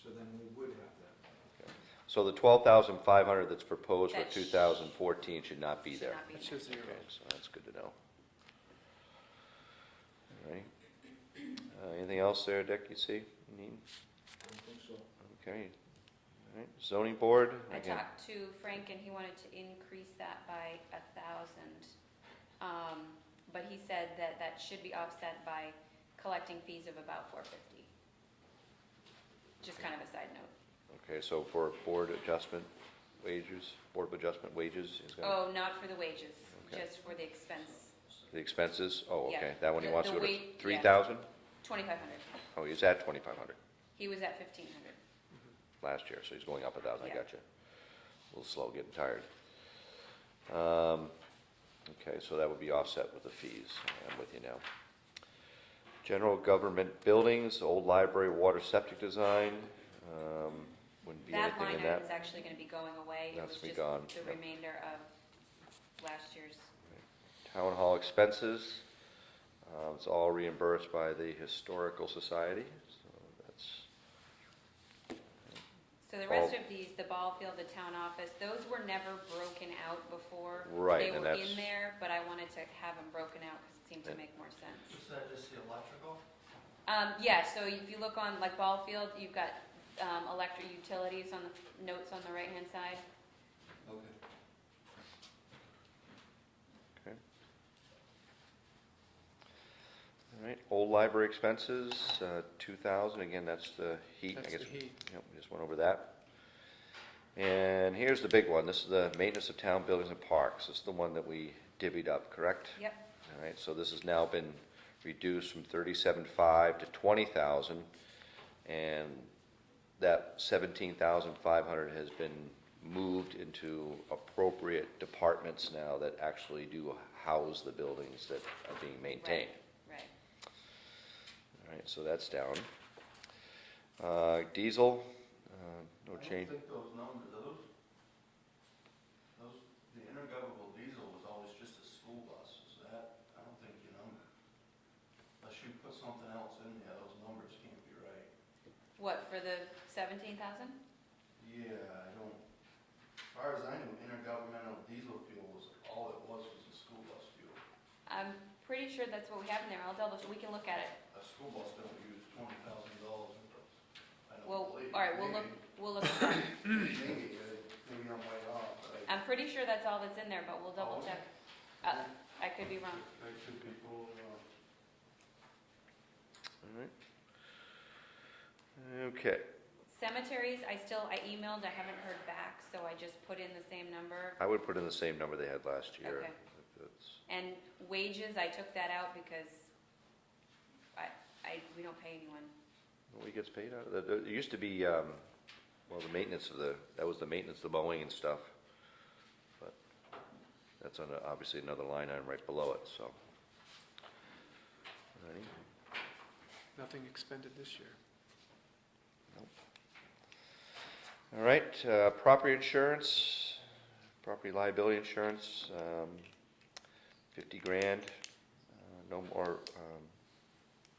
so then we would have that. So the 12,500 that's proposed for That sh- 2014 should not be Should there. not be It's there. just zero. Okay, so that's good to know. All right. Anything else there, Dick, you see? You need? I don't think so. Okay. All right. Zoning board? I again. talked to Frank and he wanted to increase that by 1,000. But he said that that should be offset by collecting fees of about $450. Just kind of a side note. Okay, so for board of adjustment wages is going to, Oh, not for the wages, Okay. just for the expense, the expenses? Oh, Yeah. okay, that one he The- wants to the go to wait- yeah. 3,000? 2,500. Oh, he's at 2,500 He was at 1,500. last year, so he's going up 1,000, I Yeah. got you. A little slow, getting tired. Okay, so that would be offset with the fees, I'm with you now. General government buildings, old library, water septic design, wouldn't be That anything line in item is that. actually going to be going away. It That's was be just gone, the yep. remainder of last year's. Town hall expenses, it's all reimbursed by the Historical Society, so that's, So the rest of these, the ball field, the town office, those were never broken out before. Right, They and were that's- in there, but I wanted to have them broken out because it seemed to make more sense. Is that just the electrical? Yeah, so if you look on like ball field, you've got electric utilities on the notes on the right-hand side. Okay. okay. All right, old library expenses, 2,000, again, that's the heat, I That's guess. the heat. Yep, we just went over that. And here's the big one, this is the maintenance of town buildings and parks, this is the one that we divvied up, correct? Yep. All right, so this has now been reduced from 37.5 to 20,000, and that 17,500 has been moved into appropriate departments now that actually do house the buildings that are being maintained. Right. All right, so that's down. Diesel, no change. I don't think those numbers, the intergovernmental diesel was always just a school bus, is that, I don't think you number. Unless you put something else in there, those numbers can't be right. What, for the 17,000? Yeah, I don't, as far as I knew, intergovernmental diesel fuel was, all it was a school bus fuel. I'm pretty sure that's what we have in there. I'll double, we can look at it. A school bus don't use $20,000 in those. I don't Well, believe. all right, we'll look at that. Maybe, maybe I'm way off, but I. I'm pretty sure that's all that's in there, but we'll double Oh, check. I could be wrong. That could be cool, All right. Okay, Cemeteries, I emailed, I haven't heard back, so I just put in the same number. I would put in the same number they had last year. Okay. And wages, I took that out because we don't pay anyone. What he gets paid out of, there used to be, well, the maintenance of that was the maintenance, the mowing and stuff. But that's on, obviously another line item right below it, so. All righty. Nothing expended this year. All right, property insurance, property liability insurance, 50 grand. No more,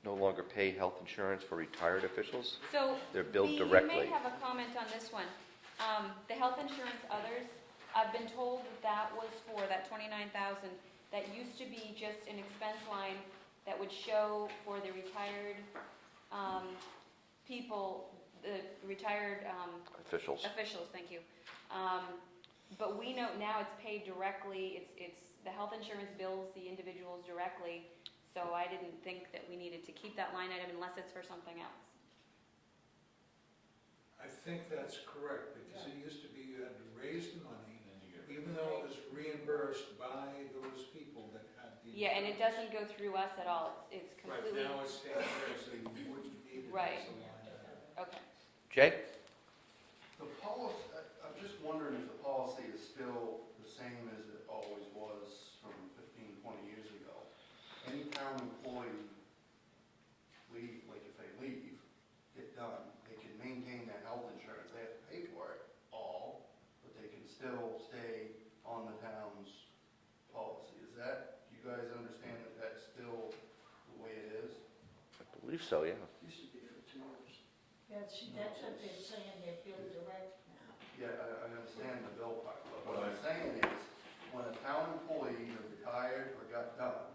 no longer pay health insurance for retired officials. So. They're billed You directly. may have a comment on this one. The health insurance others, I've been told that was for that 29,000. That used to be just an expense line that would show for the retired, people, the retired, Officials. officials, thank you. But we know now it's paid directly, it's, the health insurance bills the individuals directly, so I didn't think that we needed to keep that line item unless it's for something else. I think that's correct, because it used to be you had to raise the money, even though it was reimbursed by those people that had the. Yeah, and it doesn't go through us at all, it's Right, completely, now it's staying there, so you wouldn't need it Right. as a line item. okay. Jay? The policy, I'm just wondering if the policy is still the same as it always was from 15, 20 years ago. Any town employee leave, like if they leave, get done, they can maintain their health insurance, they have to pay for it all, but they can still stay on the town's policy. Is that, do you guys understand that that's still the way it is? I believe so, yeah. Used to be for 2 years. That's what they're saying, they're billed direct now. Yeah, I understand the bill part, but what I'm saying is, when a town employee either retired or got done,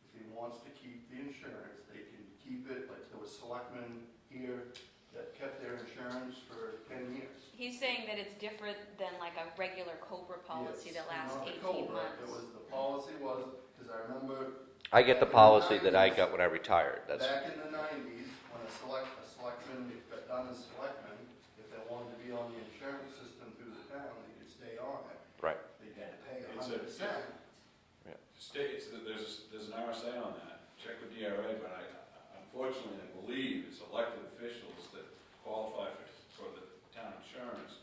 if he wants to keep the insurance, they can keep it, like there was selectmen here that kept their insurance for 10 years. He's saying that it's different than like a regular COBRA policy Yes, that lasts not the 18 COBRA, months. It was, the policy was, because I remember I get the policy that I got when I retired, that's, back in the 90s, when a selectman got done as selectman, if they wanted to be on the insurance system through the town, they could stay on it. right. They had to pay It's a- 100%. There's an RSA on that, check with DRA, but unfortunately, I believe it's elected officials that qualify for the town insurance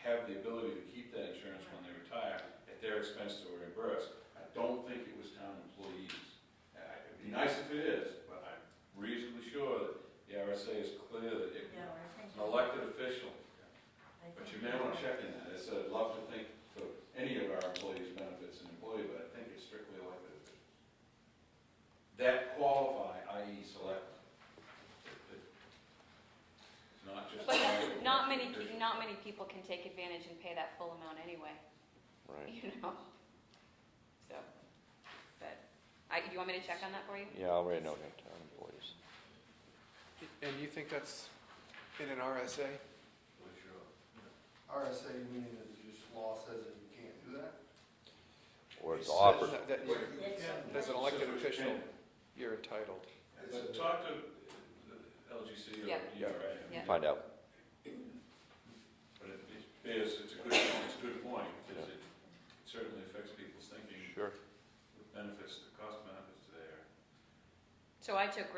have the ability to keep that insurance when they retire at their expense to reimburse. I don't think it was town employees. It'd be nice if it is, but I'm reasonably sure that the RSA is clear that it's Yeah, I think. an elected official. I But think you may want to check in that. I'd love to think for any of our employees' benefits an employee, but I think it's strictly elected officials. That qualify, i.e. selectmen. It's not just. But elected not many officials. people can take advantage and pay that full amount anyway, Right. you know? So, but, do you want me to check on that for you? Yeah, I'll write a note here, town employees. And you think that's in an RSA? For sure. RSA meaning that just law says that you can't do that? Or it's It says offered. that as an elected official, you're entitled. But talk to the LGC or Yeah. DRA. Yeah. Find out. But it's a good point, because it certainly affects people's thinking. Sure. With benefits, the cost benefits there. So I took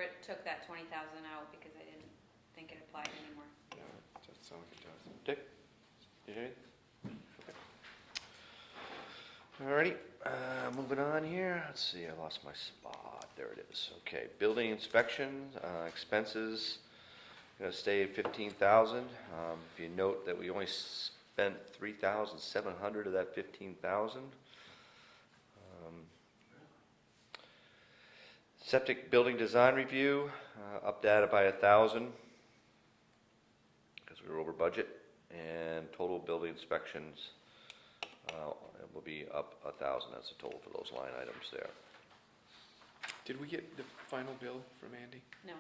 that 20,000 out because I didn't think it applied anymore. Yeah, that sounds like it does. Dick, you hear anything? Alrighty, moving on here. Let's see, I lost my spot. There it is. Okay, building inspection, expenses, gonna stay at 15,000. If you note that we only spent 3,700 of that 15,000. Septic building design review, up data by 1,000 because we were over budget, and total building inspections will be up 1,000. That's the total for those line items there. Did we get the final bill from Andy? No.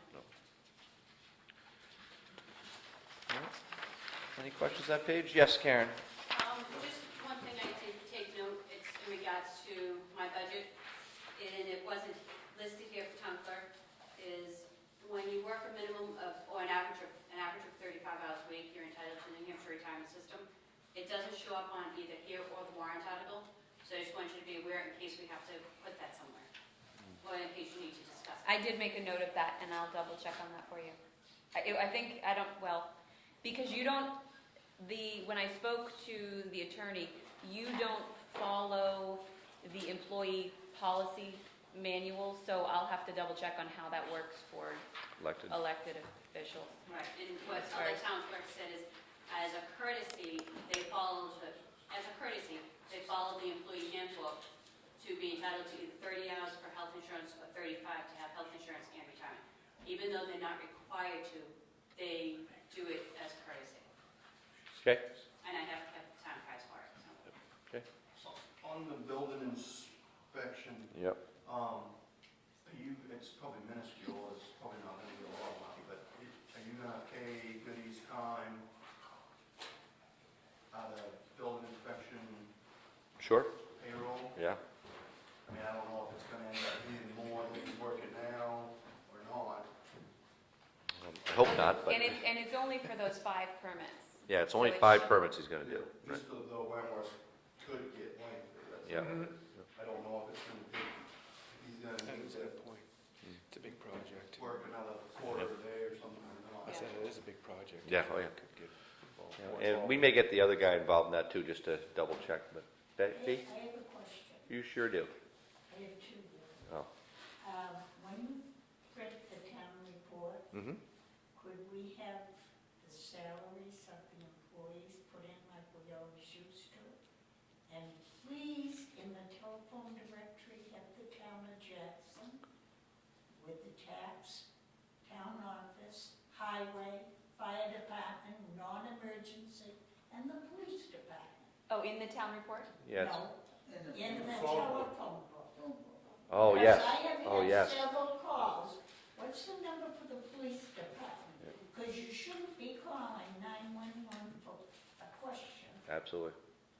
Any questions on that page? Yes, Karen? Just one thing I did take note, it's in regards to my budget, and it wasn't listed here for town clerk, is when you work a minimum of, or an average of 35 hours a week, you're entitled to the New Hampshire retirement system. It doesn't show up on either here or the warrant article, so I just want you to be aware in case we have to put that somewhere, or in case you need to discuss it. I did make a note of that, and I'll double check on that for you. Because you don't, when I spoke to the attorney, you don't follow the employee policy manual, so I'll have to double check on how that works for Elected. elected officials. Right, and what other town clerk said is, as a courtesy, they follow the employee handbook to be entitled to either 30 hours for health insurance or 35 to have health insurance and retirement. Even though they're not required to, they do it as a courtesy. Okay. And I have kept the town cards for it, so. On the building inspection, Yep. it's probably minuscule, it's probably not gonna be a lot of money, but are you gonna pay Goody's time out of building inspection Sure. payroll? Yeah. I mean, I don't know if it's gonna end up being more than he's working now or not. I hope not, but, And it's only for those 5 permits. yeah, it's only So it 5 should- permits he's gonna do. Right. Just the Wentworth could get lengthy, that's. Yeah. I don't know if it's gonna be, if he's gonna That need is a to good point. It's a big project. work another quarter a day or something or I not. said it is a big project. Yeah, oh yeah. Could get involved. Yeah, more and we involved. may get the other guy involved in that too, just to double check, but, I Becky, have a question. you sure do. I have 2 here. Oh. When you print the town report, Mm-hmm. could we have the salaries of the employees put in like we always used to? And please, in the telephone directory, have the town of Jackson with the tax, town office, highway, and the police department. Oh, in the town report? Yes. No, in the phone book. telephone book. Oh, yes. Because I Oh, have yes. had several calls. What's the number for the police department? Because you shouldn't be calling 911 for a question. Absolutely.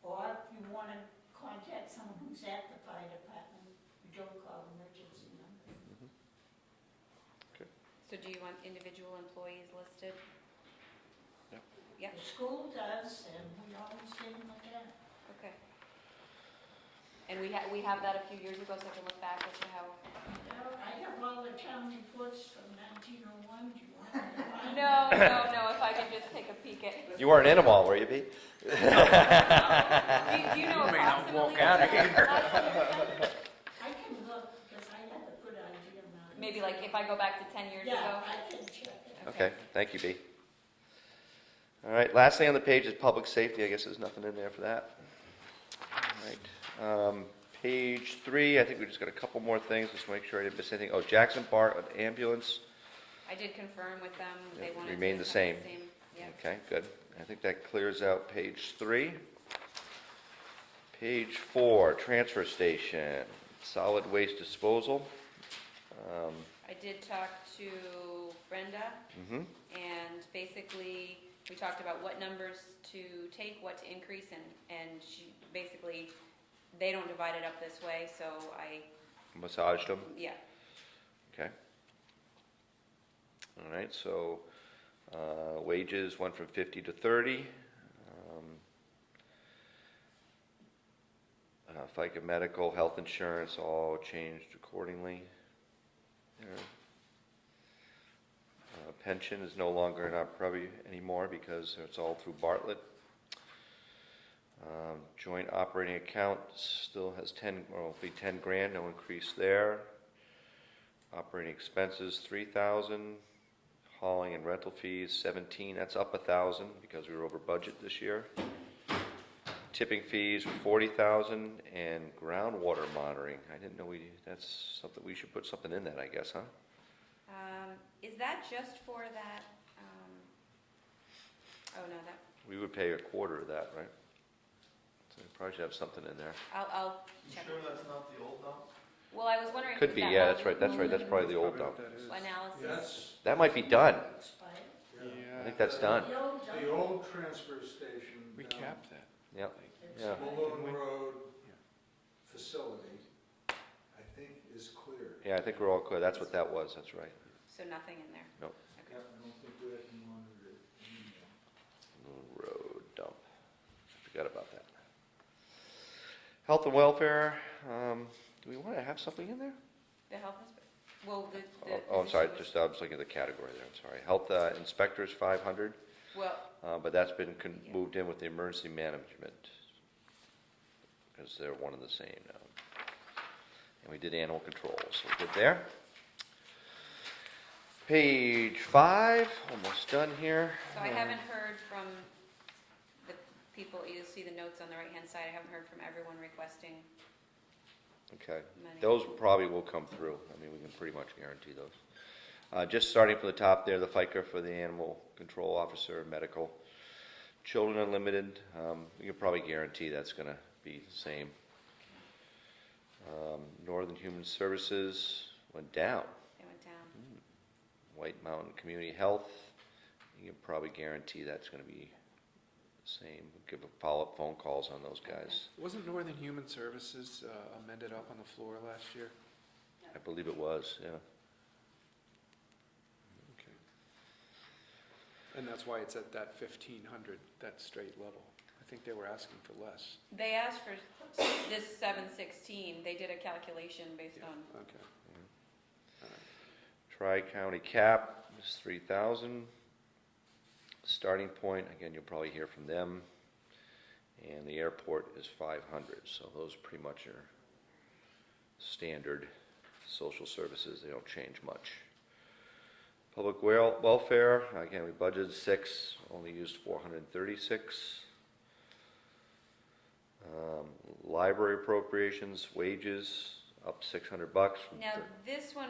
Or if you want to contact someone who's at the fire department, you don't call emergency numbers. So do you want individual employees listed? Yep. Yep, The school does, and we always give them a tap. okay. And we have that a few years ago, so I can look back as to how. I have all the town reports from 1901. Do you want me to find No, them? no, if I could just take a peek at. You weren't in them all, were you, Pete? Do you know You may not walk approximately? out of here. I can look, because I have a good idea now. Maybe like if I go back to 10 years Yeah, ago? I can check it. Okay, thank you, B. All right, last thing on the page is public safety. I guess there's nothing in there for that. All right. Page 3, I think we just got a couple more things, just to make sure I didn't miss anything. Oh, Jackson Bart ambulance. I did confirm with them, they Yep, wanted to. remain the have same. Yeah. Okay, good. I think that clears out page 3. Page 4, transfer station, solid waste disposal. I did talk to Brenda, Mm-hmm. and basically, we talked about what numbers to take, what to increase, and she, basically, they don't divide it up this way, so Massaged them. yeah. Okay. All right, so wages went from 50 to 30. FICA medical, health insurance, all changed accordingly. There. Pension is no longer in our purview anymore because it's all through Bartlett. Joint operating account still has 10, well, it'll be 10 grand, no increase there. Operating expenses, 3,000. Hauling and rental fees, 17. That's up 1,000 because we were over budget this year. Tipping fees, 40,000, and groundwater monitoring. I didn't know that's something, we should put something in that, I guess, huh? Is that just for that, oh no, that, We would pay a quarter of that, right? So we probably should have something in there. I'll check. Sure that's not the old dump? Well, I was wondering. Could if be, that yeah, was that's right, that's probably the old dump. Analysis. Yes. That might be done. Expired. Yeah. I think that's done. The old The old transfer station. We down capped that. Yep, It's yeah. Malone Road facility, I think, is clear. Yeah, I think we're all clear. That's what that was, that's right. So nothing in there? Nope. Yeah, I don't think we have to monitor it anymore. Road dump. Forgot about that. Health and welfare, do we want to have something in there? The health well, Oh, I'm sorry, just, I was looking at the category there, I'm sorry. Health inspectors, 500, Well, but that's been moved in with the emergency management, because they're one and the same now. And we did animal control, so good there. Page 5, almost done here. so I haven't heard from the people, you'll see the notes on the right-hand side, I haven't heard from everyone requesting Okay, money. those probably will come through. I mean, we can pretty much guarantee those. Just starting from the top there, the FICA for the animal control officer, medical. Children Unlimited, we can probably guarantee that's going to be the same. Northern Human Services went down. They went down. White Mountain Community Health, you can probably guarantee that's going to be the same. Give a follow-up phone calls on those guys. Wasn't Northern Human Services amended up on the floor last year? I believe it was, yeah. Okay. And that's why it's at that 1,500, that straight level. I think they were asking for less. They asked for this 716, they did a calculation based on, Okay. Tri-county cap is 3,000. Starting point, again, you'll probably hear from them. And the airport is 500, so those pretty much are standard social services. They don't change much. Public welfare, again, we budgeted 6, only used 436. Library appropriations, wages, up $600. from now this one,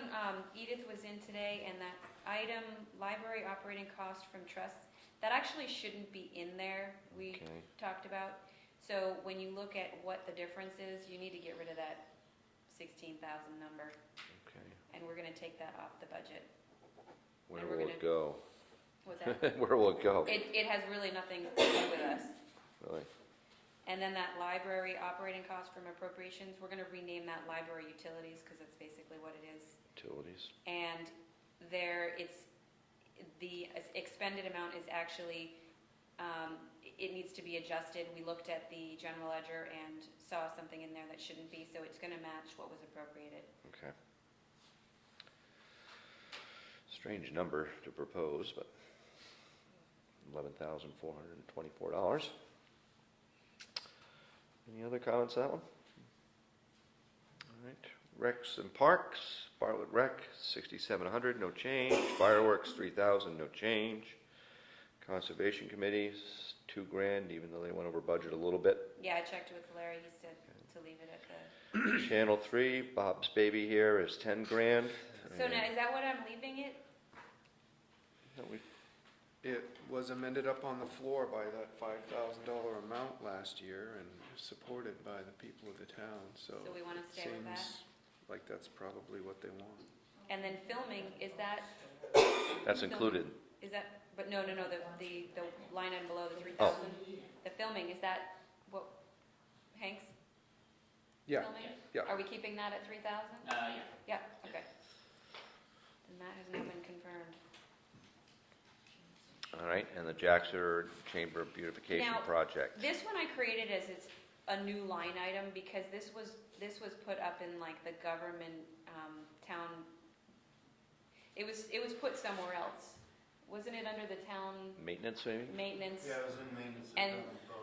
Edith was in today, and that item, library operating cost from trusts, That actually shouldn't be in there, we Okay. talked about. So when you look at what the difference is, you need to get rid of that 16,000 number, Okay. and we're gonna take that off the budget. Where And we're will it go? What's that? Where will it go? It has really nothing to do with us. Really? And then that library operating cost from appropriations, we're gonna rename that library utilities, because that's basically what it is. Utilities. And the expended amount is actually, it needs to be adjusted. We looked at the general ledger and saw something in there that shouldn't be, so it's gonna match what was appropriated. Okay. Strange number to propose, but $11,424. Any other comments on that one? All right. Recs and Parks, Bartlett Rec, 6,700, no change. Fireworks, 3,000, no change. Conservation Committees, $2,000, even though they went over budget a little bit. Yeah, I checked with Larry, he said to leave it at the, Channel 3, Bob's Baby here is $10,000. so now, is that what I'm leaving it? It was amended up on the floor by that $5,000 amount last year and supported by the people of the town, so. So we wanna stay with that? Seems like that's probably what they want. And then filming, is that? That's included. Is that, but no, the line item below the 3,000? The filming, is that what, Hanks? Yeah, Filming? yeah. Are we keeping that at 3,000? Yeah. Yeah, okay. And that has now been confirmed. All right, and the Jackson Chamber Beautification Now, Project. This one I created as it's a new line item because this was put up in like the government, town, it was put somewhere else. Wasn't it under the town Maintenance, maybe? maintenance? Yeah, it was in maintenance. And,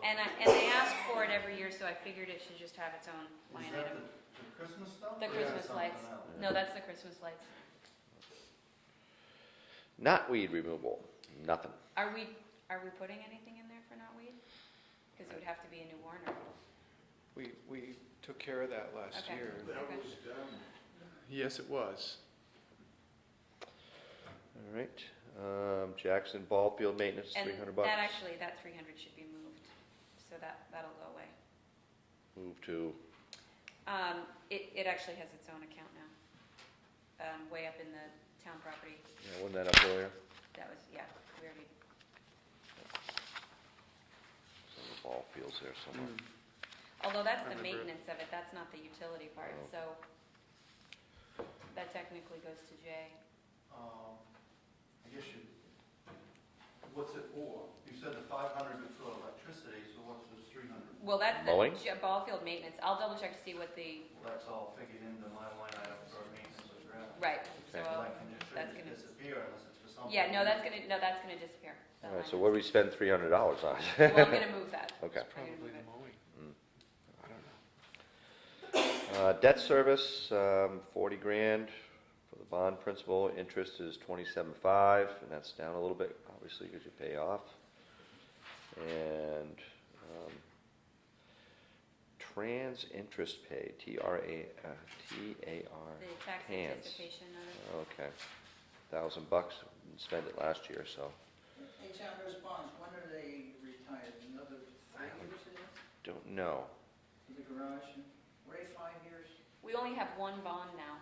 and they ask for it every year, so I figured it should just have its own line Is that item. the Christmas stuff? The or Christmas something lights. else? No, that's the Christmas lights. Knotweed removal, nothing. Are we putting anything in there for knotweed? Because it would have to be a new warrant article. We took care of that last Okay. year. That Okay. was done. Yes, it was. All right, Jackson Ball Field Maintenance, And $300. that 300 should be moved, so that'll go away. Move to, It actually has its own account now, way up in the town property. yeah, wasn't that up earlier? That was, yeah, we already, So the ball field's there somewhere. although that's the Remember. maintenance of it, that's not the utility part, Oh. so that technically goes to Jay. I guess what's it for? You said the 500 was for electricity, so what's this 300? Well, that's Mowing? the ball field maintenance. I'll double check to see what the, That's all figured into my line item for maintenance of ground. right, so, Okay. So that can just that's shouldn't gonna- disappear unless it's for something. yeah, no, that's gonna disappear. that All right, line so is. what do we spend $300 on? Well, I'm gonna move that. Okay. I'm gonna Probably move the it. mowing. I don't know. Debt service, $40,000 for the bond principal. Interest is $27,500, and that's down a little bit, obviously, because you pay off. And trans interest pay, TAR. The tax Hands. anticipation notice. Okay, $1,000. Spent it last year, so Hey, John, those bonds, when are they retired? Another 3 years in it? don't know. For the garage? Were they 5 years? We only have one bond now.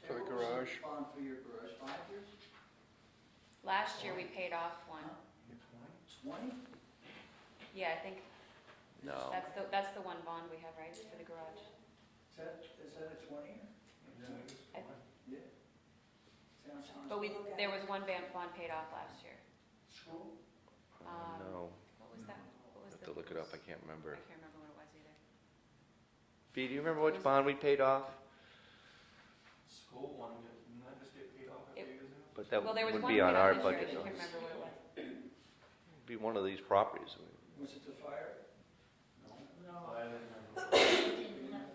For the What was garage? Bond for your garage, 5 years? Last year, we paid off one. 20? Yeah, I think No. that's the one bond we have, right, for the garage. Is that a 20-year? Yeah. Sounds But there was one bond paid off last year. School? No, What was that? What was have to look it up, I can't I remember. can't remember what it was either. B, do you remember which bond we paid off? School one, didn't that just get paid off a few years ago? But that Well, there was would one be paid on off our this year, I budget, just though. can't remember what it was. It'd be one of these properties. Was it the fire? No. I didn't remember.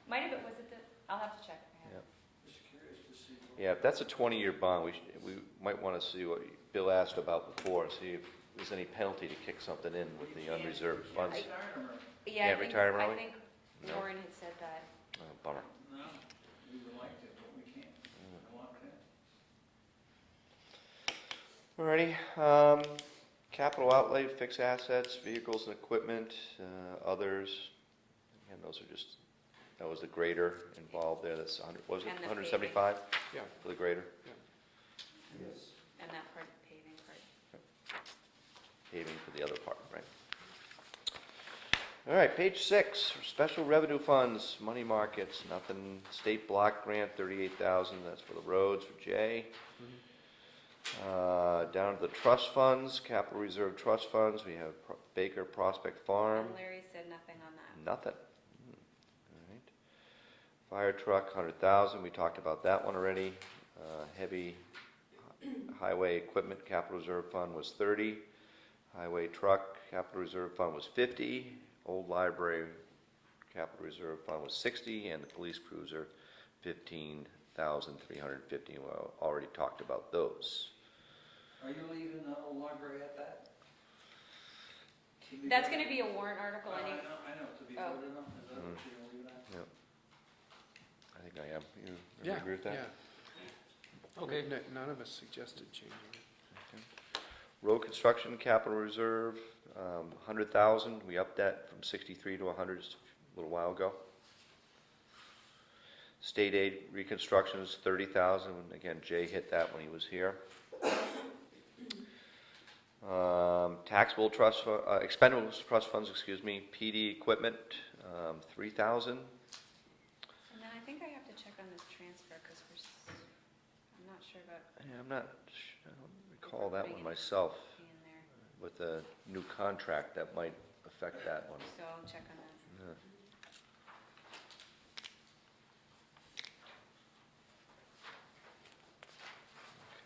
Might have, was it the, I'll have to check. Yeah. Just curious to see. Yeah, if that's a 20-year bond, we might want to see what Bill asked about before, see if there's any penalty to kick something in with the unreserved funds. Yeah, Can't retire I early? think No. Warren had said that. Oh, bummer. No, we would like to, but we can't. I want Alrighty, capital outlay, fixed assets, vehicles and equipment, others. Again, those are just, that was the grader involved there, that's 100, was it And the 175 Yeah. for the grader? And that part, paving part. Paving for the other part, right? All right, page 6, special revenue funds, money markets, nothing. State block grant, 38,000, that's for the roads for Jay. Down to the trust funds, capital reserve trust funds, we have Baker Prospect Farm, And Larry said nothing on that. nothing. All right. Fire truck, 100,000, we talked about that one already. Heavy highway equipment capital reserve fund was 30. Highway truck capital reserve fund was 50. Old library capital reserve fund was 60, and the police cruiser, 15,350. We already talked about those. Are you leaving the old library at that? To be That's voted- gonna be a warrant article, I any, know, to be Oh. voted on, is that what you're gonna leave it at? Yep. I think I am. You Yeah, agree with that? yeah. Okay. None of us suggested changing it. Road construction capital reserve, 100,000. We upped that from 63 to 100 just a little while ago. State aid reconstruction is 30,000. Again, Jay hit that when he was here. Taxable trust, expendable trust funds, excuse me. PD equipment, 3,000. and then I think I have to check on this transfer, because I'm not sure about Yeah, I don't recall that one myself. being there, With the new contract, that might affect that one. so I'll check on that. Yeah.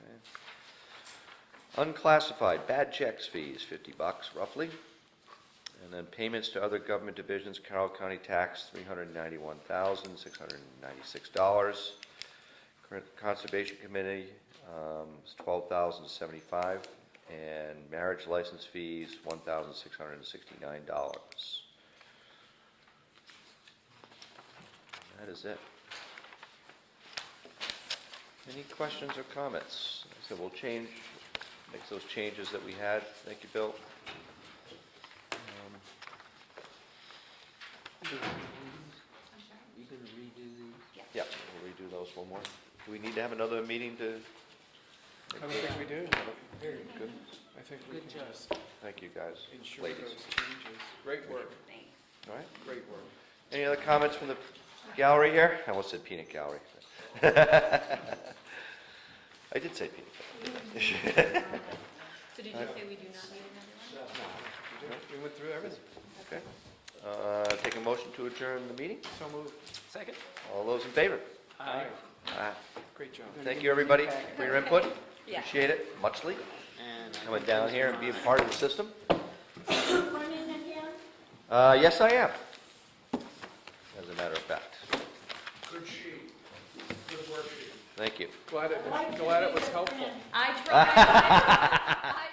Okay. Unclassified bad checks fees, $50 roughly. And then payments to other government divisions, Carroll County tax, $391,696. Conservation Committee is $12,075. And marriage license fees, $1,669. That is it. Any questions or comments? Like I said, we'll make those changes that we had. Thank you, Bill. You can redo these? Yeah, we'll redo those one more. Do we need to have another meeting to? I don't think we do. Very good. I think we Good can job. just Thank you, guys, ensure ladies. those changes. Great work, Thanks. All right. great work. Any other comments from the gallery here? I almost said peanut gallery. I did say peanut gallery. So did you say we do not need another one? We went through everything. Okay. Take a motion to adjourn the meeting. So moved. Second? All those in favor? Aye. Aye. Great job. Thank you, everybody, for your input. Yeah. Appreciate it, muchly. And I Coming think down those here are and being mine. part of the system. Running again? Yes, I am. As a matter of fact. Good sheet. Good worksheet. Thank you. Glad it was helpful. I tried, I